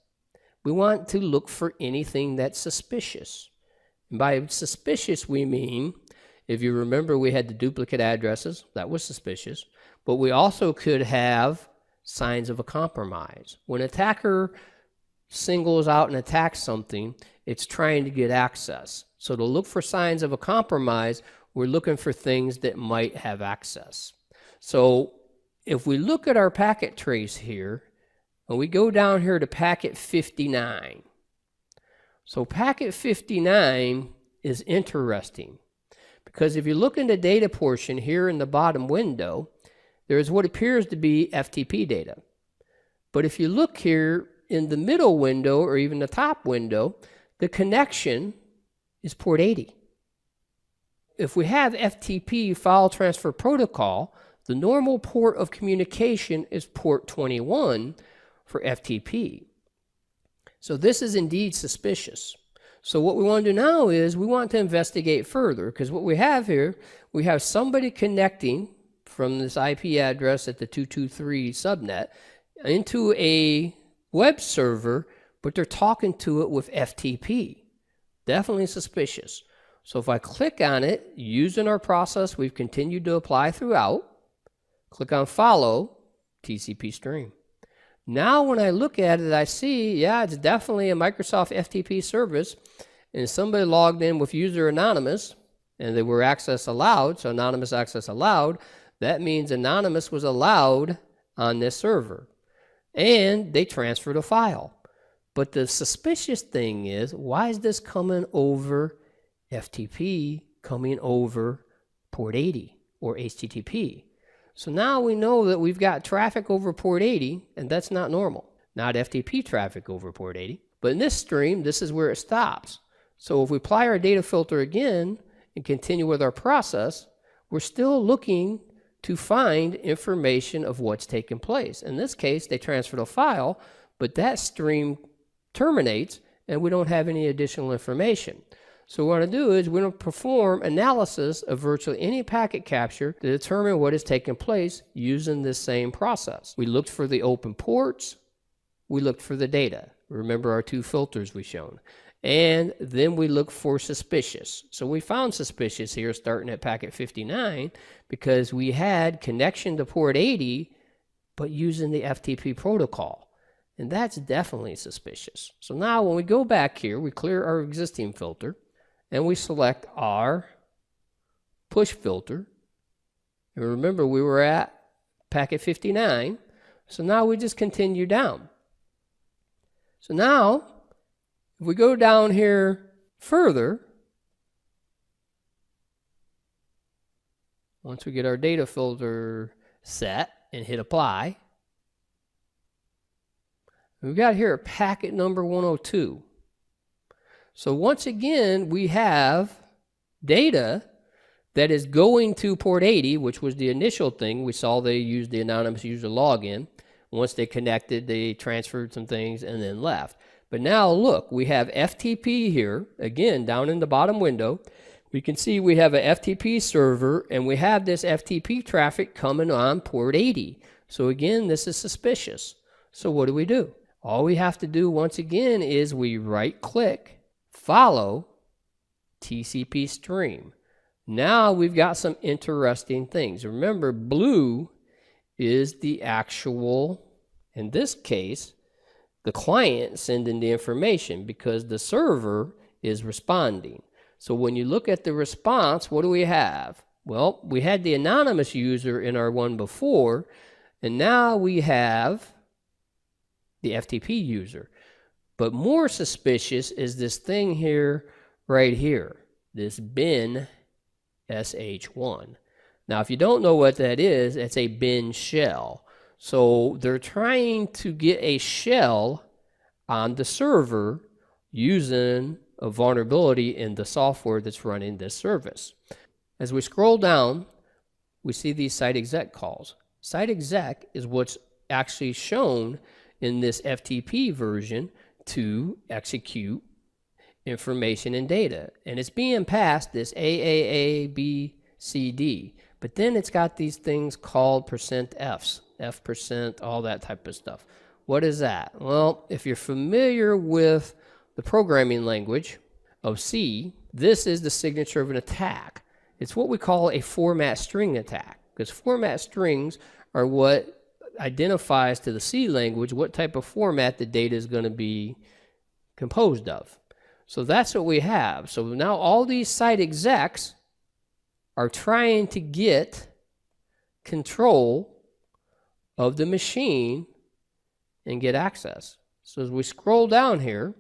we want to look for anything that's suspicious. And by suspicious, we mean, if you remember, we had the duplicate addresses. That was suspicious. But we also could have signs of a compromise. When an attacker singles out and attacks something, it's trying to get access. So to look for signs of a compromise, we're looking for things that might have access. So if we look at our packet trace here, and we go down here to packet 59. So packet 59 is interesting, because if you look in the data portion here in the bottom window, there is what appears to be FTP data. But if you look here in the middle window or even the top window, the connection is port 80. If we have FTP, file transfer protocol, the normal port of communication is port 21 for FTP. So this is indeed suspicious. So what we want to do now is we want to investigate further, because what we have here, we have somebody connecting from this IP address at the 223 subnet into a web server, but they're talking to it with FTP. Definitely suspicious. So if I click on it, using our process we've continued to apply throughout, click on follow, TCP stream. Now when I look at it, I see, yeah, it's definitely a Microsoft FTP service, and somebody logged in with user anonymous, and they were access allowed, so anonymous access allowed. That means anonymous was allowed on this server, and they transferred a file. But the suspicious thing is, why is this coming over FTP, coming over port 80 or HTTP? So now we know that we've got traffic over port 80, and that's not normal. Not FTP traffic over port 80. But in this stream, this is where it stops. So if we apply our data filter again and continue with our process, we're still looking to find information of what's taken place. In this case, they transferred a file, but that stream terminates, and we don't have any additional information. So what we're going to do is we're going to perform analysis of virtually any packet capture to determine what has taken place using this same process. We looked for the open ports. We looked for the data. Remember our two filters we've shown. And then we look for suspicious. So we found suspicious here starting at packet 59 because we had connection to port 80, but using the FTP protocol. And that's definitely suspicious. So now when we go back here, we clear our existing filter, and we select our push filter. And remember, we were at packet 59. So now we just continue down. So now, if we go down here further, once we get our data filter set and hit apply, we've got here packet number 102. So once again, we have data that is going to port 80, which was the initial thing. We saw they used the anonymous user login. Once they connected, they transferred some things and then left. But now look, we have FTP here, again, down in the bottom window. We can see we have an FTP server, and we have this FTP traffic coming on port 80. So again, this is suspicious. So what do? All we have to do once again is we right click, follow TCP stream. Now we've got some interesting things. Remember, blue is the actual, in this case, the client sending the information because the server is responding. So when you look at the response, what do we have? Well, we had the anonymous user in our one before, and now we have the FTP user. But more suspicious is this thing here, right here, this bin sh1. Now, if you don't know what that is, it's a bin shell. So they're trying to get a shell on the server using a vulnerability in the software that's running this service. As we scroll down, we see these site exec calls. Site exec is what's actually shown in this FTP version to execute information and data. And it's being passed this AAABCD. But then it's got these things called %Fs, F%, all that type of stuff. What is that? Well, if you're familiar with the programming language of C, this is the signature of an attack. It's what we call a format string attack, because format strings are what identifies to the C language what type of format the data is going to be composed of. So that's what we have. So now all these site execs are trying to get control of the machine and get access. So as we scroll down here,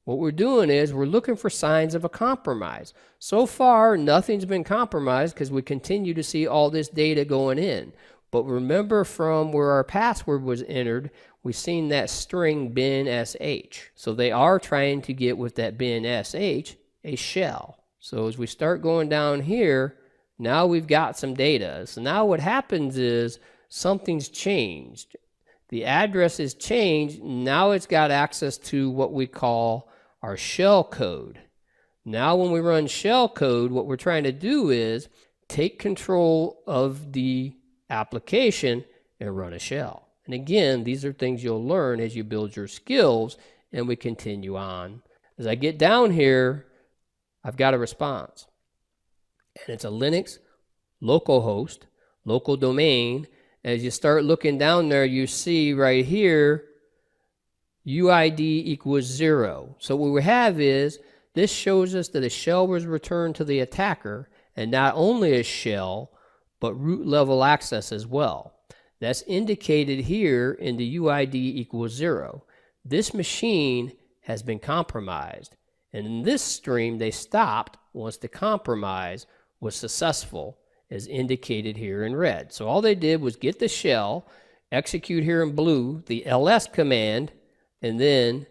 what we're doing is we're looking for signs of a compromise. So far, nothing's been compromised because we continue to see all this data going in. But remember from where our password was entered, we've seen that string bin sh. So they are trying to get with that bin sh a shell. So as we start going down here, now we've got some data. So now what happens is something's changed. The address is changed. Now it's got access to what we call our shell code. Now when we run shell code, what we're trying to do is take control of the application and run a shell. And again, these are things you'll learn as you build your skills, and we continue on. As I get down here, I've got a response. And it's a Linux localhost, local domain. As you start looking down there, you see right here, UID equals 0. So what we have is, this shows us that a shell was returned to the attacker, and not only a shell, but root level access as well. That's indicated here in the UID equals 0. This machine has been compromised. And in this stream, they stopped once the compromise was successful, as indicated here in red. So all they did was get the shell, execute here in blue the ls command, and then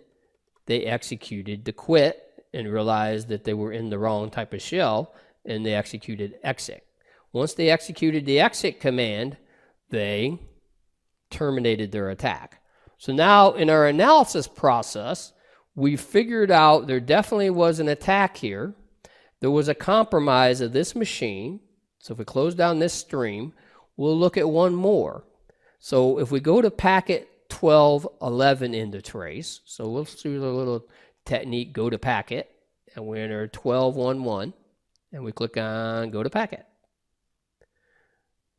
they executed the quit and realized that they were in the wrong type of shell, and they executed exit. Once they executed the exit command, they terminated their attack. So now in our analysis process, we figured out there definitely was an attack here. There was a compromise of this machine. So if we close down this stream, we'll look at one more. So if we go to packet 1211 in the trace, so we'll do a little technique, go to packet, and we enter 1211, and we click on go to packet.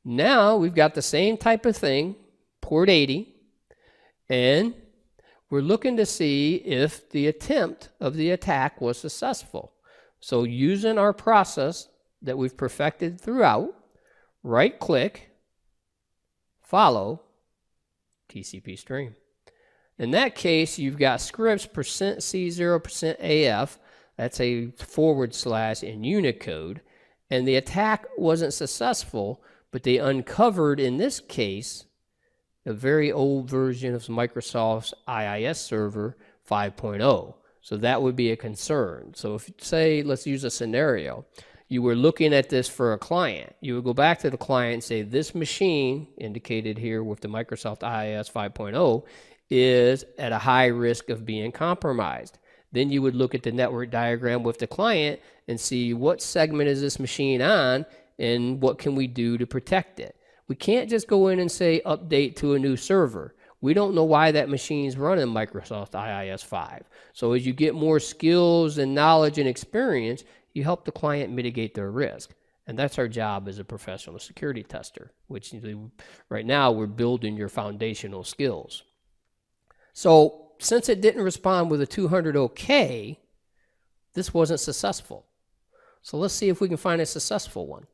Now we've got the same type of thing, port 80, and we're looking to see if the attempt of the attack was successful. So using our process that we've perfected throughout, right click, follow TCP stream. In that case, you've got scripts %C0 %AF, that's a / in Unicode, and the attack wasn't successful, but they uncovered, in this case, a very old version of Microsoft's IIS server 5.0. So that would be a concern. So if, say, let's use a scenario. You were looking at this for a client. You would go back to the client and say, this machine, indicated here with the Microsoft IIS 5.0, is at a high risk of being compromised. Then you would look at the network diagram with the client and see what segment is this machine on and what can we do to protect it. We can't just go in and say update to a new server. We don't know why that machine's running Microsoft IIS 5. So as you get more skills and knowledge and experience, you help the client mitigate their risk. And that's our job as a professional security tester, which right now we're building your foundational skills. So since it didn't respond with a 200 OK, this wasn't successful. So let's see if we can find a successful one.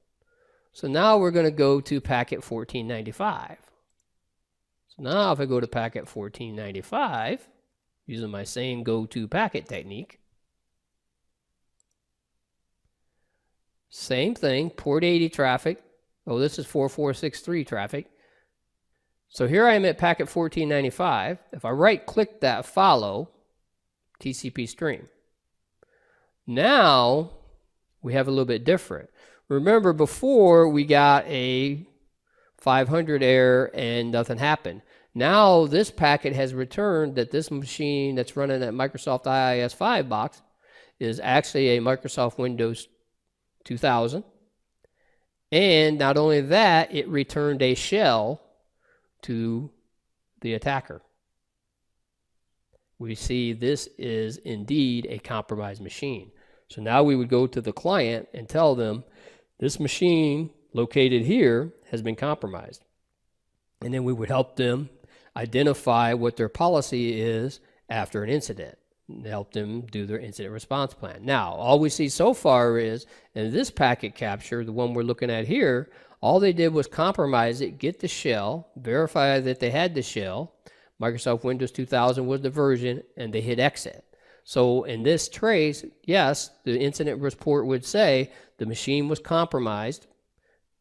So now we're going to go to packet 1495. So now if I go to packet 1495, using my same go-to packet technique, same thing, port 80 traffic. Oh, this is 4463 traffic. So here I am at packet 1495. If I right-click that, follow TCP stream. Now we have a little bit different. Remember before we got a 500 error and nothing happened. Now this packet has returned that this machine that's running that Microsoft IIS 5 box is actually a Microsoft Windows 2000. And not only that, it returned a shell to the attacker. We see this is indeed a compromised machine. So now we would go to the client and tell them this machine located here has been compromised. And then we would help them identify what their policy is after an incident and help them do their incident response plan. Now, all we see so far is in this packet capture, the one we're looking at here, all they did was compromise it, get the shell, verify that they had the shell. Microsoft Windows 2000 was the version, and they hit exit. So in this trace, yes, the incident report would say the machine was compromised,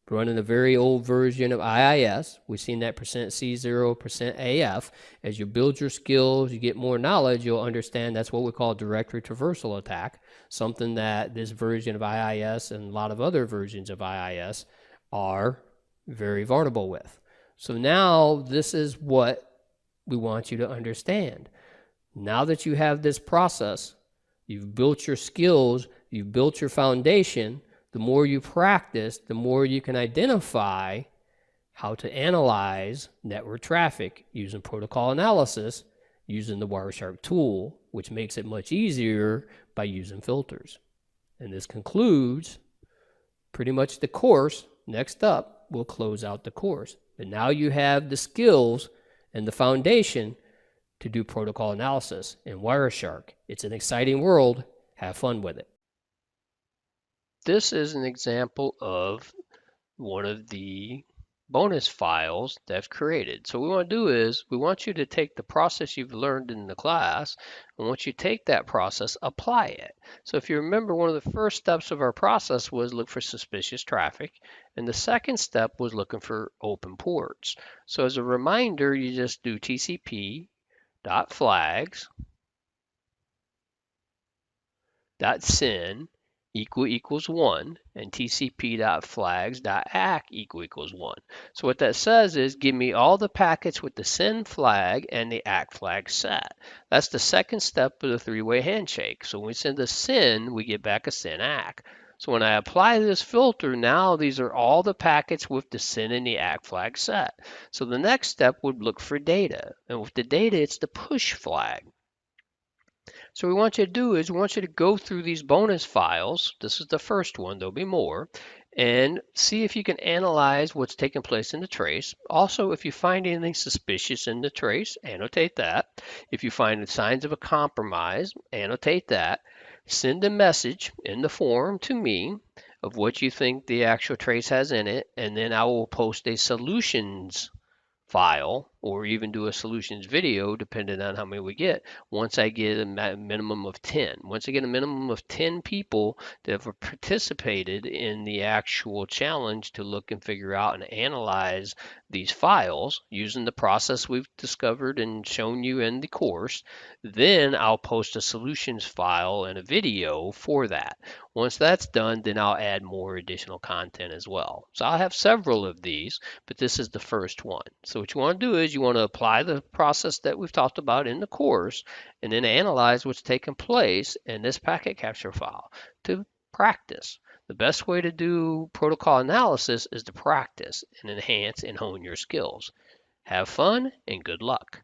running a very old version of IIS. We've seen that %C0, %AF. As you build your skills, you get more knowledge, you'll understand that's what we call directory traversal attack, something that this version of IIS and a lot of other versions of IIS are very vulnerable with. So now this is what we want you to understand. Now that you have this process, you've built your skills, you've built your foundation, the more you practice, the more you can identify how to analyze network traffic using protocol analysis, using the Wireshark tool, which makes it much easier by using filters. And this concludes pretty much the course. Next up, we'll close out the course. But now you have the skills and the foundation to do protocol analysis in Wireshark. It's an exciting world. Have fun with it. This is an example of one of the bonus files that I've created. So what we want to do is we want you to take the process you've learned in the class, and once you take that process, apply it. So if you remember, one of the first steps of our process was look for suspicious traffic, and the second step was looking for open ports. So as a reminder, you just do tcp.flags.sin equals 1 and tcp.flags.ack equals 1. So what that says is give me all the packets with the SYN flag and the ACK flag set. That's the second step of the three-way handshake. So when we send a SYN, we get back a SYN ACK. So when I apply this filter, now these are all the packets with the SYN and the ACK flag set. So the next step would look for data. And with the data, it's the push flag. So what we want you to do is we want you to go through these bonus files. This is the first one, there'll be more, and see if you can analyze what's taking place in the trace. Also, if you find anything suspicious in the trace, annotate that. If you find signs of a compromise, annotate that. Send a message in the forum to me of what you think the actual trace has in it, and then I will post a solutions file or even do a solutions video depending on how many we get once I get a minimum of 10. Once I get a minimum of 10 people that have participated in the actual challenge to look and figure out and analyze these files using the process we've discovered and shown you in the course, then I'll post a solutions file and a video for that. Once that's done, then I'll add more additional content as well. So I'll have several of these, but this is the first one. So what you want to do is you want to apply the process that we've talked about in the course and then analyze what's taken place in this packet capture file to practice. The best way to do protocol analysis is to practice and enhance and hone your skills. Have fun and good luck.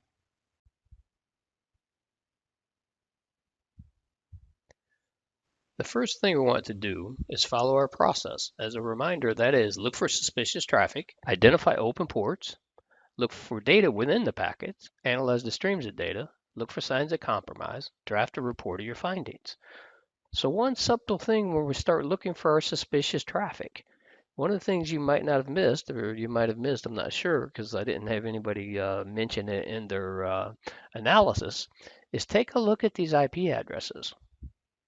The first thing we want to do is follow our process. As a reminder, that is, look for suspicious traffic, identify open ports, look for data within the packets, analyze the streams of data, look for signs of compromise, draft a report of your findings. So one subtle thing when we start looking for our suspicious traffic, one of the things you might not have missed, or you might have missed, I'm not sure because I didn't have anybody mention it in their analysis, is take a look at these IP addresses.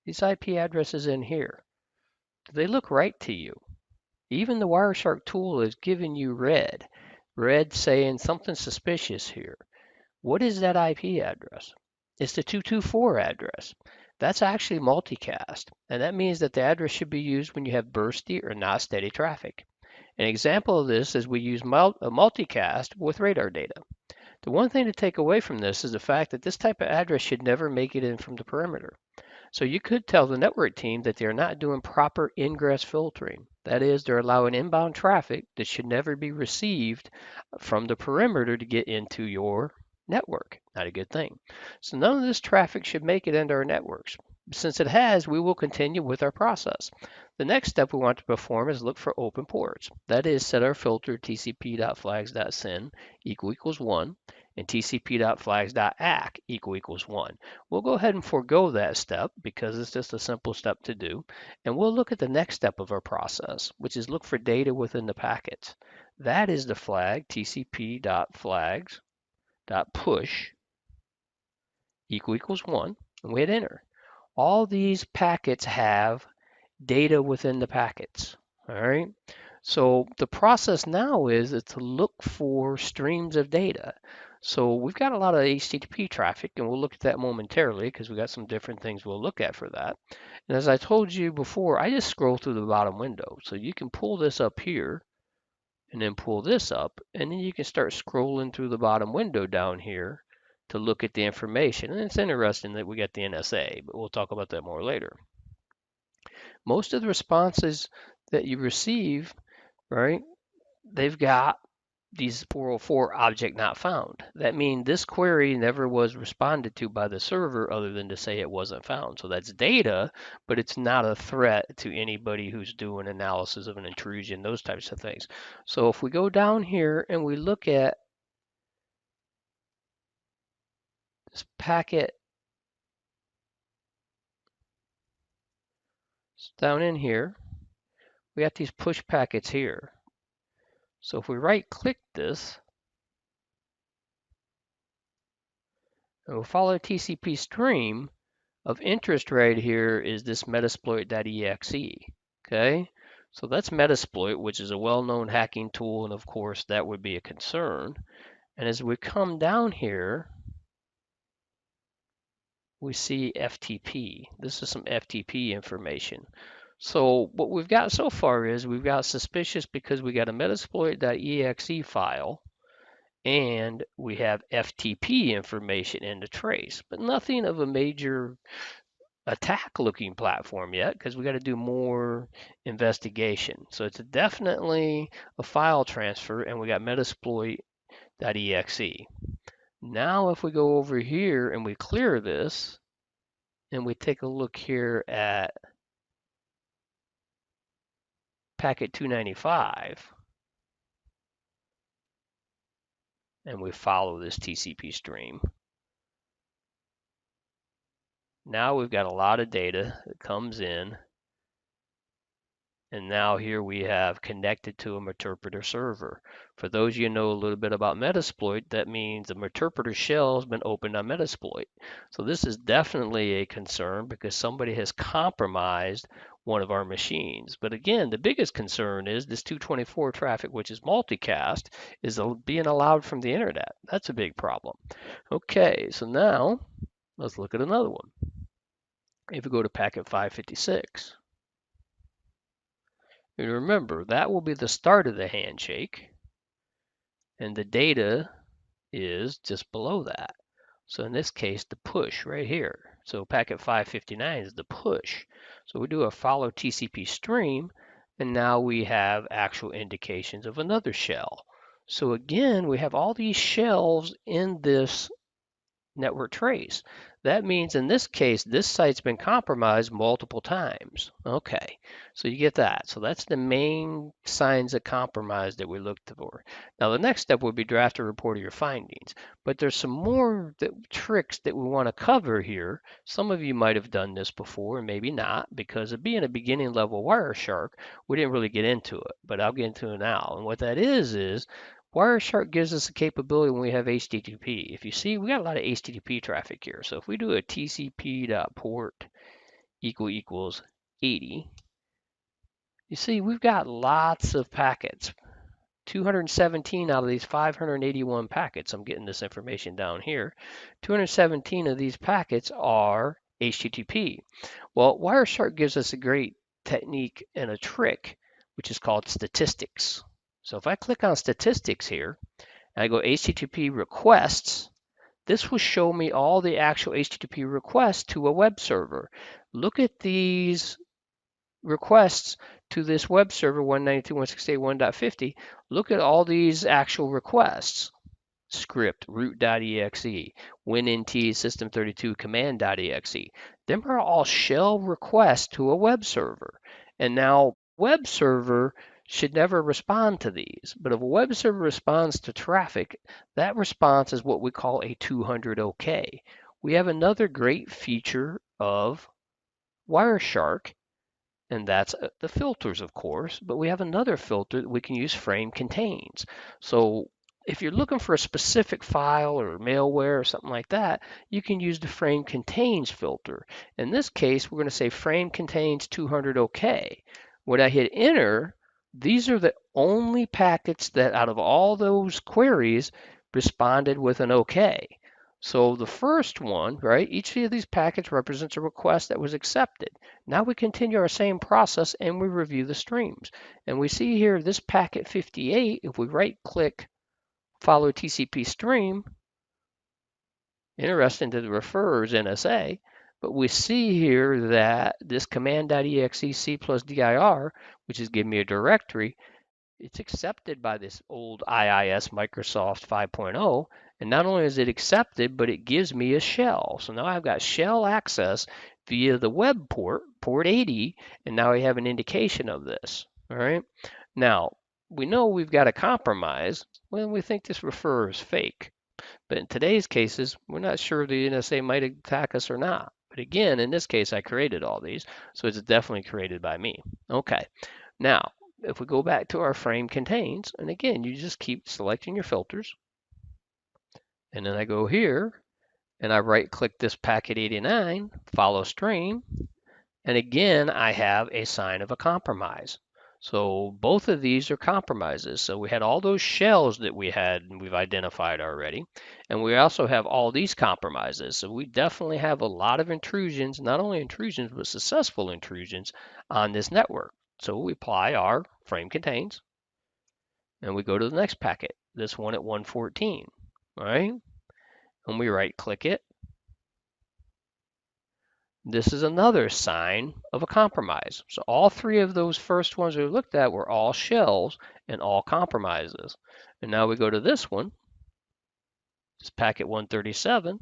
These IP addresses in here, do they look right to you? Even the Wireshark tool is giving you red saying something suspicious here. What is that IP address? It's the 224 address. That's actually multicast, and that means that the address should be used when you have bursty or not steady traffic. An example of this is we use a multicast with radar data. The one thing to take away from this is the fact that this type of address should never make it in from the perimeter. So you could tell the network team that they're not doing proper ingress filtering. That is, they're allowing inbound traffic that should never be received from the perimeter to get into your network. Not a good thing. So none of this traffic should make it into our networks. Since it has, we will continue with our process. The next step we want to perform is look for open ports. That is, set our filter tcp.flags.send equals 1 and tcp.flags.ack equals 1. We'll go ahead and forego that step because it's just a simple step to do. And we'll look at the next step of our process, which is look for data within the packets. That is the flag tcp.flags.push equals 1, and we hit enter. All these packets have data within the packets. All right. So the process now is to look for streams of data. So we've got a lot of HTTP traffic, and we'll look at that momentarily because we've got some different things we'll look at for that. And as I told you before, I just scroll through the bottom window. So you can pull this up here and then pull this up, and then you can start scrolling through the bottom window down here to look at the information. And it's interesting that we got the NSA, but we'll talk about that more later. Most of the responses that you receive, right, they've got these 404 object not found. That means this query never was responded to by the server other than to say it wasn't found. So that's data, but it's not a threat to anybody who's doing analysis of an intrusion, those types of things. So if we go down here and we look at this packet down in here, we got these push packets here. So if we right click this, and we'll follow TCP stream, of interest right here is this metasploit.exe. Okay, so that's Metasploit, which is a well-known hacking tool, and of course that would be a concern. And as we come down here, we see FTP. This is some FTP information. So what we've got so far is we've got suspicious because we got a metasploit.exe file and we have FTP information in the trace, but nothing of a major attack looking platform yet because we got to do more investigation. So it's definitely a file transfer, and we got metasploit.exe. Now if we go over here and we clear this and we take a look here at packet 295 and we follow this TCP stream, now we've got a lot of data that comes in, and now here we have connected to a Meterpreter server. For those of you who know a little bit about Metasploit, that means the Meterpreter shell has been opened on Metasploit. So this is definitely a concern because somebody has compromised one of our machines. But again, the biggest concern is this 224 traffic, which is multicast, is being allowed from the internet. That's a big problem. Okay, so now let's look at another one. If we go to packet 556, and remember, that will be the start of the handshake, and the data is just below that. So in this case, the push right here. So packet 559 is the push. So we do a follow TCP stream, and now we have actual indications of another shell. So again, we have all these shells in this network trace. That means in this case, this site's been compromised multiple times. Okay, so you get that. So that's the main signs of compromise that we look for. Now the next step would be draft a report of your findings. But there's some more tricks that we want to cover here. Some of you might have done this before and maybe not, because of being a beginning level Wireshark, we didn't really get into it, but I'll get into it now. And what that is Wireshark gives us the capability when we have HTTP. If you see, we got a lot of HTTP traffic here. So if we do a TCP.port equals 80, you see we've got lots of packets. 217 out of these 581 packets, I'm getting this information down here, 217 of these packets are HTTP. Well, Wireshark gives us a great technique and a trick, which is called statistics. So if I click on statistics here, and I go HTTP requests, this will show me all the actual HTTP requests to a web server. Look at these requests to this web server 192.168.1.50. Look at all these actual requests. Script, root.exe, winnt, system32, command.exe. Them are all shell requests to a web server. And now web server should never respond to these. But if a web server responds to traffic, that response is what we call a 200 OK. We have another great feature of Wireshark, and that's the filters, of course, but we have another filter that we can use, frame contains. So if you're looking for a specific file or malware or something like that, you can use the frame contains filter. In this case, we're going to say frame contains 200 OK. When I hit enter, these are the only packets that out of all those queries responded with an OK. So the first one, right, each of these packets represents a request that was accepted. Now we continue our same process and we review the streams. And we see here this packet 58, if we right click follow TCP stream, interesting that it refers NSA, but we see here that this command.exe c plus dir, which is giving me a directory, it's accepted by this old IIS Microsoft 5.0. And not only is it accepted, but it gives me a shell. So now I've got shell access via the web port, port 80, and now I have an indication of this. All right. Now, we know we've got a compromise when we think this refer is fake. But in today's cases, we're not sure the NSA might attack us or not. But again, in this case, I created all these, so it's definitely created by me. Okay. Now, if we go back to our frame contains, and again, you just keep selecting your filters. And then I go here and I right click this packet 89, follow stream. And again, I have a sign of a compromise. So both of these are compromises. So we had all those shells that we had and we've identified already. And we also have all these compromises. So we definitely have a lot of intrusions, not only intrusions, but successful intrusions on this network. So we apply our frame contains and we go to the next packet, this one at 114, all right? And we right click it. This is another sign of a compromise. So all three of those first ones we looked at were all shells and all compromises. And now we go to this one, this packet 137.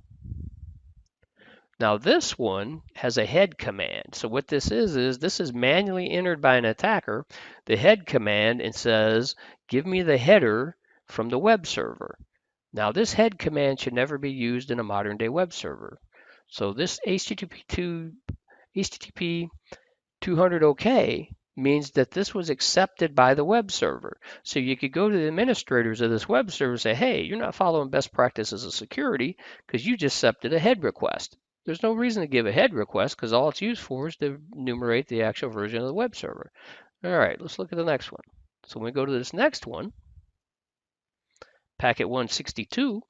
Now this one has a head command. So what this is this is manually entered by an attacker, the head command, and says, give me the header from the web server. Now this head command should never be used in a modern day web server. So this HTTP 200 OK means that this was accepted by the web server. So you could go to the administrators of this web server and say, hey, you're not following best practices of security because you just accepted a head request. There's no reason to give a head request because all it's used for is to enumerate the actual version of the web server. All right, let's look at the next one. So when we go to this next one, packet 162,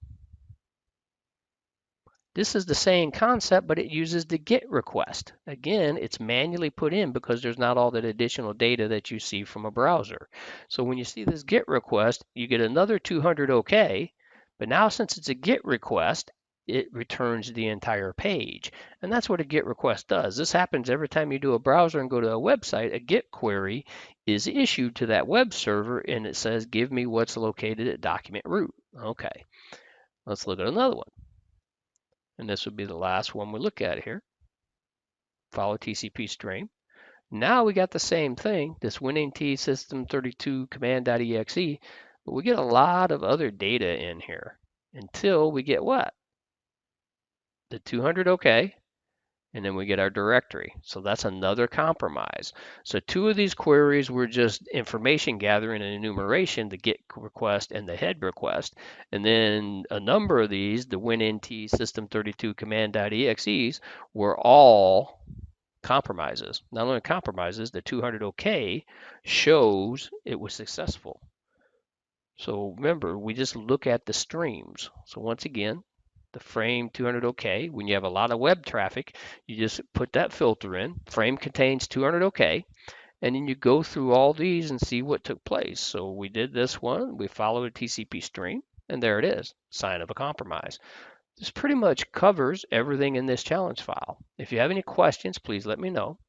this is the same concept, but it uses the GET request. Again, it's manually put in because there's not all that additional data that you see from a browser. So when you see this GET request, you get another 200 OK, but now since it's a GET request, it returns the entire page. And that's what a GET request does. This happens every time you do a browser and go to a website. A GET query is issued to that web server, and it says, give me what's located at document root. Okay, let's look at another one. And this would be the last one we look at here. Follow TCP stream. Now we got the same thing, this winning system32 command.exe, but we get a lot of other data in here until we get what? The 200 OK, and then we get our directory. So that's another compromise. So two of these queries were just information gathering and enumeration, the GET request and the head request. And then a number of these, the winnt system32 command.exes, were all compromises. Not only compromises, the 200 OK shows it was successful. So remember, we just look at the streams. So once again, the frame 200 OK, when you have a lot of web traffic, you just put that filter in. Frame contains 200 OK, and then you go through all these and see what took place. So we did this one, we followed a TCP stream, and there it is, sign of a compromise. This pretty much covers everything in this challenge file. If you have any questions, please let me know.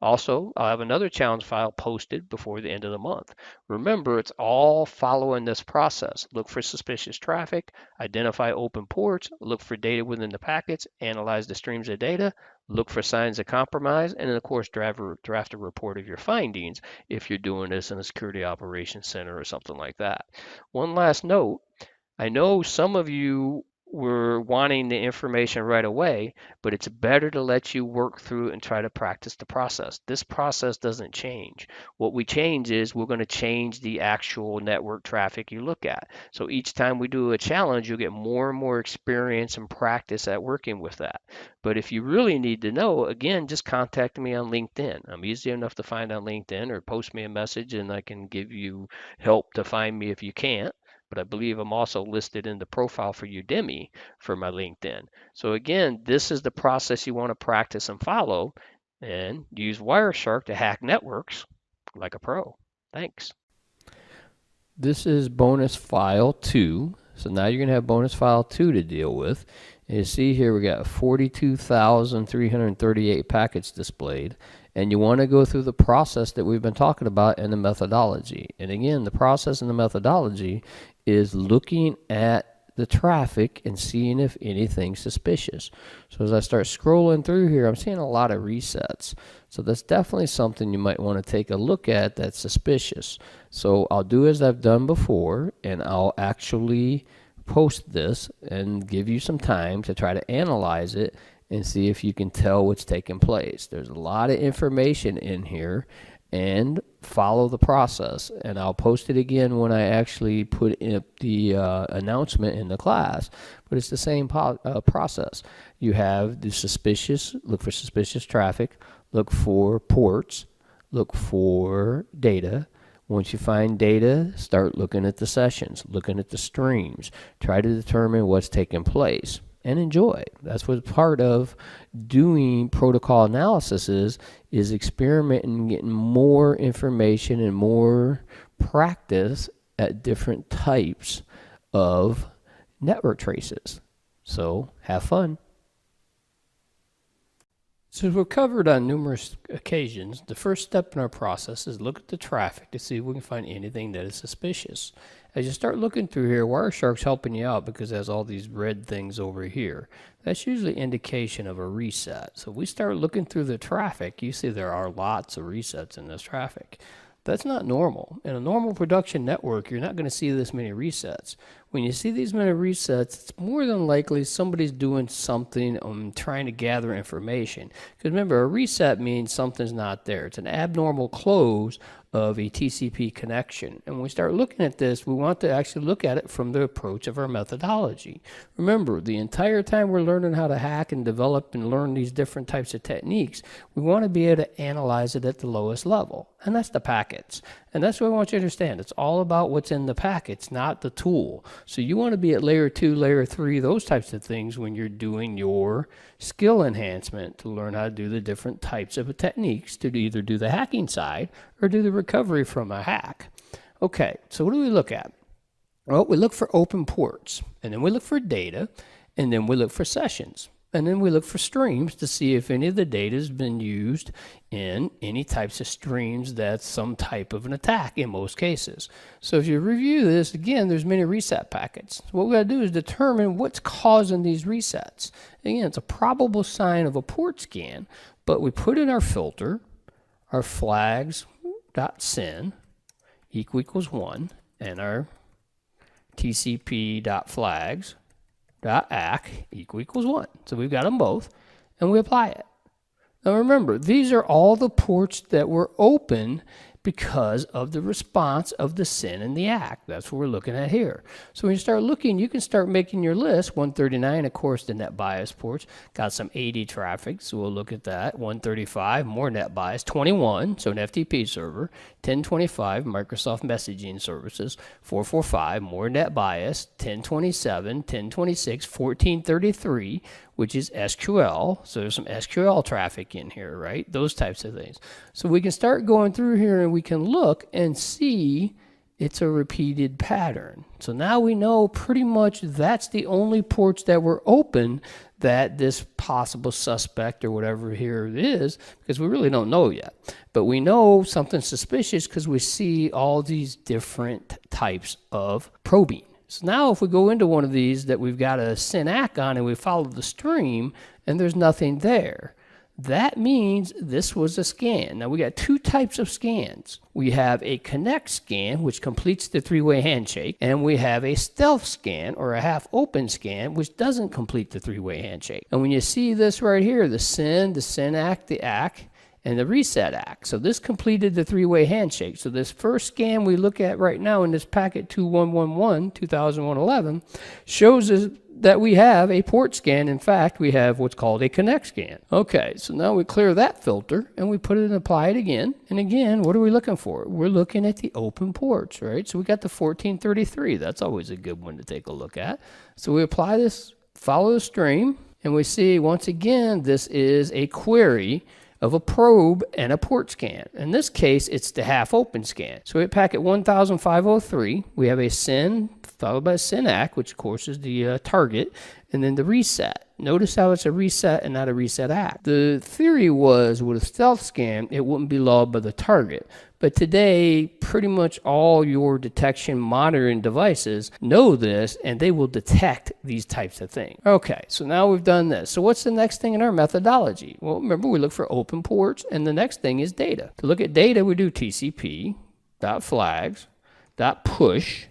Also, I'll have another challenge file posted before the end of the month. Remember, it's all following this process. Look for suspicious traffic, identify open ports, look for data within the packets, analyze the streams of data, look for signs of compromise, and then of course draft a report of your findings if you're doing this in a security operations center or something like that. One last note, I know some of you were wanting the information right away, but it's better to let you work through and try to practice the process. This process doesn't change. What we change is we're going to change the actual network traffic you look at. So each time we do a challenge, you'll get more and more experience and practice at working with that. But if you really need to know, again, just contact me on LinkedIn. I'm easy enough to find on LinkedIn, or post me a message and I can give you help to find me if you can't. But I believe I'm also listed in the profile for Udemy for my LinkedIn. So again, this is the process you want to practice and follow, and use Wireshark to hack networks like a pro. Thanks. This is bonus file 2. So now you're going to have bonus file 2 to deal with. And you see here we got 42,338 packets displayed. And you want to go through the process that we've been talking about and the methodology. And again, the process and the methodology is looking at the traffic and seeing if anything's suspicious. So as I start scrolling through here, I'm seeing a lot of resets. So that's definitely something you might want to take a look at that's suspicious. So I'll do as I've done before, and I'll actually post this and give you some time to try to analyze it and see if you can tell what's taking place. There's a lot of information in here, and follow the process. And I'll post it again when I actually put in the announcement in the class, but it's the same process. You have the suspicious, look for suspicious traffic, look for ports, look for data. Once you find data, start looking at the sessions, looking at the streams, try to determine what's taking place, and enjoy. That's what part of doing protocol analysis is experimenting and getting more information and more practice at different types of network traces. So have fun. So we've covered on numerous occasions, the first step in our process is look at the traffic to see if we can find anything that is suspicious. As you start looking through here, Wireshark's helping you out because it has all these red things over here. That's usually indication of a reset. So if we start looking through the traffic, you see there are lots of resets in this traffic. That's not normal. In a normal production network, you're not going to see this many resets. When you see these many resets, it's more than likely somebody's doing something trying to gather information. Because remember, a reset means something's not there. It's an abnormal close of a TCP connection. And when we start looking at this, we want to actually look at it from the approach of our methodology. Remember, the entire time we're learning how to hack and develop and learn these different types of techniques, we want to be able to analyze it at the lowest level. And that's the packets. And that's what I want you to understand. It's all about what's in the packets, not the tool. So you want to be at layer 2, layer 3, those types of things when you're doing your skill enhancement to learn how to do the different types of techniques to either do the hacking side or do the recovery from a hack. Okay, so what do we look at? Well, we look for open ports, and then we look for data, And then we look for sessions. And then we look for streams to see if any of the data has been used in any types of streams that's some type of an attack in most cases. So if you review this, again, there's many reset packets. What we got to do is determine what's causing these resets. Again, it's a probable sign of a port scan, but we put in our filter, our flags.syn equals 1, and our tcp.flags.ack equals 1. So we've got them both, and we apply it. Now remember, these are all the ports that were open because of the response of the SYN and the ACK. That's what we're looking at here. So when you start looking, you can start making your list. 139, of course, the net bias ports. Got some 80 traffic, so we'll look at that. 135, more net bias. 21, so an FTP server. 1025, Microsoft messaging services. 445, more net bias. 1027, 1026, 1433, which is SQL. So there's some SQL traffic in here, right? Those types of things. So we can start going through here and we can look and see it's a repeated pattern. So now we know pretty much that's the only ports that were open that this possible suspect or whatever here it is, because we really don't know yet. But we know something suspicious because we see all these different types of probing. So now if we go into one of these that we've got a SYN ACK on and we follow the stream and there's nothing there, that means this was a scan. Now we got two types of scans. We have a connect scan, which completes the three-way handshake, and we have a stealth scan or a half-open scan, which doesn't complete the three-way handshake. And when you see this right here, the SYN ACK, the ACK, and the reset ACK. So this completed the three-way handshake. So this first scan we look at right now in this packet 2111, 2011, shows us that we have a port scan. In fact, we have what's called a connect scan. Okay, so now we clear that filter and we put it and apply it again. And again, what are we looking for? We're looking at the open ports, right? So we got the 1433. That's always a good one to take a look at. So we apply this, follow the stream, and we see once again, this is a query of a probe and a port scan. In this case, it's the half open scan. So at packet 1503, we have a SYN followed by a SYN ACK, which of course is the target, and then the reset. Notice how it's a reset and not a reset ACK. The theory was with a stealth scan, it wouldn't be logged by the target. But today, pretty much all your detection monitoring devices know this, and they will detect these types of things. Okay, so now we've done this. So what's the next thing in our methodology? Well, remember, we look for open ports, and the next thing is data. To look at data, we do tcp.flags.push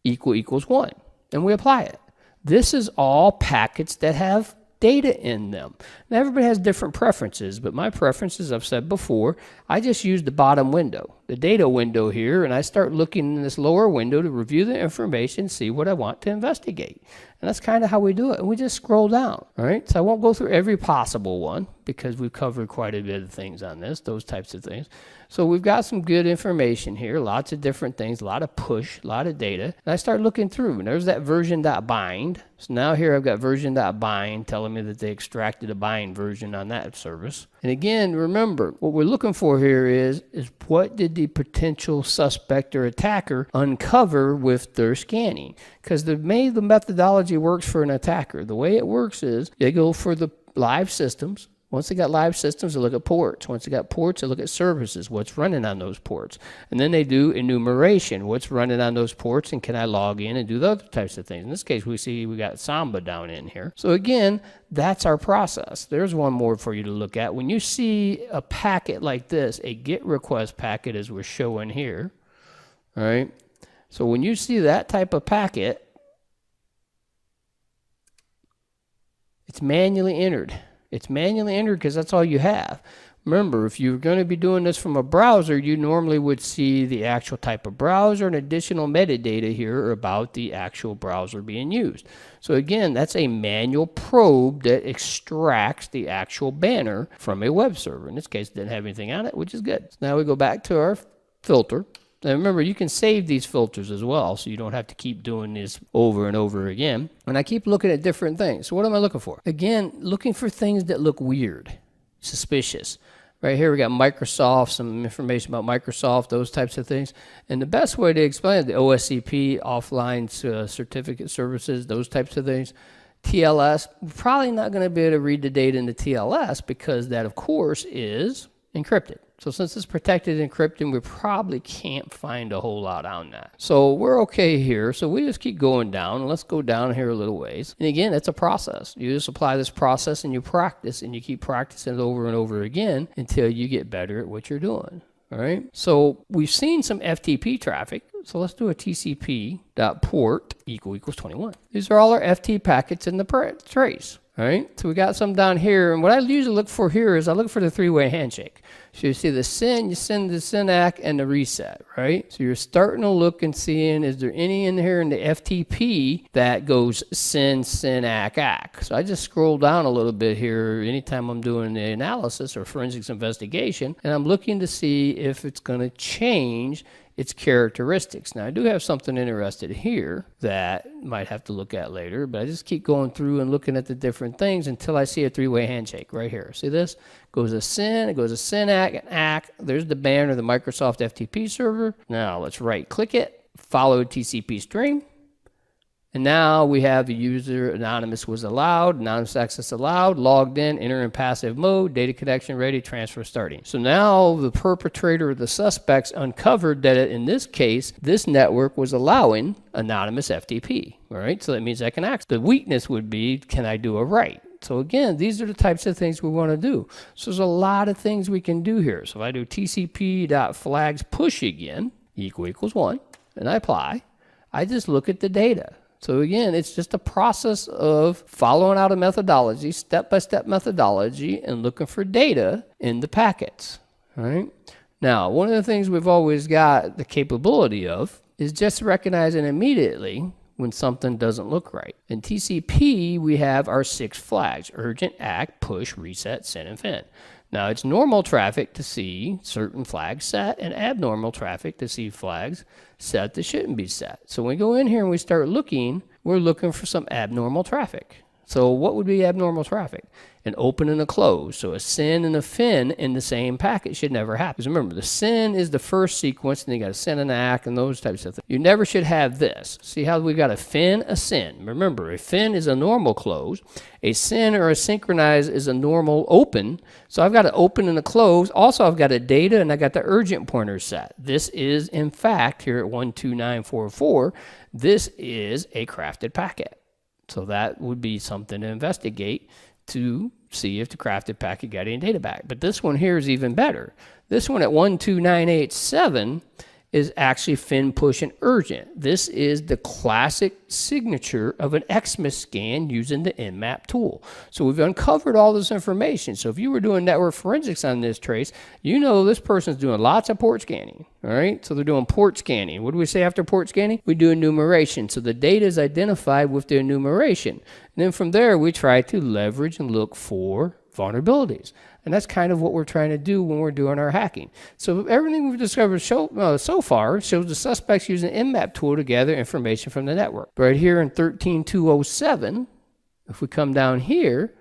equals 1, and we apply it. This is all packets that have data in them. Now, everybody has different preferences, but my preferences, I've said before, I just use the bottom window, the data window here, and I start looking in this lower window to review the information, see what I want to investigate. And that's kind of how we do it. And we just scroll down, all right? So I won't go through every possible one because we've covered quite a bit of things on this, those types of things. So we've got some good information here, lots of different things, a lot of push, a lot of data. And I start looking through, and there's that version.bind. So now here I've got version.bind telling me that they extracted a bind version on that service. And again, remember, what we're looking for here is what did the potential suspect or attacker uncover with their scanning? Because the way the methodology works for an attacker, the way it works is they go for the live systems. Once they got live systems, they look at ports. Once they got ports, they look at services, what's running on those ports. And then they do enumeration, what's running on those ports, and can I log in and do the other types of things. In this case, we see we got Samba down in here. So again, that's our process. There's one more for you to look at. When you see a packet like this, a GET request packet as we're showing here, all right? So when you see that type of packet, it's manually entered. It's manually entered because that's all you have. Remember, if you're going to be doing this from a browser, you normally would see the actual type of browser and additional metadata here about the actual browser being used. So again, that's a manual probe that extracts the actual banner from a web server. In this case, it didn't have anything on it, which is good. So now we go back to our filter. Now remember, you can save these filters as well, so you don't have to keep doing this over and over again. And I keep looking at different things. So what am I looking for? Again, looking for things that look weird, suspicious. Right here we got Microsoft, some information about Microsoft, those types of things. And the best way to explain it, the OSCP, offline certificate services, those types of things. TLS, we're probably not going to be able to read the data into TLS because that, of course, is encrypted. So since it's protected encrypting, we probably can't find a whole lot on that. So we're okay here. So we just keep going down. Let's go down here a little ways. And again, it's a process. You just apply this process and you practice, and you keep practicing it over and over again until you get better at what you're doing. All right. So we've seen some FTP traffic. So let's do a TCP.port equals 21. These are all our FT packets in the trace. All right. So we got some down here. And what I usually look for here is I look for the three-way handshake. So you see the SYN, you send the SYN-ACK, and the reset, right? So you're starting to look and seeing, is there any in here in the FTP that goes SYN, SYN-ACK, ACK? So I just scroll down a little bit here anytime I'm doing the analysis or forensics investigation, and I'm looking to see if it's going to change its characteristics. Now, I do have something interested here that I might have to look at later, but I just keep going through and looking at the different things until I see a three-way handshake right here. See this? Goes a SYN, it goes a SYN-ACK, and ACK. There's the banner, the Microsoft FTP server. Now, let's right-click it, follow TCP stream. And now we have the user anonymous was allowed, anonymous access allowed, logged in, enter in passive mode, data connection ready, transfer starting. So now the perpetrator or the suspects uncovered that in this case, this network was allowing anonymous FTP. All right, so that means I can access. The weakness would be, can I do a write? So again, these are the types of things we want to do. So there's a lot of things we can do here. So if I do TCP.flags push again, equals 1, and I apply, I just look at the data. So again, it's just a process of following out a methodology, step-by-step methodology, and looking for data in the packets. All right. Now, one of the things we've always got the capability of is just recognizing immediately when something doesn't look right. In TCP, we have our 6 flags: urgent, ACK, push, reset, SYN, and FIN. Now, it's normal traffic to see certain flags set and abnormal traffic to see flags set that shouldn't be set. So when we go in here and we start looking, we're looking for some abnormal traffic. So what would be abnormal traffic? An open and a close. So a SYN and a FIN in the same packet should never happen. Because remember, the SYN is the first sequence, and you got a SYN and an ACK and those types of things. You never should have this. See how we got a FIN, a SYN. Remember, a FIN is a normal close. A SYN or a synchronize is a normal open. So I've got an open and a close. Also, I've got a data, and I got the urgent pointer set. This is, in fact, here at 12944, this is a crafted packet. So that would be something to investigate to see if the crafted packet got any data back. But this one here is even better. This one at 12987 is actually FIN push and urgent. This is the classic signature of an Xmas scan using the Nmap tool. So we've uncovered all this information. So if you were doing network forensics on this trace, you know this person's doing lots of port scanning. All right, so they're doing port scanning. What do we say after port scanning? We do enumeration. So the data is identified with the enumeration. And then from there, we try to leverage and look for vulnerabilities. And that's kind of what we're trying to do when we're doing our hacking. So everything we've discovered so far shows the suspects using an Nmap tool to gather information from the network. Right here in 13207, if we come down here,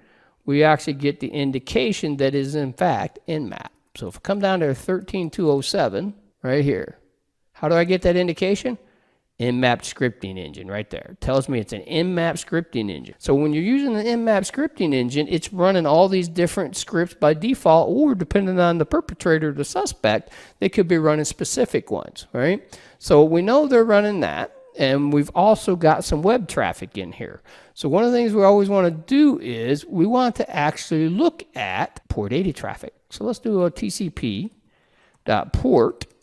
we actually get the indication that is in fact Nmap. So if we come down to 13207, right here, how do I get that indication? Nmap scripting engine right there. It tells me it's an Nmap scripting engine. So when you're using an Nmap scripting engine, it's running all these different scripts by default, or depending on the perpetrator or the suspect, they could be running specific ones, right? So we know they're running that, and we've also got some web traffic in here. So one of the things we always want to do is we want to actually look at port 80 traffic. So let's do a TCP.port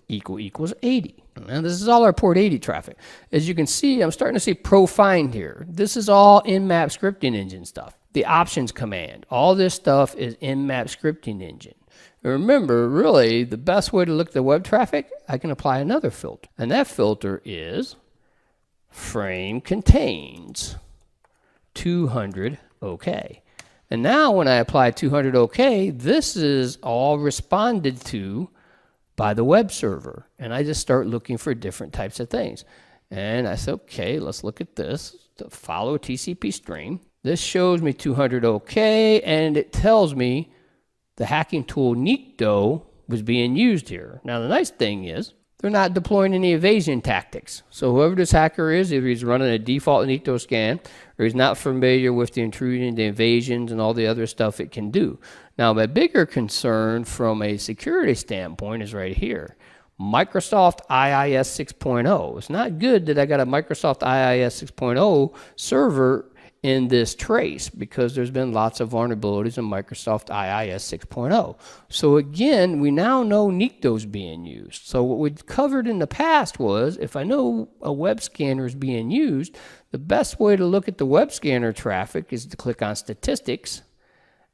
equals 80. And this is all our port 80 traffic. As you can see, I'm starting to see profind here. This is all Nmap scripting engine stuff. The options command, all this stuff is Nmap scripting engine. And remember, really, the best way to look at the web traffic, I can apply another filter. And that filter is frame contains 200 OK. And now when I apply 200 OK, this is all responded to by the web server, and I just start looking for different types of things. And I said, okay, let's look at this. To follow a TCP stream. This shows me 200 OK, and it tells me the hacking tool Nikto was being used here. Now the nice thing is, they're not deploying any evasion tactics. So whoever this hacker is, either he's running a default NICTO scan, or he's not familiar with the intrusion, the evasions, and all the other stuff it can do. Now, my bigger concern from a security standpoint is right here. Microsoft IIS 6.0. It's not good that I got a Microsoft IIS 6.0 server in this trace, because there's been lots of vulnerabilities in Microsoft IIS 6.0. So again, we now know NICTO is being used. So what we covered in the past was, if I know a web scanner is being used, the best way to look at the web scanner traffic is to click on statistics.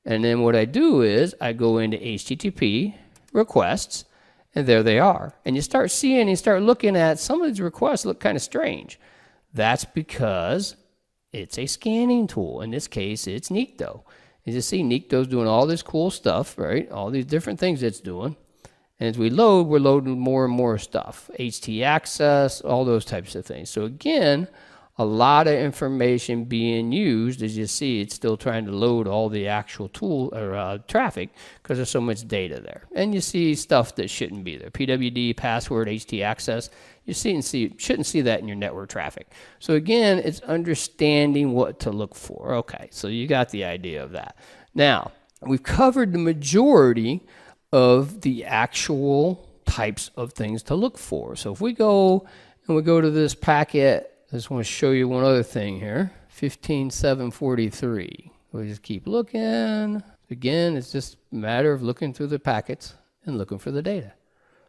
And then what I do is I go into HTTP requests, and there they are. And you start seeing, you start looking at some of these requests look kind of strange. That's because it's a scanning tool. In this case, it's NICTO. As you see, NICTO's doing all this cool stuff, right? All these different things it's doing. And as we load, we're loading more and more stuff. HT access, all those types of things. So again, a lot of information being used. As you see, it's still trying to load all the actual tool or traffic, because there's so much data there. And you see stuff that shouldn't be there. PWD, password, HT access. You shouldn't see that in your network traffic. So again, it's understanding what to look for. Okay, so you got the idea of that. Now, we've covered the majority of the actual types of things to look for. So if we go and we go to this packet, I just want to show you one other thing here. 15743. We just keep looking. Again, it's just a matter of looking through the packets and looking for the data.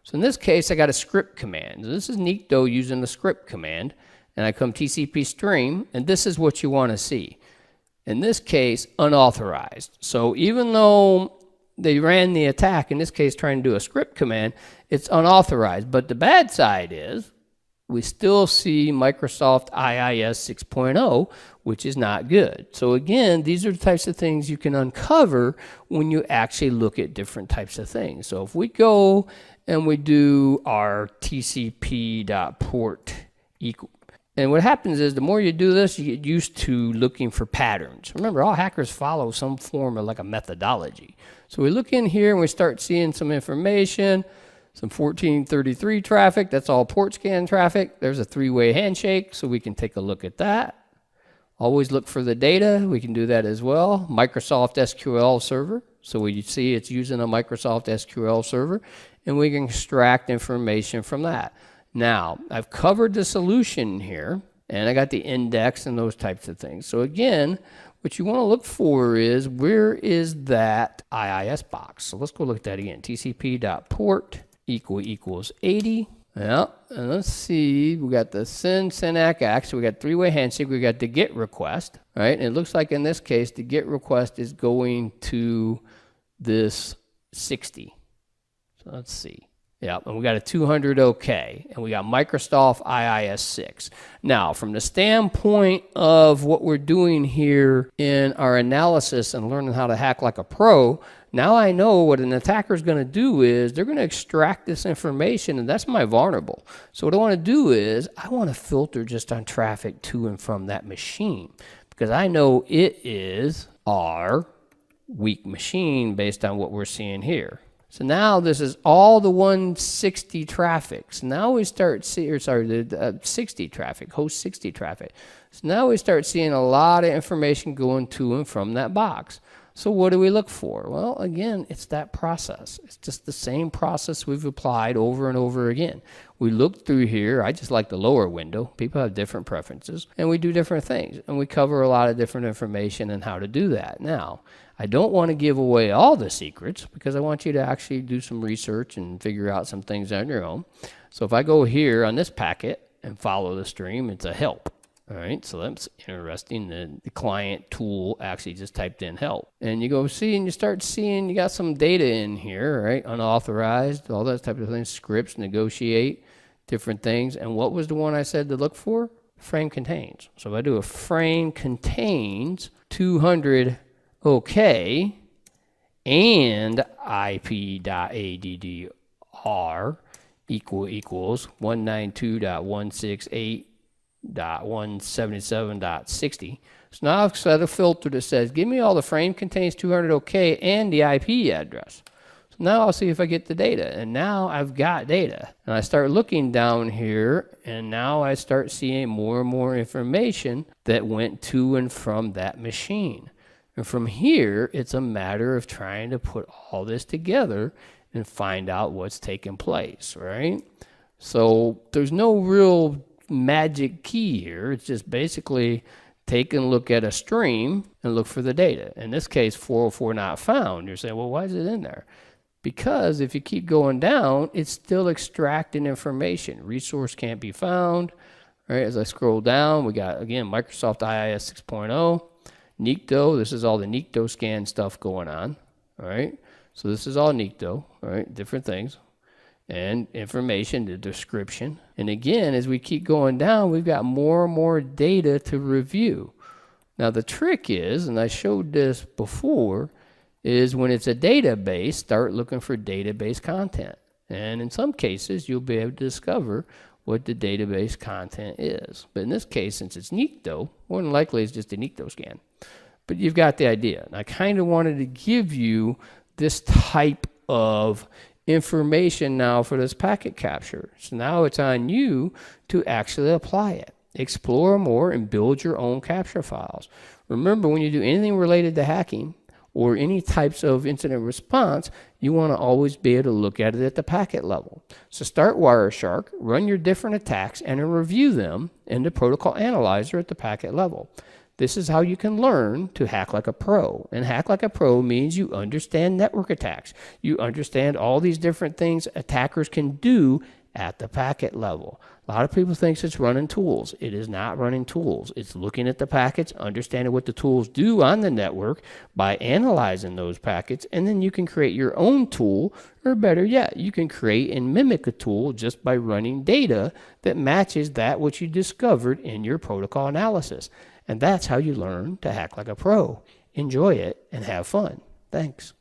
So in this case, I got a script command. This is NICTO using the script command. And I come TCP stream, and this is what you want to see. In this case, unauthorized. So even though they ran the attack, in this case trying to do a script command, it's unauthorized. But the bad side is, we still see Microsoft IIS 6.0, which is not good. So again, these are the types of things you can uncover when you actually look at different types of things. So if we go and we do our TCP.port equal, and what happens is the more you do this, you get used to looking for patterns. Remember, all hackers follow some form of like a methodology. So we look in here and we start seeing some information. Some 1433 traffic, that's all port scan traffic. There's a three-way handshake, so we can take a look at that. Always look for the data. We can do that as well. Microsoft SQL server. So we see it's using a Microsoft SQL server, and we can extract information from that. Now, I've covered the solution here, and I got the index and those types of things. So again, what you want to look for is, where is that IIS box? So let's go look at that again. TCP.port equals 80. Yeah, and let's see, we got the send ACK, so we got three-way handshake, we got the GET request, right? And it looks like in this case, the GET request is going to this 60. So let's see. Yeah, and we got a 200 OK, and we got Microsoft IIS 6. Now, from the standpoint of what we're doing here in our analysis and learning how to hack like a pro, now I know what an attacker is going to do is they're going to extract this information, and that's my vulnerable. So what I want to do is I want to filter just on traffic to and from that machine, because I know it is our weak machine based on what we're seeing here. So now this is all the 160 traffic. So now we start seeing, the 60 traffic, host 60 traffic. So now we start seeing a lot of information going to and from that box. So what do we look for? Well, again, it's that process. It's just the same process we've applied over and over again. We look through here. I just like the lower window. People have different preferences, and we do different things. And we cover a lot of different information and how to do that. Now, I don't want to give away all the secrets, because I want you to actually do some research and figure out some things on your own. So if I go here on this packet and follow the stream, it's a help. All right, so that's interesting. The client tool actually just typed in help. And you go see, and you start seeing you got some data in here, right? Unauthorized, all that type of things, scripts, negotiate, different things. And what was the one I said to look for? Frame contains. So if I do a frame contains 200 OK and IP.addr equals 192.168.177.60. So now I've set a filter that says, give me all the frame contains 200 OK and the IP address. So Now I'll see if I get the data. And now I've got data. And I start looking down here, and now I start seeing more and more information that went to and from that machine. And from here, it's a matter of trying to put all this together and find out what's taking place, right? So there's no real magic key here. It's just basically take and look at a stream and look for the data. In this case, 404 not found. You're saying, well, why is it in there? Because if you keep going down, it's still extracting information. Resource can't be found. All right, as I scroll down, we got, again, Microsoft IIS 6.0. Nikto, this is all the Nikto scan stuff going on. All right, so this is all Nikto, all right, different things. And information, the description. And again, as we keep going down, we've got more and more data to review. Now the trick is, and I showed this before, is when it's a database, start looking for database content. And in some cases, you'll be able to discover what the database content is. But in this case, since it's Nikto, more than likely it's just a Nikto scan. But you've got the idea. And I kind of wanted to give you this type of information now for this packet capture. So now it's on you to actually apply it. Explore more and build your own capture files. Remember, when you do anything related to hacking or any types of incident response, you want to always be able to look at it at the packet level. So start Wireshark, run your different attacks, and then review them in the protocol analyzer at the packet level. This is how you can learn to hack like a pro. And hack like a pro means you understand network attacks. You understand all these different things attackers can do at the packet level. A lot of people think it's running tools. It is not running tools. It's looking at the packets, understanding what the tools do on the network by analyzing those packets, and then you can create your own tool, or better yet, you can create and mimic a tool just by running data that matches that which you discovered in your protocol analysis. And that's how you learn to hack like a pro. Enjoy it and have fun. Thanks.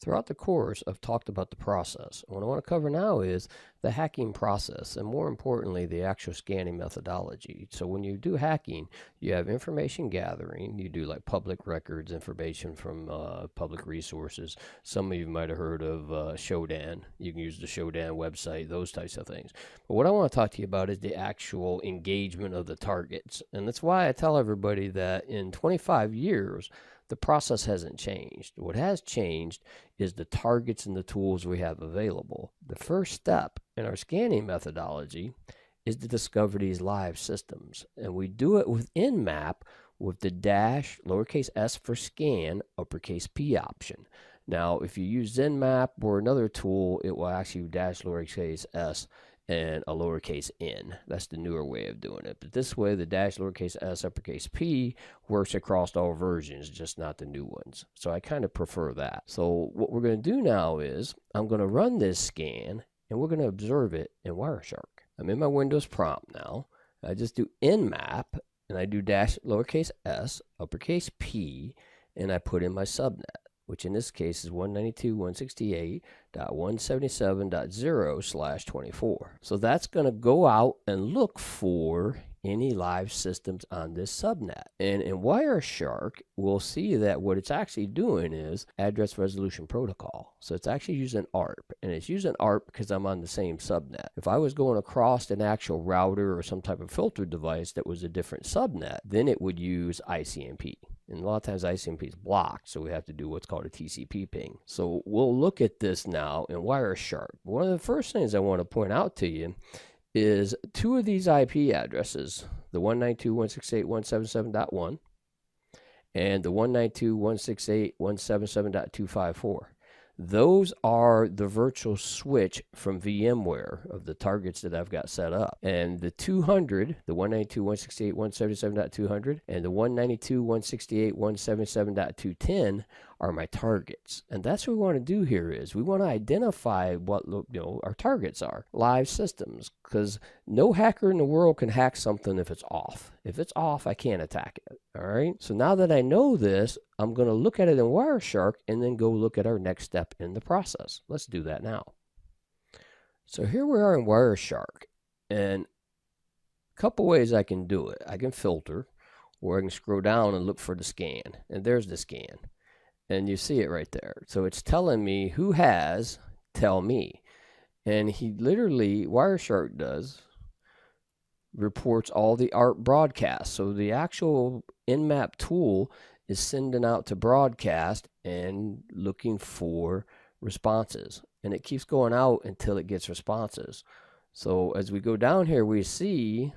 Throughout the course, I've talked about the process. What I want to cover now is the hacking process, and more importantly, the actual scanning methodology. So when you do hacking, you have information gathering. You do like public records, information from public resources. Some of you might have heard of Shodan. You can use the Shodan website, those types of things. But what I want to talk to you about is the actual engagement of the targets. And that's why I tell everybody that in 25 years, the process hasn't changed. What has changed is the targets and the tools we have available. The first step in our scanning methodology is to discover these live systems. And we do it within map with the dash, lowercase s for scan, uppercase P option. Now, if you use ZenMap or another tool, it will actually dash lowercase s and a lowercase n. That's the newer way of doing it. But this way, the dash lowercase s uppercase p works across all versions, just not the new ones. So I kind of prefer that. So what we're going to do now is I'm going to run this scan, and we're going to observe it in Wireshark. I'm in my Windows prompt now. I just do nmap, and I do dash lowercase s uppercase p, and I put in my subnet, which in this case is 192.168.177.0/24. So that's going to go out and look for any live systems on this subnet. And in Wireshark, we'll see that what it's actually doing is address resolution protocol. So it's actually using ARP, and it's using ARP because I'm on the same subnet. If I was going across an actual router or some type of filter device that was a different subnet, then it would use ICMP. And a lot of times ICMP is blocked, so we have to do what's called a TCP ping. So we'll look at this now in Wireshark. One of the first things I want to point out to you is two of these IP addresses, the 192.168.177.1 and the 192.168.177.254. Those are the virtual switch from VMware of the targets that I've got set up. And the 200, the 192.168.177.200 and the 192.168.177.210 are my targets. And that's what we want to do here is we want to identify what our targets are, live systems, because no hacker in the world can hack something if it's off. If it's off, I can't attack it. All right. So now that I know this, I'm going to look at it in Wireshark and then go look at our next step in the process. Let's do that now. So here we are in Wireshark, and a couple ways I can do it. I can filter, or I can scroll down and look for the scan, and there's the scan, and you see it right there. So it's telling me who has, tell me, and he literally, Wireshark does, reports all the ARP broadcasts. So the actual Nmap tool is sending out to broadcast and looking for responses, and it keeps going out until it gets responses. So as we go down here, we see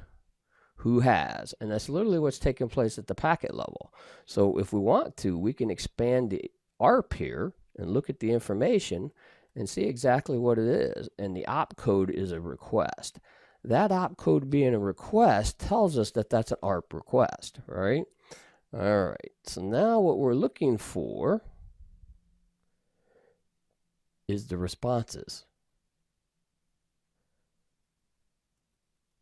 who has, and that's literally what's taking place at the packet level. So if we want to, we can expand the ARP here and look at the information and see exactly what it is. And the opcode is a request. That opcode being a request tells us that that's an ARP request, right? All right, so now what we're looking for is the responses.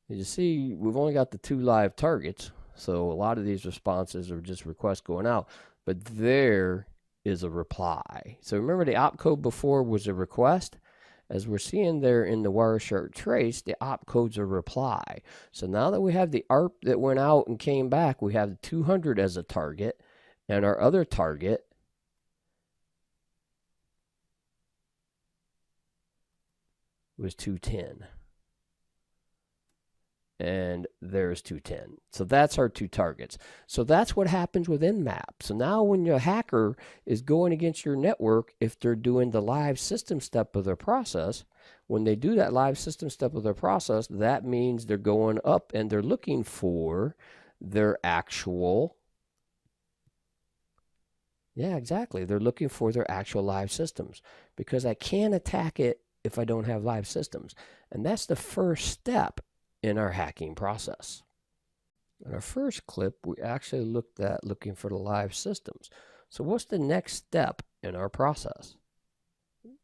You see, we've only got the 2 live targets, so a lot of these responses are just requests going out, but there is a reply. So remember, the opcode before was a request. As we're seeing there in the Wireshark trace, the opcode's a reply. So now that we have the ARP that went out and came back, we have the 200 as a target, and our other target was 210. And there's 210. So that's our 2 targets. So that's what happens with Nmap. So now when your hacker is going against your network, if they're doing the live system step of their process, when they do that live system step of their process, that means they're going up and they're looking for their actual, yeah, exactly. They're looking for their actual live systems, because I can't attack it if I don't have live systems. And that's the first step in our hacking process. In our first clip, we actually looked at looking for the live systems. So what's the next step in our process?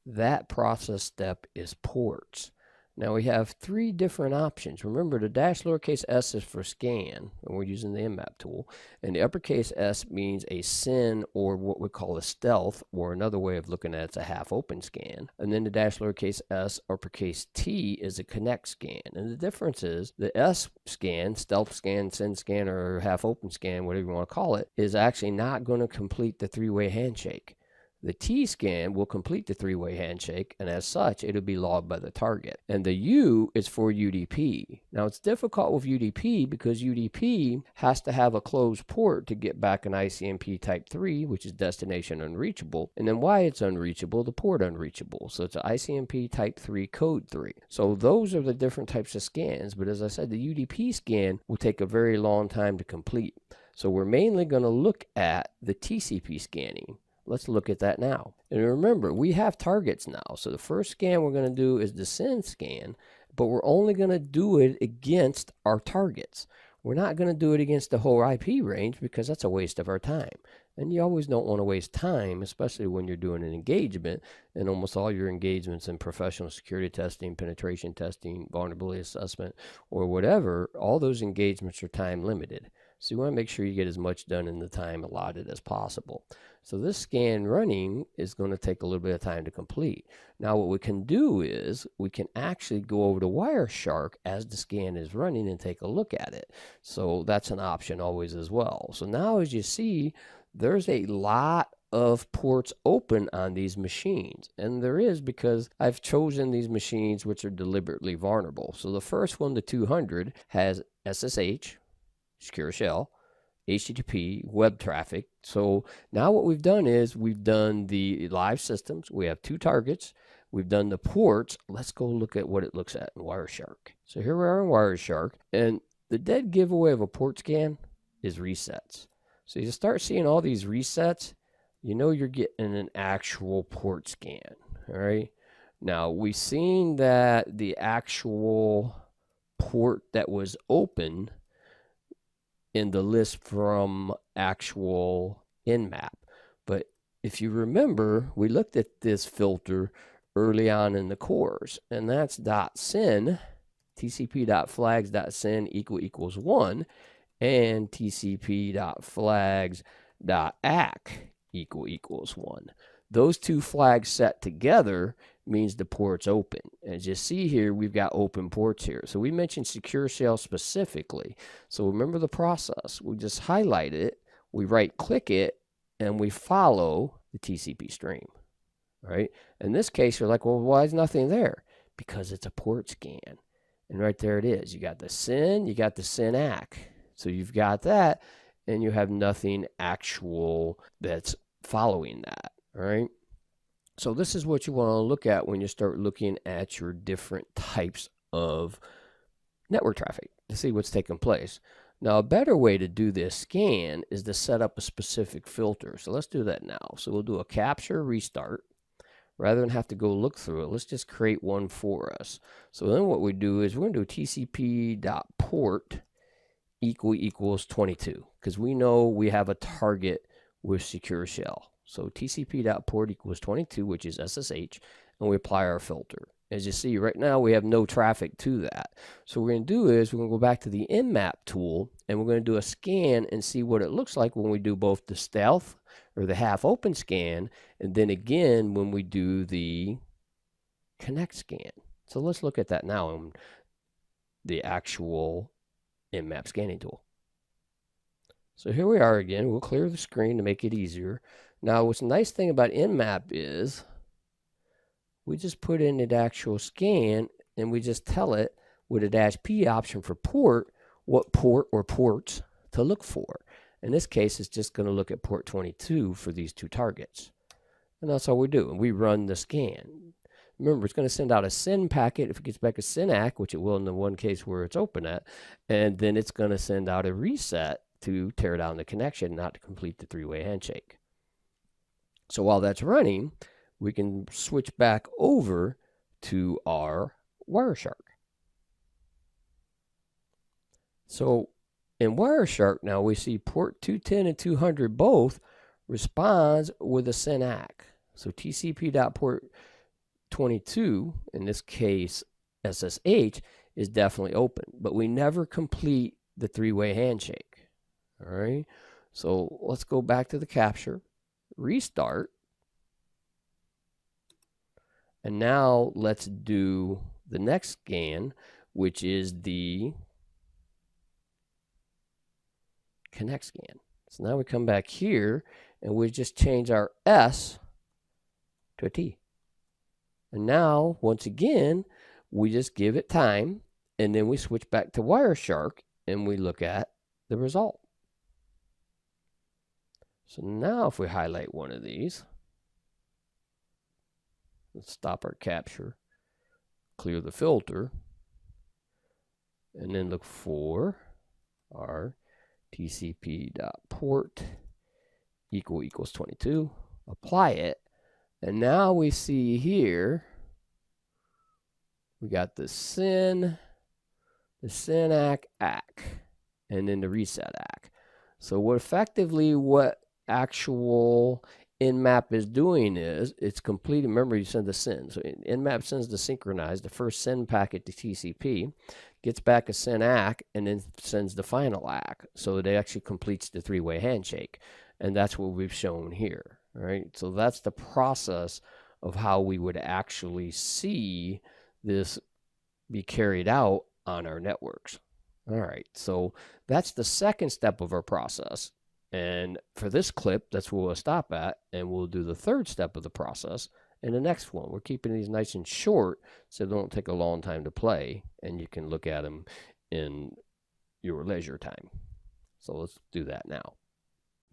That process step is ports. Now we have 3 different options. Remember, the dash lowercase s is for scan, and we're using the Nmap tool, and the uppercase s means a SYN, or what we call a stealth, or another way of looking at it's a half open scan. And then the dash lowercase s uppercase t is a connect scan. And the difference is the S scan, stealth scan, SYN scan, or half open scan, whatever you want to call it, is actually not going to complete the 3-way handshake. The T scan will complete the 3-way handshake, and as such, it'll be logged by the target. And the U is for UDP. Now, it's difficult with UDP because UDP has to have a closed port to get back an ICMP type 3, which is destination unreachable. And then why it's unreachable, the port unreachable. So it's an ICMP type 3 code 3. So those are the different types of scans. But as I said, the UDP scan will take a very long time to complete. So we're mainly going to look at the TCP scanning. Let's look at that now. And remember, we have targets now. So the first scan we're going to do is the SYN scan, but we're only going to do it against our targets. We're not going to do it against the whole IP range because that's a waste of our time. And you always don't want to waste time, especially when you're doing an engagement. And almost all your engagements in professional security testing, penetration testing, vulnerability assessment, or whatever, all those engagements are time limited. So you want to make sure you get as much done in the time allotted as possible. So this scan running is going to take a little bit of time to complete. Now what we can do is we can actually go over to Wireshark as the scan is running and take a look at it. So that's an option always as well. So now as you see, there's a lot of ports open on these machines, and there is because I've chosen these machines which are deliberately vulnerable. So the first one, the 200, has SSH, secure shell, HTTP, web traffic. So now what we've done is we've done the live systems. We have 2 targets. We've done the ports. Let's go look at what it looks at in Wireshark. So here we are in Wireshark, and the dead giveaway of a port scan is resets. So you start seeing all these resets, you know you're getting an actual port scan. All right. Now we've seen that the actual port that was open in the list from actual Nmap. But if you remember, we looked at this filter early on in the course, and that's .syn, tcp.flags.syn equals 1, and tcp.flags.ack equals 1. Those 2 flags set together means the port's open. As you see here, we've got open ports here. So we mentioned secure shell specifically. So remember the process. We just highlight it, we right click it, and we follow the TCP stream. Right? In this case, you're like, well, why is nothing there? Because it's a port scan. And right there it is. You got the SYN, you got the SYN-ACK. So you've got that, and you have nothing actual that's following that. All right? So this is what you want to look at when you start looking at your different types of network traffic to see what's taking place. Now, a better way to do this scan is to set up a specific filter. So let's do that now. So we'll do a capture restart. Rather than have to go look through it, let's just create one for us. So then what we do is we're going to do TCP.port equals 22, because we know we have a target with secure shell. So TCP.port equals 22, which is SSH, and we apply our filter. As you see right now, we have no traffic to that. So what we're going to do is we're going to go back to the Nmap tool, and we're going to do a scan and see what it looks like when we do both the stealth or the half open scan, and then again when we do the connect scan. So let's look at that now in the actual Nmap scanning tool. So here we are again. We'll clear the screen to make it easier. Now what's the nice thing about Nmap is we just put in the actual scan and we just tell it with a -P option for port what port or ports to look for. In this case, it's just going to look at port 22 for these two targets. And that's all we do. And we run the scan. Remember, it's going to send out a SYN packet if it gets back a SYN-ACK, which it will in the one case where it's open at. And then it's going to send out a reset to tear down the connection, not to complete the three-way handshake. So while that's running, we can switch back over to our Wireshark. So in Wireshark now we see port 210 and 200 both responds with a SYN-ACK. So TCP.port 22, in this case SSH, is definitely open, but we never complete the three-way handshake. All right, so let's go back to the capture, restart, and now let's do the next scan, which is the connect scan. So now we come back here and we just change our S to a T. And now, once again, we just give it time, and then we switch back to Wireshark and we look at the result. So now if we highlight one of these, let's stop our capture, clear the filter, and then look for our TCP.port equals 22, apply it, and now we see here we got the SYN, the SYN-ACK, and then the reset-ACK. So what actual Nmap is doing is it's completing. Remember, you send the SYN. So Nmap sends the synchronize, the first SYN packet to TCP, gets back a SYN-ACK, and then sends the final ACK. So it actually completes the three-way handshake. And that's what we've shown here. Right? So that's the process of how we would actually see this be carried out on our networks. All right, so that's the second step of our process. And for this clip, that's where we'll stop at, and we'll do the third step of the process in the next one. We're keeping these nice and short so they don't take a long time to play, and you can look at them in your leisure time. So let's do that now.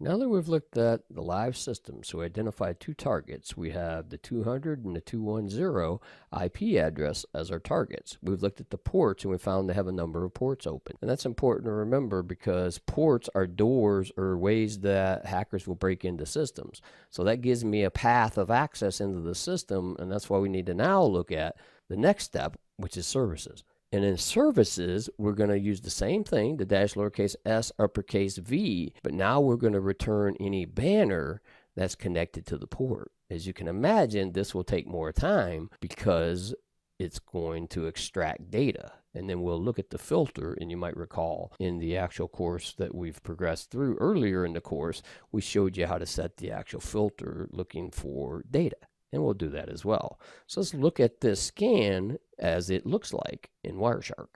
Now that we've looked at the live system, so we identified two targets. We have the 200 and the 210 IP address as our targets. We've looked at the ports and we found they have a number of ports open. And that's important to remember because ports are doors or ways that hackers will break into systems. So that gives me a path of access into the system, and that's why we need to now look at the next step, which is services. And in services, we're going to use the same thing, the dash lowercase s uppercase v, but now we're going to return any banner that's connected to the port. As you can imagine, this will take more time because it's going to extract data. And then we'll look at the filter, and you might recall in the actual course that we've progressed through earlier in the course, we showed you how to set the actual filter looking for data. And we'll do that as well. So let's look at this scan as it looks like in Wireshark.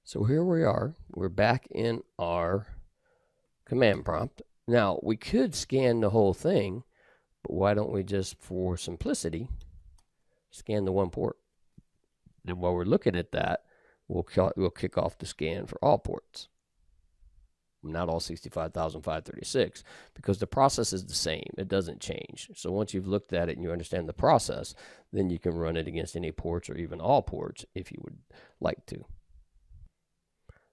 So here we are. We're back in our command prompt. Now, we could scan the whole thing, but why don't we just, for simplicity, scan the one port? And while we're looking at that, we'll kick off the scan for all ports. Not all 65,536, because the process is the same. It doesn't change. So once you've looked at it and you understand the process, then you can run it against any ports or even all ports if you would like to.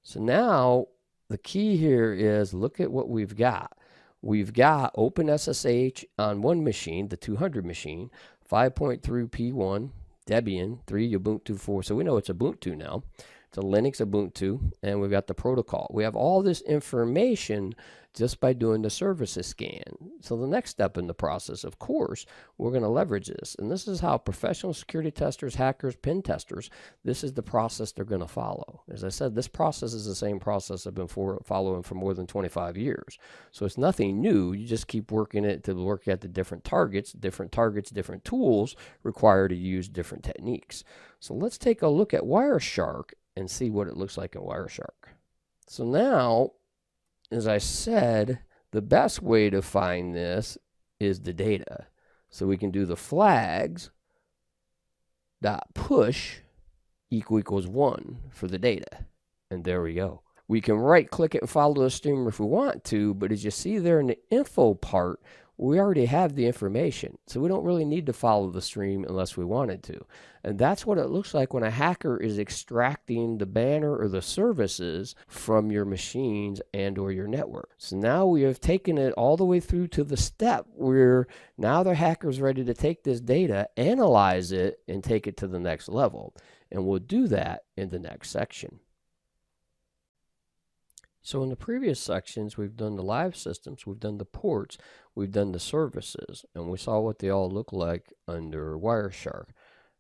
So now the key here is look at what we've got. We've got OpenSSH on one machine, the 200 machine, 5.3 P1, Debian, 3 Ubuntu 4. So we know it's Ubuntu now. It's a Linux Ubuntu, and we've got the protocol. We have all this information just by doing the services scan. So the next step in the process, of course, we're going to leverage this. And this is how professional security testers, hackers, pen testers, this is the process they're going to follow. As I said, this process is the same process I've been following for more than 25 years. So it's nothing new. You just keep working it to work at the different targets, different tools require to use different techniques. So let's take a look at Wireshark and see what it looks like in Wireshark. So now, as I said, the best way to find this is the data. So we can do the flags dot push equals 1 for the data. And there we go. We can right click it and follow the stream if we want to, but as you see there in the info part, we already have the information. So we don't really need to follow the stream unless we wanted to. And that's what it looks like when a hacker is extracting the banner or the services from your machines and or your network. So now we have taken it all the way through to the step where now the hacker's ready to take this data, analyze it, and take it to the next level. And we'll do that in the next section. So in the previous sections, we've done the live systems, we've done the ports, we've done the services, and we saw what they all look like under Wireshark.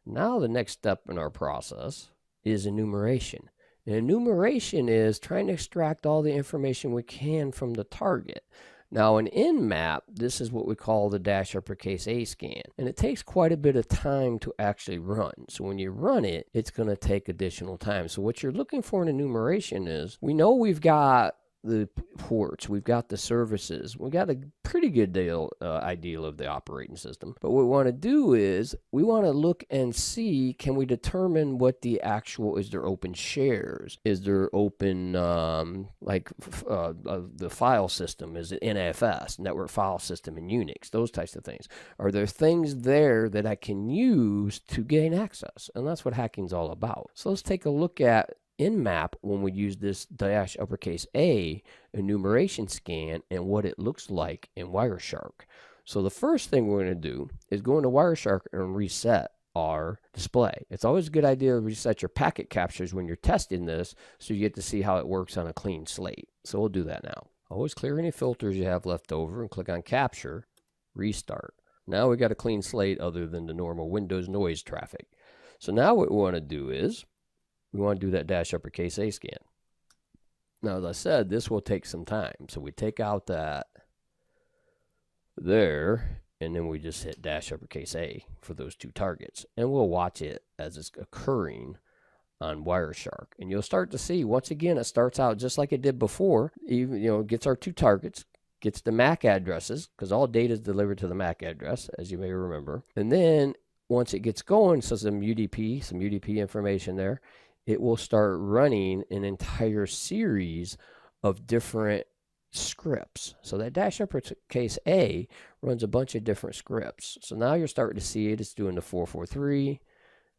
Now the next step in our process is enumeration. And enumeration is trying to extract all the information we can from the target. Now in Nmap, this is what we call the -A scan, and it takes quite a bit of time to actually run. So when you run it, it's going to take additional time. So what you're looking for in enumeration is, we know we've got the ports, we've got the services, we've got a pretty good idea of the operating system. But what we want to do is we want to look and see, can we determine what the actual, is there open shares? Is there open, the file system? Is it NFS, network file system in Unix? Those types of things. Are there things there that I can use to gain access? And that's what hacking's all about. So let's take a look at Nmap when we use this -A enumeration scan and what it looks like in Wireshark. So the first thing we're going to do is go into Wireshark and reset our display. It's always a good idea to reset your packet captures when you're testing this so you get to see how it works on a clean slate. So we'll do that now. Always clear any filters you have left over and click on capture, restart. Now we got a clean slate other than the normal Windows noise traffic. So now what we want to do is we want to do that -A scan. Now, as I said, this will take some time. So we take out that there, and then we just hit -A for those two targets. And we'll watch it as it's occurring on Wireshark. And you'll start to see, once again, it starts out just like it did before. Even, gets our two targets, gets the MAC addresses, because all data is delivered to the MAC address, as you may remember. And then once it gets going, so some UDP information there, it will start running an entire series of different scripts. So that -A runs a bunch of different scripts. So now you're starting to see it. It's doing the 443,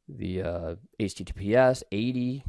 the HTTPS 80.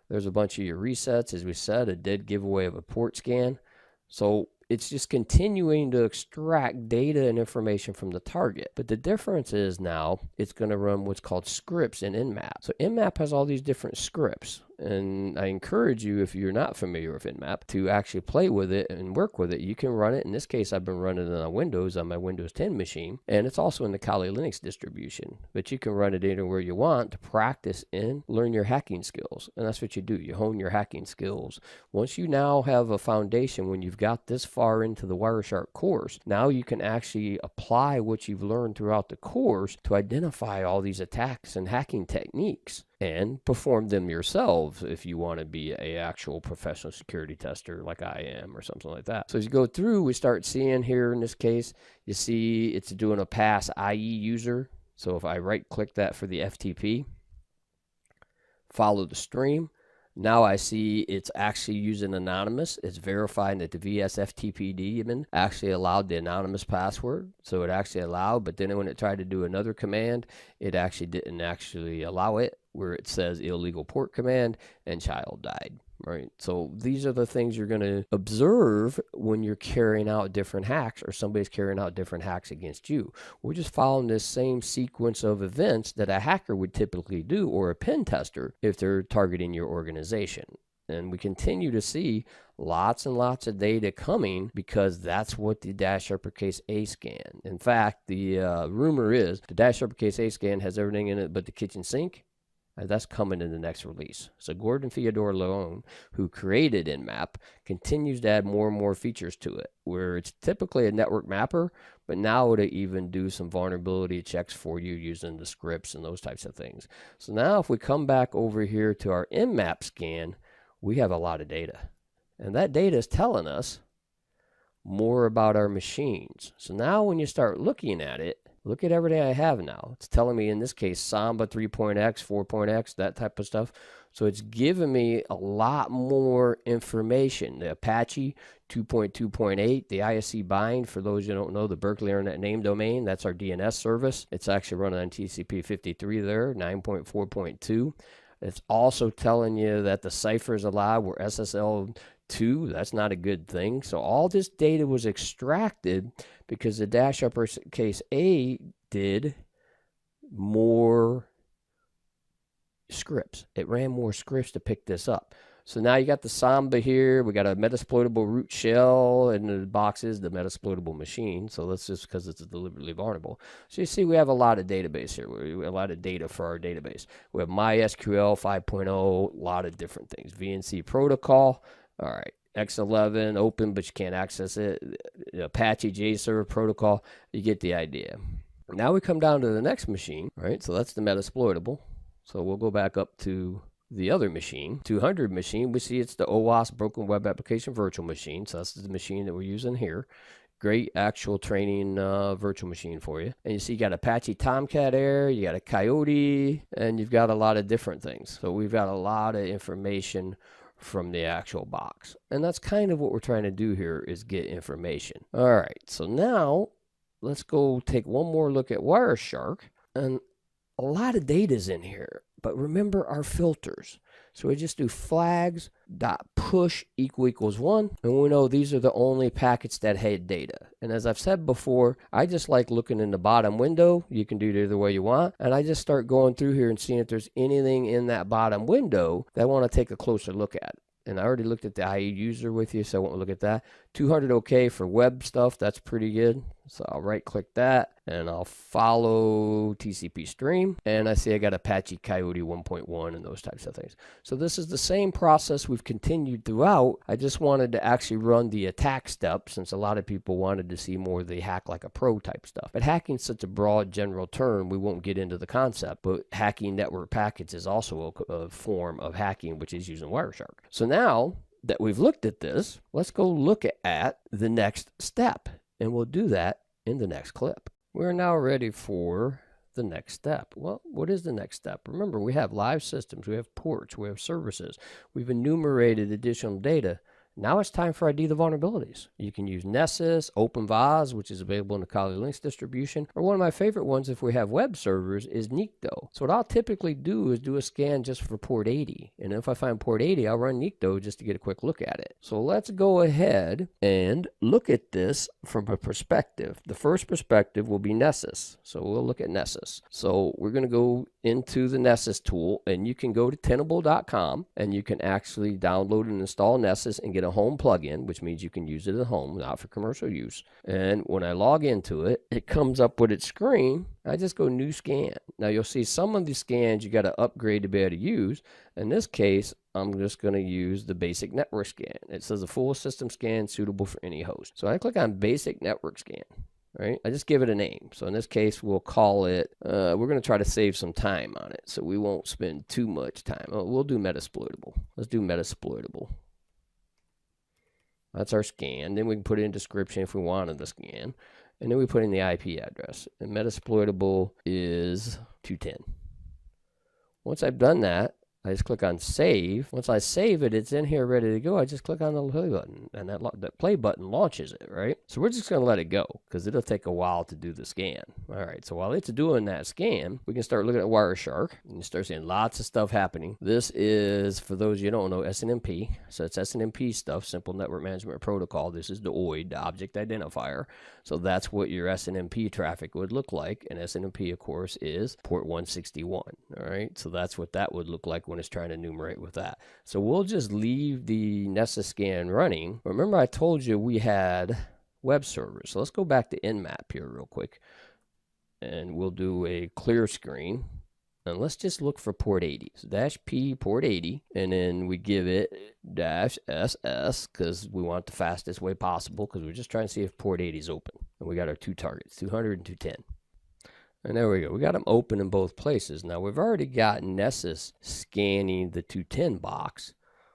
There's a bunch of your resets, as we said, a dead giveaway of a port scan. So it's just continuing to extract data and information from the target. But the difference is now it's going to run what's called scripts in Nmap. So Nmap has all these different scripts. And I encourage you, if you're not familiar with Nmap, to actually play with it and work with it. You can run it. In this case, I've been running it on Windows on my Windows 10 machine. And it's also in the Kali Linux distribution. But you can run it anywhere you want to practice and learn your hacking skills. And that's what you do. You hone your hacking skills. Once you now have a foundation, when you've got this far far into the Wireshark course, now you can actually apply what you've learned throughout the course to identify all these attacks and hacking techniques and perform them yourselves if you want to be an actual professional security tester like I am or something like that. So as you go through, we start seeing here in this case, you see it's doing a pass IE user. So if I right click that for the FTP, follow the stream, now I see it's actually using anonymous. It's verifying that the VSFTP daemon actually allowed the anonymous password. So it actually allowed, but then when it tried to do another command, it actually didn't actually allow it, where it says illegal port command and child died. Right. So these are the things you're going to observe when you're carrying out different hacks or somebody's carrying out different hacks against you. We're just following this same sequence of events that a hacker would typically do, or a pen tester, if they're targeting your organization. And we continue to see lots and lots of data coming because that's what the --A scan. In fact, the rumor is the --A scan has everything in it but the kitchen sink. That's coming in the next release. So Gordon Theodore Leone, who created Nmap, continues to add more and more features to it, where it's typically a network mapper, but now it'll even do some vulnerability checks for you using the scripts and those types of things. So now if we come back over here to our Nmap scan, we have a lot of data. And that data is telling us more about our machines. So now when you start looking at it, look at everything I have now. It's telling me in this case Samba 3.x, 4.x, that type of stuff. So it's giving me a lot more information. The Apache 2.2.8, the ISC bind, for those you don't know, the Berkeley Internet Name Domain, that's our DNS service. It's actually running on TCP 53 there, 9.4.2. It's also telling you that the ciphers allowed were SSL 2. That's not a good thing. So all this data was extracted because the --A did more scripts. It ran more scripts to pick this up. So now you got the Samba here. We got a Metasploitable root shell, and the box is the Metasploitable machine. So that's just because it's deliberately vulnerable. So you see we have a lot of database here. We have a lot of data for our database. We have MySQL 5.0, a lot of different things. VNC protocol. All right. X11 open, but you can't access it. Apache JServer protocol. You get the idea. Now we come down to the next machine, right? So that's the Metasploitable. So we'll go back up to the other machine, 200 machine. We see it's the OWASP Broken Web Application Virtual Machine. So that's the machine that we're using here. Great actual training virtual machine for you. And you see you got Apache Tomcat Air, you got a Coyote, and you've got a lot of different things. So we've got a lot of information from the actual box. And that's kind of what we're trying to do here, is get information. All right, so now let's go take one more look at Wireshark. And a lot of data is in here, but remember our filters. So we just do flags.push == 1, and we know these are the only packets that had data. And as I've said before, I just like looking in the bottom window. You can do it either way you want. And I just start going through here and seeing if there's anything in that bottom window that I want to take a closer look at. And I already looked at the IE user with you, so I won't look at that. 200 OK for web stuff, that's pretty good. So I'll right click that and I'll follow TCP stream. And I see I got Apache Coyote 1.1 and those types of things. So this is the same process we've continued throughout. I just wanted to actually run the attack step, since a lot of people wanted to see more of the hack like a pro type stuff. But hacking is such a broad general term, we won't get into the concept. But hacking network packets is also a form of hacking, which is using Wireshark. So now that we've looked at this, let's go look at the next step. And we'll do that in the next clip. We're now ready for the next step. Well, what is the next step? Remember, we have live systems, we have ports, we have services. We've enumerated additional data. Now it's time for ID the vulnerabilities. You can use Nessus, OpenVAS, which is available in the Kali Linux distribution, or one of my favorite ones if we have web servers is Nikto. So what I'll typically do is do a scan just for port 80. And if I find port 80, I'll run Nikto just to get a quick look at it. So let's go ahead and look at this from a perspective. The first perspective will be Nessus. So we'll look at Nessus. So we're going to go into the Nessus tool, and you can go to tenable.com and you can actually download and install Nessus and get get a home plugin, which means you can use it at home, not for commercial use. And when I log into it, it comes up with its screen. I just go new scan. Now you'll see some of the scans you got to upgrade to be able to use. In this case, I'm just going to use the basic network scan. It says a full system scan suitable for any host. So I click on basic network scan. Right? I just give it a name. So in this case, we'll call it, we're going to try to save some time on it. So we won't spend too much time. We'll do Metasploitable. Let's do Metasploitable. That's our scan. Then we can put in description if we wanted the scan. And then we put in the IP address. And Metasploitable is 210. Once I've done that, I just click on save. Once I save it, it's in here ready to go. I just click on the play button, and that play button launches it, right? So we're just going to let it go because it'll take a while to do the scan. All right, so while it's doing that scan, we can start looking at Wireshark, and you start seeing lots of stuff happening. This is, for those you don't know, SNMP. So it's SNMP stuff, Simple Network Management Protocol. This is the OID, the Object Identifier. So that's what your SNMP traffic would look like, and SNMP, of course, is port 161. All right, so that's what that would look like when it's trying to enumerate with that. So we'll just leave the Nessus scan running. Remember I told you we had web servers. So let's go back to Nmap here real quick. And we'll do a clear screen. And let's just look for port 80. So -P port 80. And then we give it -SS because we want the fastest way possible because we're just trying to see if port 80 is open. And we got our two targets, 200 and 210. And there we go. We got them open in both places. Now we've already got Nessus scanning the 210 box.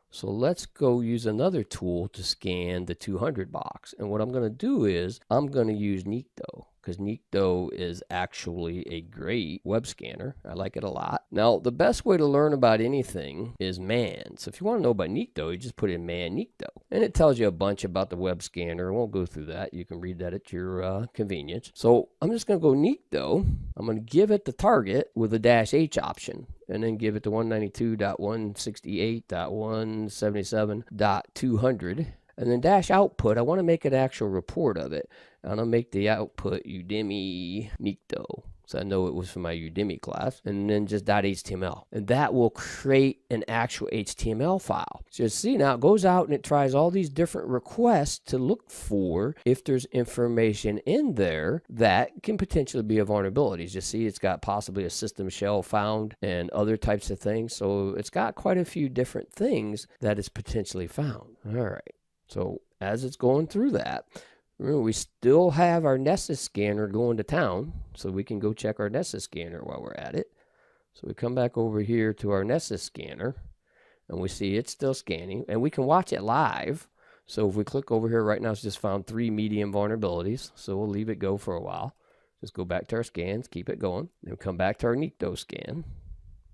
So let's go use another tool to scan the 200 box. And what I'm going to do is I'm going to use Nikto because Nikto is actually a great web scanner. I like it a lot. Now, the best way to learn about anything is man. So if you want to know about Nikto, you just put in man Nikto. And it tells you a bunch about the web scanner. I won't go through that. You can read that at your convenience. So I'm just going to go Nikto. I'm going to give it the target with a -H option. And then give it to 192.168.177.200. And then -output, I want to make an actual report of it. And I'll make the output Udemy Nikto. So I know it was from my Udemy class. And then just .html. And that will create an actual HTML file. So you see now it goes out and it tries all these different requests to look for if there's information in there that can potentially be a vulnerability. You see it's got possibly a system shell found and other types of things. So it's got quite a few different things that it's potentially found. All right. So as it's going through that, remember, we still have our Nessus scanner going to town, so we can go check our Nessus scanner while we're at it. So we come back over here to our Nessus scanner, and we see it's still scanning, and we can watch it live. So if we click over here right now, it's just found 3 medium vulnerabilities, so we'll leave it go for a while. Just go back to our scans, keep it going. Then come back to our Nikto scan,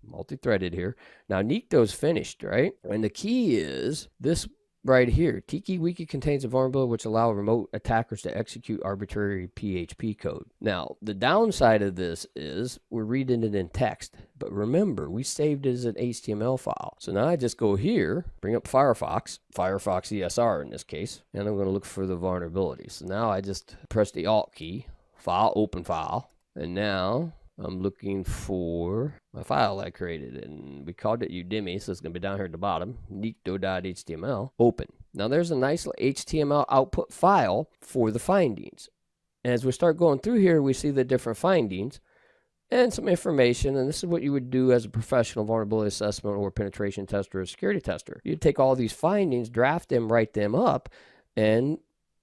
multi-threaded here. Now Nikto's finished, right? And the key is this right here, TikiWiki contains a vulnerability which allow remote attackers to execute arbitrary PHP code. Now, the downside of this is we're reading it in text, but remember, we saved it as an HTML file. So now I just go here, bring up Firefox ESR in this case, and I'm going to look for the vulnerability. So now I just press the Alt key, file, open file, and now I'm looking for my file I created, and we called it Udemy, so it's going to be down here at the bottom, nikto.html, open. Now there's a nice HTML output file for the findings. And as we start going through here, we see the different findings and some information, and this is what you would do as a professional vulnerability assessment or penetration tester or security tester. You'd take all these findings, draft them, write them up, and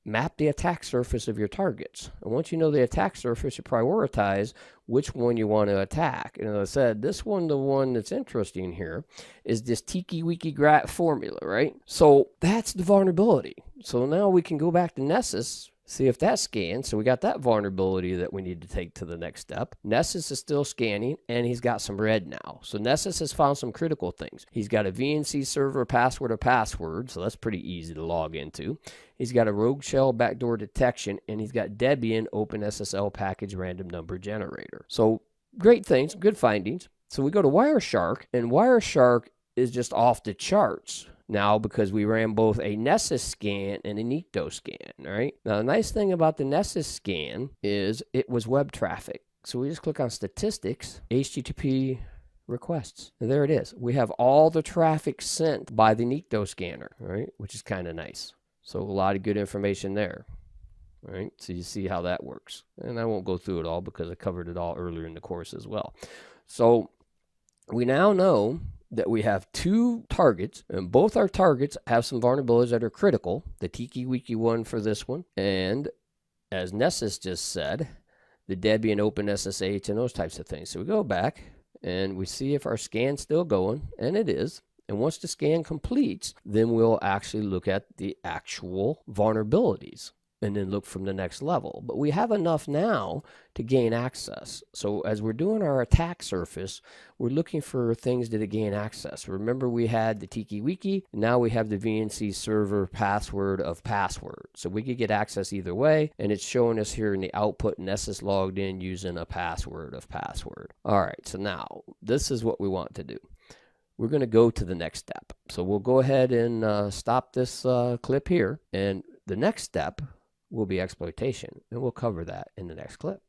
map the attack surface of your targets. And once you know the attack surface, you prioritize which one you want to attack. And as I said, this one, the one that's interesting here, is this TikiWiki formula, right? So that's the vulnerability. So now we can go back to Nessus, see if that scans. So we got that vulnerability that we need to take to the next step. Nessus is still scanning, and he's got some red now. So Nessus has found some critical things. He's got a VNC server password, so that's pretty easy to log into. He's got a rogue shell backdoor detection, and he's got Debian OpenSSL package random number generator. So great things, good findings. So we go to Wireshark, and Wireshark is just off the charts now because we ran both a Nessus scan and a Nikto scan, right? Now, the nice thing about the Nessus scan is it was web traffic. So we just click on statistics, HTTP requests. And there it is. We have all the traffic sent by the Nikto scanner, right? Which is kind of nice. So a lot of good information there. Right, so you see how that works. And I won't go through it all because I covered it all earlier in the course as well. So we now know that we have two targets, and both our targets have some vulnerabilities that are critical. The tiki-wiki one for this one, and as Nessus just said, the Debian OpenSSH and those types of things. So we go back and we see if our scan's still going, and it is. And once the scan completes, then we'll actually look at the actual vulnerabilities and then look from the next level. But we have enough now to gain access. So as we're doing our attack surface, we're looking for things that gain access. Remember, we had the tiki-wiki, now we have the VNC server password of password. So we could get access either way, and it's showing us here in the output Nessus logged in using a password of password. All right, so now this is what we want to do. We're going to go to the next step. So we'll go ahead and stop this clip here, and the next step will be exploitation, and we'll cover that in the next clip.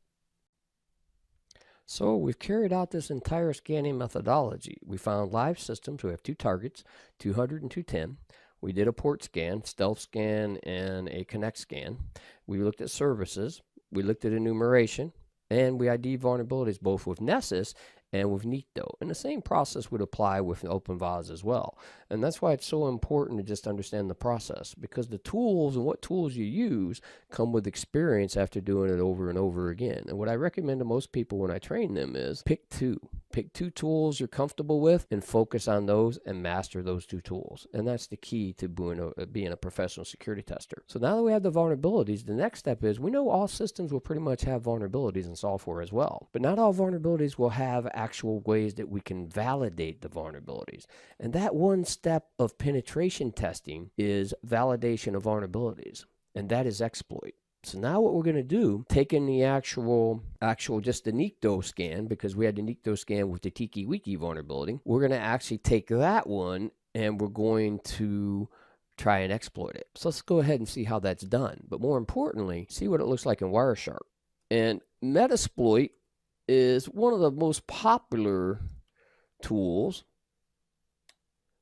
So we've carried out this entire scanning methodology. We found live systems. We have two targets, 200 and 210. We did a port scan, stealth scan, and a connect scan. We looked at services. We looked at enumeration, and we ID vulnerabilities both with Nessus and with Nikto. And the same process would apply with OpenVAS as well. And that's why it's so important to just understand the process, because the tools and what tools you use come with experience after doing it over and over again. And what I recommend to most people when I train them is pick two. Pick two tools you're comfortable with and focus on those and master those two tools. And that's the key to being a professional security tester. So now that we have the vulnerabilities, the next step is we know all systems will pretty much have vulnerabilities in software as well. But not all vulnerabilities will have actual ways that we can validate the vulnerabilities. And that one step of penetration testing is validation of vulnerabilities. And that is exploit. So now what we're going to do, taking the actual just the Nikto scan, because we had the Nikto scan with the tiki-wiki vulnerability, we're going to actually take that one and we're going to try and exploit it. So let's go ahead and see how that's done. But more importantly, see what it looks like in Wireshark. And Metasploit is one of the most popular tools.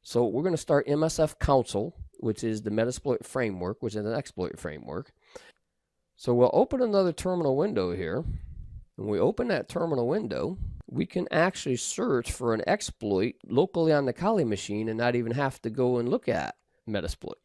So we're going to start MSF Council, which is the Metasploit framework, which is an exploit framework. So we'll open another terminal window here. When we open that terminal window, we can actually search for an exploit locally on the Kali machine and not even have to go and look at Metasploit.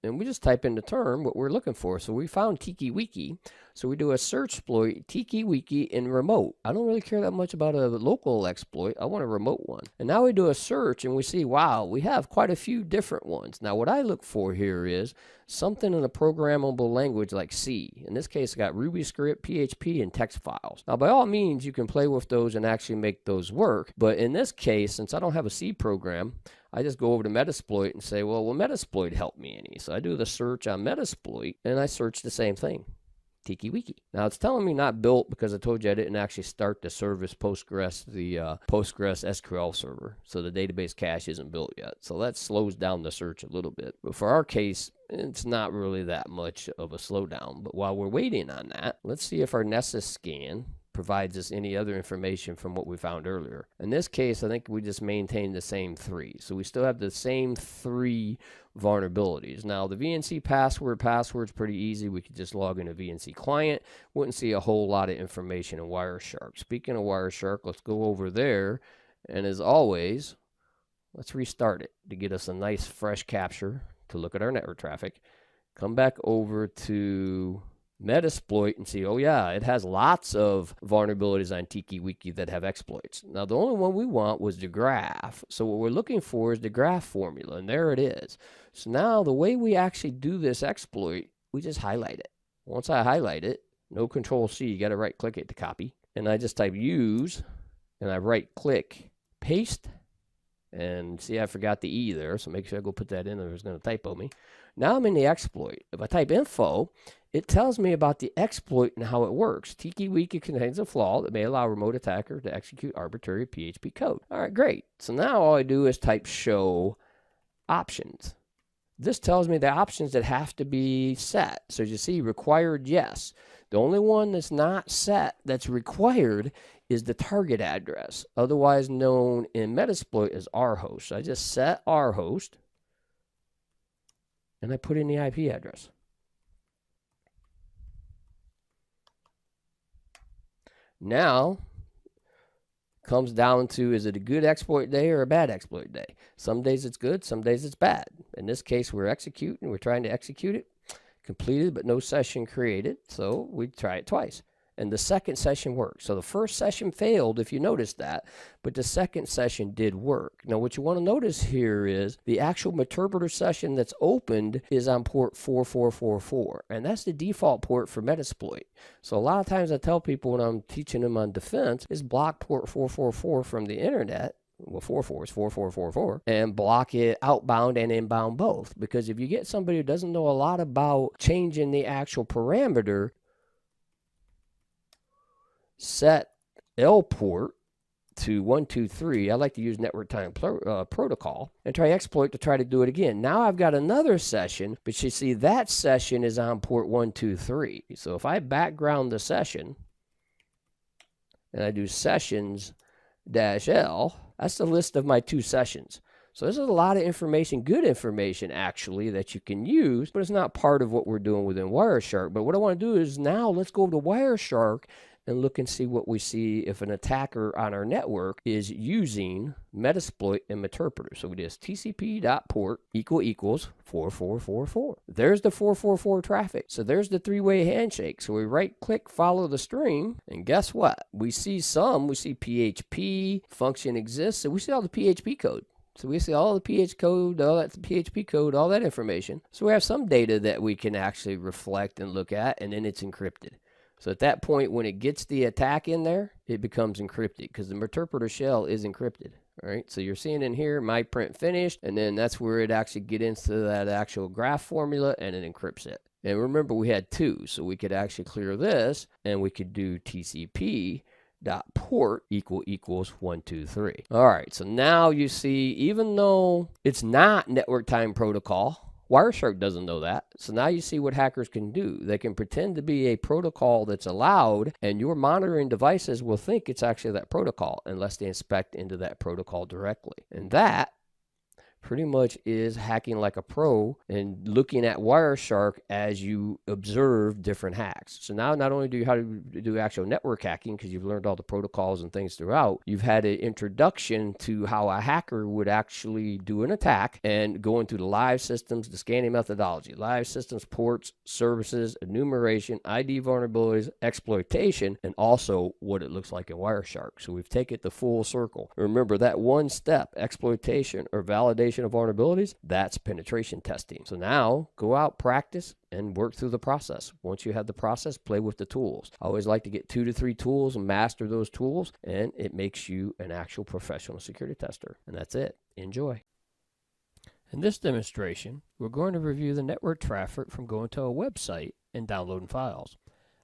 And we just type in the term what we're looking for. So we found tiki-wiki. So we do a search exploit, tiki-wiki in remote. I don't really care that much about a local exploit. I want a remote one. And now we do a search and we see, wow, we have quite a few different ones. Now what I look for here is something in a programmable language like C. In this case, I got Ruby script, PHP, and text files. Now by all means, you can play with those and actually make those work. But in this case, since I don't have a C program, I just go over to Metasploit and say, well, will Metasploit help me any? So I do the search on Metasploit, and I search the same thing, tiki-wiki. Now, it's telling me not built because I told you I didn't actually start the service Postgres, the Postgres SQL server. So the database cache isn't built yet. So that slows down the search a little bit. But for our case, it's not really that much of a slowdown. But while we're waiting on that, let's see if our Nessus scan provides us any other information from what we found earlier. In this case, I think we just maintain the same three. So we still have the same three vulnerabilities. Now, the VNC password's pretty easy. We could just log in a VNC client. Wouldn't see a whole lot of information in Wireshark. Speaking of Wireshark, let's go over there. And as always, let's restart it to get us a nice fresh capture to look at our network traffic. Come back over to Metasploit and see, oh yeah, it has lots of vulnerabilities on tiki-wiki that have exploits. Now the only one we want was the graph. So what we're looking for is the graph formula, and there it is. So now the way we actually do this exploit, we just highlight it. Once I highlight it, no Control-C, you got to right-click it to copy. And I just type use, and I right-click, paste, and see I forgot the E there, so make sure I go put that in or it's going to typo me. Now I'm in the exploit. If I type info, it tells me about the exploit and how it works. Tiki-wiki contains a flaw that may allow a remote attacker to execute arbitrary PHP code. All right, great. So now all I do is type show options. This tells me the options that have to be set. So as you see, required, yes. The only one that's not set that's required is the target address, otherwise known in Metasploit as rhost. So I just set rhost, and I put in the IP address. Now, comes down to, is it a good exploit day or a bad exploit day? Some days it's good, some days it's bad. In this case, we're trying to execute it, completed, but no session created, so we try it twice. And the second session worked. So the first session failed, if you noticed that, but the second session did work. Now, what you want to notice here is the actual interpreter session that's opened is on port 4444, and that's the default port for Metasploit. So a lot of times I tell people when I'm teaching them on defense is block port 444 from the internet. Well, 44 is 4444, and block it outbound and inbound both. Because if you get somebody who doesn't know a lot about changing the actual parameter, set L port to 123. I like to use network time protocol and try exploit to try to do it again. Now I've got another session, but you see that session is on port 123. So if I background the session and I do sessions -L, that's the list of my 2 sessions. So this is a lot of information, good information actually, that you can use, but it's not part of what we're doing within Wireshark. But what I want to do is now let's go to Wireshark and look and see what we see if an attacker on our network is using Metasploit and Meterpreter. So we just tcp.port equals 4444. There's the 444 traffic. So there's the 3-way handshake. So we right click, follow the string, and guess what? We see PHP, function exists, so we see all the PHP code. So we see all the PHP code, all that PHP code, all that information. So we have some data that we can actually reflect and look at, and then it's encrypted. So at that point, when it gets the attack in there, it becomes encrypted because the Meterpreter shell is encrypted. All right, so you're seeing in here, my print finished, and then that's where it actually gets into that actual graph formula, and it encrypts it. And remember, we had 2, so we could actually clear this, and we could do TCP.port equals 123. All right, so now you see, even though it's not network time protocol, Wireshark doesn't know that. So now you see what hackers can do. They can pretend to be a protocol that's allowed, and your monitoring devices will think it's actually that protocol unless they inspect into that protocol directly. And that pretty much is hacking like a pro and looking at Wireshark as you observe different hacks. So now not only do you how to do actual network hacking because you've learned all the protocols and things throughout, you've had an introduction to how a hacker would actually do an attack and go into the live systems, the scanning methodology, live systems, ports, services, enumeration, ID vulnerabilities, exploitation, and also what it looks like in Wireshark. So we've taken it the full circle. Remember that one step, exploitation or validation of vulnerabilities, that's penetration testing. So now go out, practice, and work through the process. Once you have the process, play with the tools. I always like to get 2 to 3 tools and master those tools, and it makes you an actual professional security tester. And that's it. Enjoy. In this demonstration, we're going to review the network traffic from going to a website and downloading files.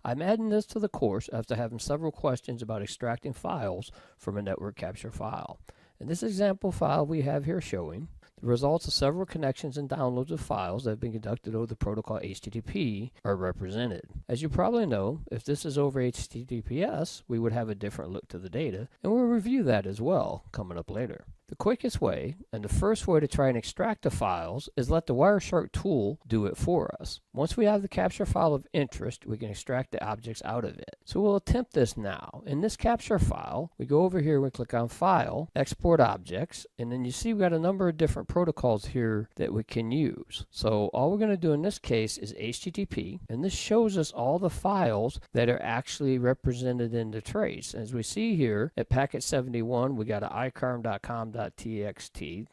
I'm adding this to the course after having several questions about extracting files from a network capture file. In this example file we have here showing the results of several connections and downloads of files that have been conducted over the protocol HTTP are represented. As you probably know, if this is over HTTPS, we would have a different look to the data, and we'll review that as well coming up later. The quickest way, and the first way to try and extract the files, is let the Wireshark tool do it for us. Once we have the capture file of interest, we can extract the objects out of it. So we'll attempt this now. In this capture file, we go over here, we click on File, Export Objects, and then you see we've got a number of different protocols here that we can use. So all we're going to do in this case is HTTP, and this shows us all the files that are actually represented in the trace. As we see here at packet 71, we got an icarm.com.txt.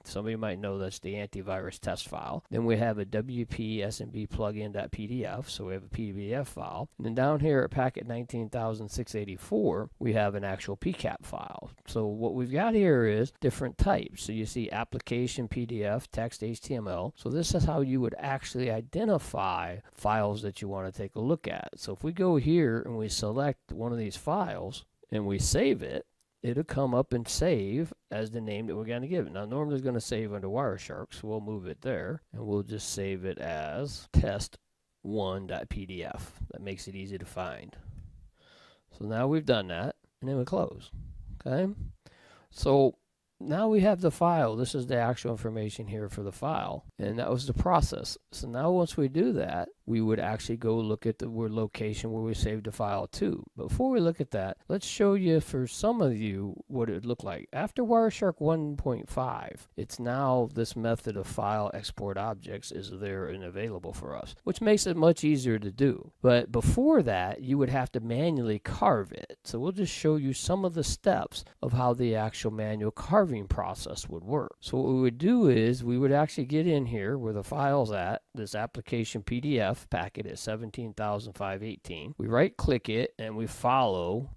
Some of you might know that's the antivirus test file. Then we have a WP-SMB plugin.pdf, so we have a PDF file. And then down here at packet 19,684, we have an actual PCAP file. So what we've got here is different types. So you see application PDF, text, HTML. So this is how you would actually identify files that you want to take a look at. So if we go here and we select one of these files and we save it, it'll come up and save as the name that we're going to give it. Now, normally it's going to save under Wireshark, so we'll move it there, and we'll just save it as test1.pdf. That makes it easy to find. So now we've done that, and then we close. Okay? So now we have the file. This is the actual information here for the file, and that was the process. So now once we do that, we would actually go look at the location where we saved the file to. But before we look at that, let's show you for some of you what it would look like. After Wireshark 1.5, it's now this method of file export objects is there and available for us, which makes it much easier to do. But before that, you would have to manually carve it. So we'll just show you some of the steps of how the actual manual carving process would work. So what we would do is we would actually get in here where the file's at, this application PDF packet at 17,518. We right click it and we follow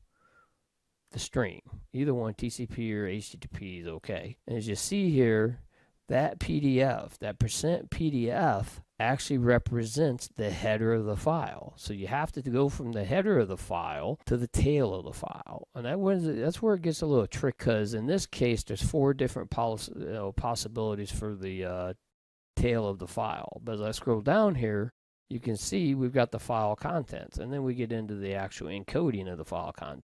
the stream. Either one, TCP or HTTP is okay. And as you see here, that PDF, that %PDF actually represents the header of the file. So you have to go from the header of the file to the tail of the file. And that's where it gets a little tricky, because in this case, there's 4 different possibilities for the tail of the file. But as I scroll down here, you can see we've got the file contents, and then we get into the actual encoding of the file content.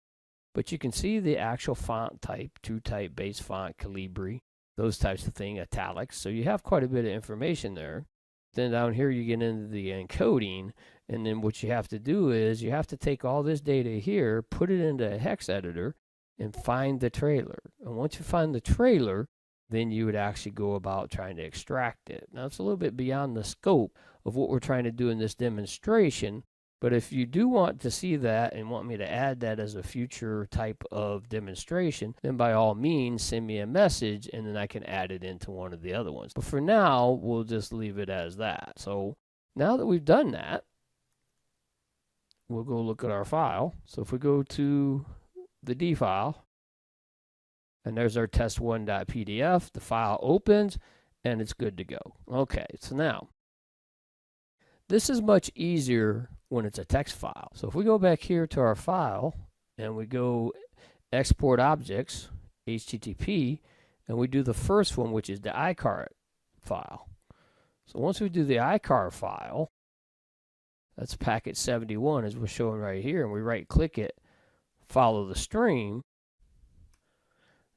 But you can see the actual font type, true type, base font, Calibri, those types of things, italics. So you have quite a bit of information there. Then down here you get into the encoding, and then what you have to do is you have to take all this data here, put it into a hex editor, and find the trailer. And once you find the trailer, then you would actually go about trying to extract it. Now, it's a little bit beyond the scope of what we're trying to do in this demonstration, but if you do want to see that and want me to add that as a future type of demonstration, then by all means, send me a message, and then I can add it into one of the other ones. But for now, we'll just leave it as that. So now that we've done that, we'll go look at our file. So if we go to the D file, and there's our test1.pdf. The file opens, and it's good to go. Okay, so now, this is much easier when it's a text file. So if we go back here to our file, and we go export objects, HTTP, and we do the first one, which is the iCar file. So once we do the iCar file, that's packet 71, as we're showing right here, and we right-click it, follow the stream.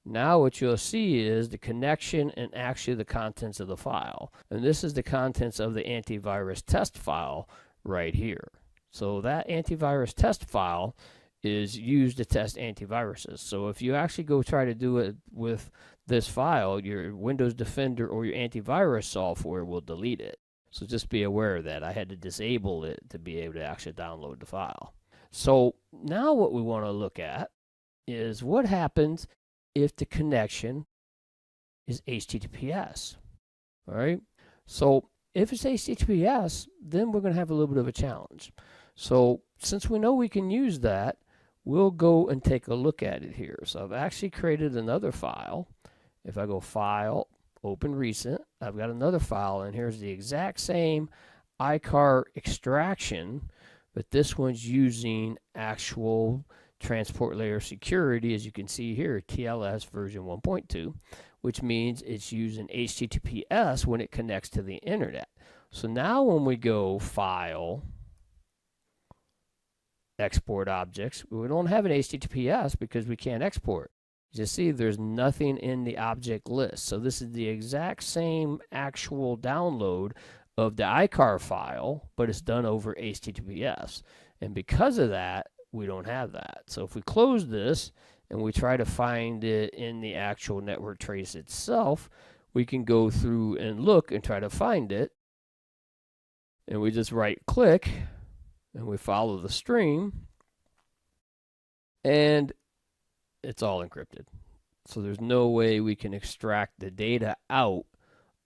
Now what you'll see is the connection and actually the contents of the file. And this is the contents of the antivirus test file right here. So that antivirus test file is used to test antiviruses. So if you actually go try to do it with this file, your Windows Defender or your antivirus software will delete it. So just be aware of that. I had to disable it to be able to actually download the file. So now what we want to look at is what happens if the connection is HTTPS. All right. So if it's HTTPS, then we're going to have a little bit of a challenge. So since we know we can use that, we'll go and take a look at it here. So I've actually created another file. If I go File, Open Recent, I've got another file, and here's the exact same iCar extraction, but this one's using actual transport layer security, as you can see here, TLS version 1.2, which means it's using HTTPS when it connects to the internet. So now when we go File, Export Objects, we don't have an HTTPS because we can't export. You see there's nothing in the object list. So this is the exact same actual download of the iCar file, but it's done over HTTPS. And because of that, we don't have that. So if we close this and we try to find it in the actual network trace itself, we can go through and look and try to find it. And we just right click and we follow the stream, and it's all encrypted. So there's no way we can extract the data out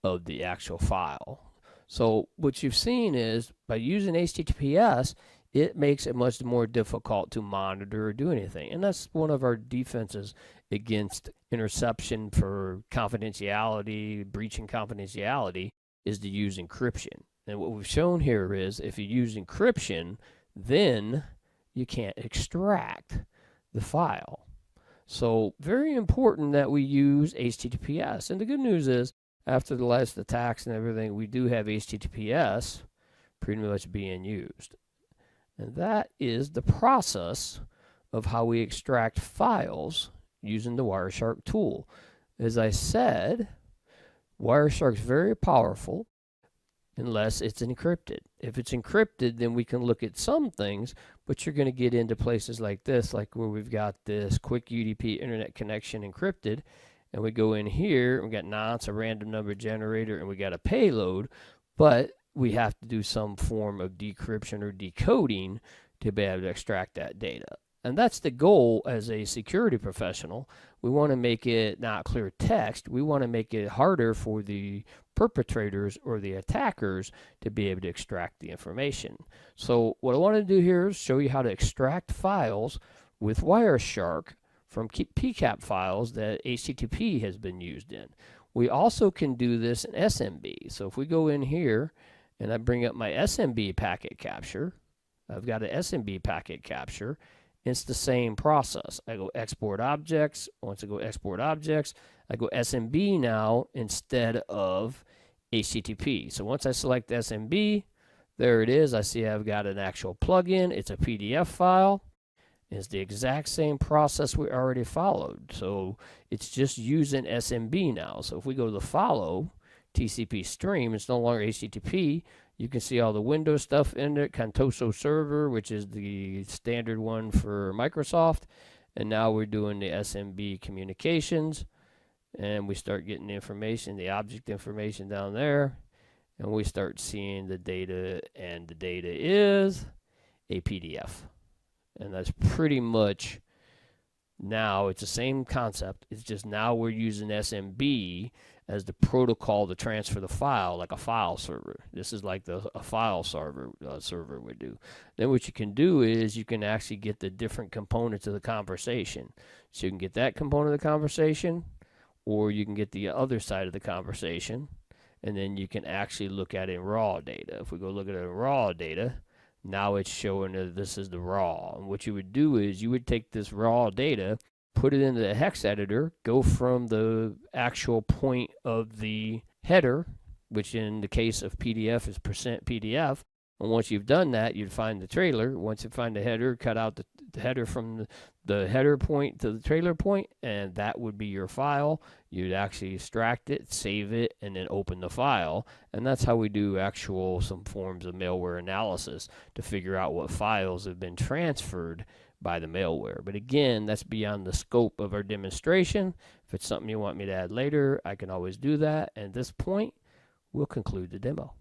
of the actual file. So what you've seen is by using HTTPS, it makes it much more difficult to monitor or do anything. And that's one of our defenses against interception for confidentiality, breaching confidentiality, is to use encryption. And what we've shown here is if you use encryption, then you can't extract the file. So very important that we use HTTPS. And the good news is, after the last attacks and everything, we do have HTTPS pretty much being used. And that is the process of how we extract files using the Wireshark tool. As I said, Wireshark is very powerful unless it's encrypted. If it's encrypted, then we can look at some things, but you're going to get into places like this, like where we've got this quick UDP internet connection encrypted, and we go in here, and we got nonce, a random number generator, and we got a payload, but we have to do some form of decryption or decoding to be able to extract that data. And that's the goal as a security professional. We want to make it not clear text. We want to make it harder for the perpetrators or the attackers to be able to extract the information. So what I want to do here is show you how to extract files with Wireshark from PCAP files that HTTP has been used in. We also can do this in SMB. So if we go in here and I bring up my SMB packet capture, I've got an SMB packet capture. It's the same process. I go export objects. Once I go export objects, I go SMB now instead of HTTP. So once I select SMB, there it is. I see I've got an actual plugin. It's a PDF file. It's the exact same process we already followed. So it's just using SMB now. So if we go to the follow TCP stream, it's no longer HTTP. You can see all the Windows stuff in it, Contoso server, which is the standard one for Microsoft. And now we're doing the SMB communications. And we start getting the information, the object information down there. And we start seeing the data, and the data is a PDF. And that's pretty much, now it's the same concept. It's just now we're using SMB as the protocol to transfer the file, like a file server. This is like a file server would do. Then what you can do is you can actually get the different components of the conversation. So you can get that component of the conversation, or you can get the other side of the conversation, and then you can actually look at it in raw data. If we go look at it in raw data, now it's showing that this is the raw. And what you would do is you would take this raw data, put it into the hex editor, go from the actual point of the header, which in the case of PDF is %PDF. And once you've done that, you'd find the trailer. Once you find the header, cut out the header from the header point to the trailer point, and that would be your file. You'd actually extract it, save it, and then open the file. And that's how we do some forms of malware analysis to figure out what files have been transferred by the malware. But again, that's beyond the scope of our demonstration. If it's something you want me to add later, I can always do that. And at this point, we'll conclude the demo.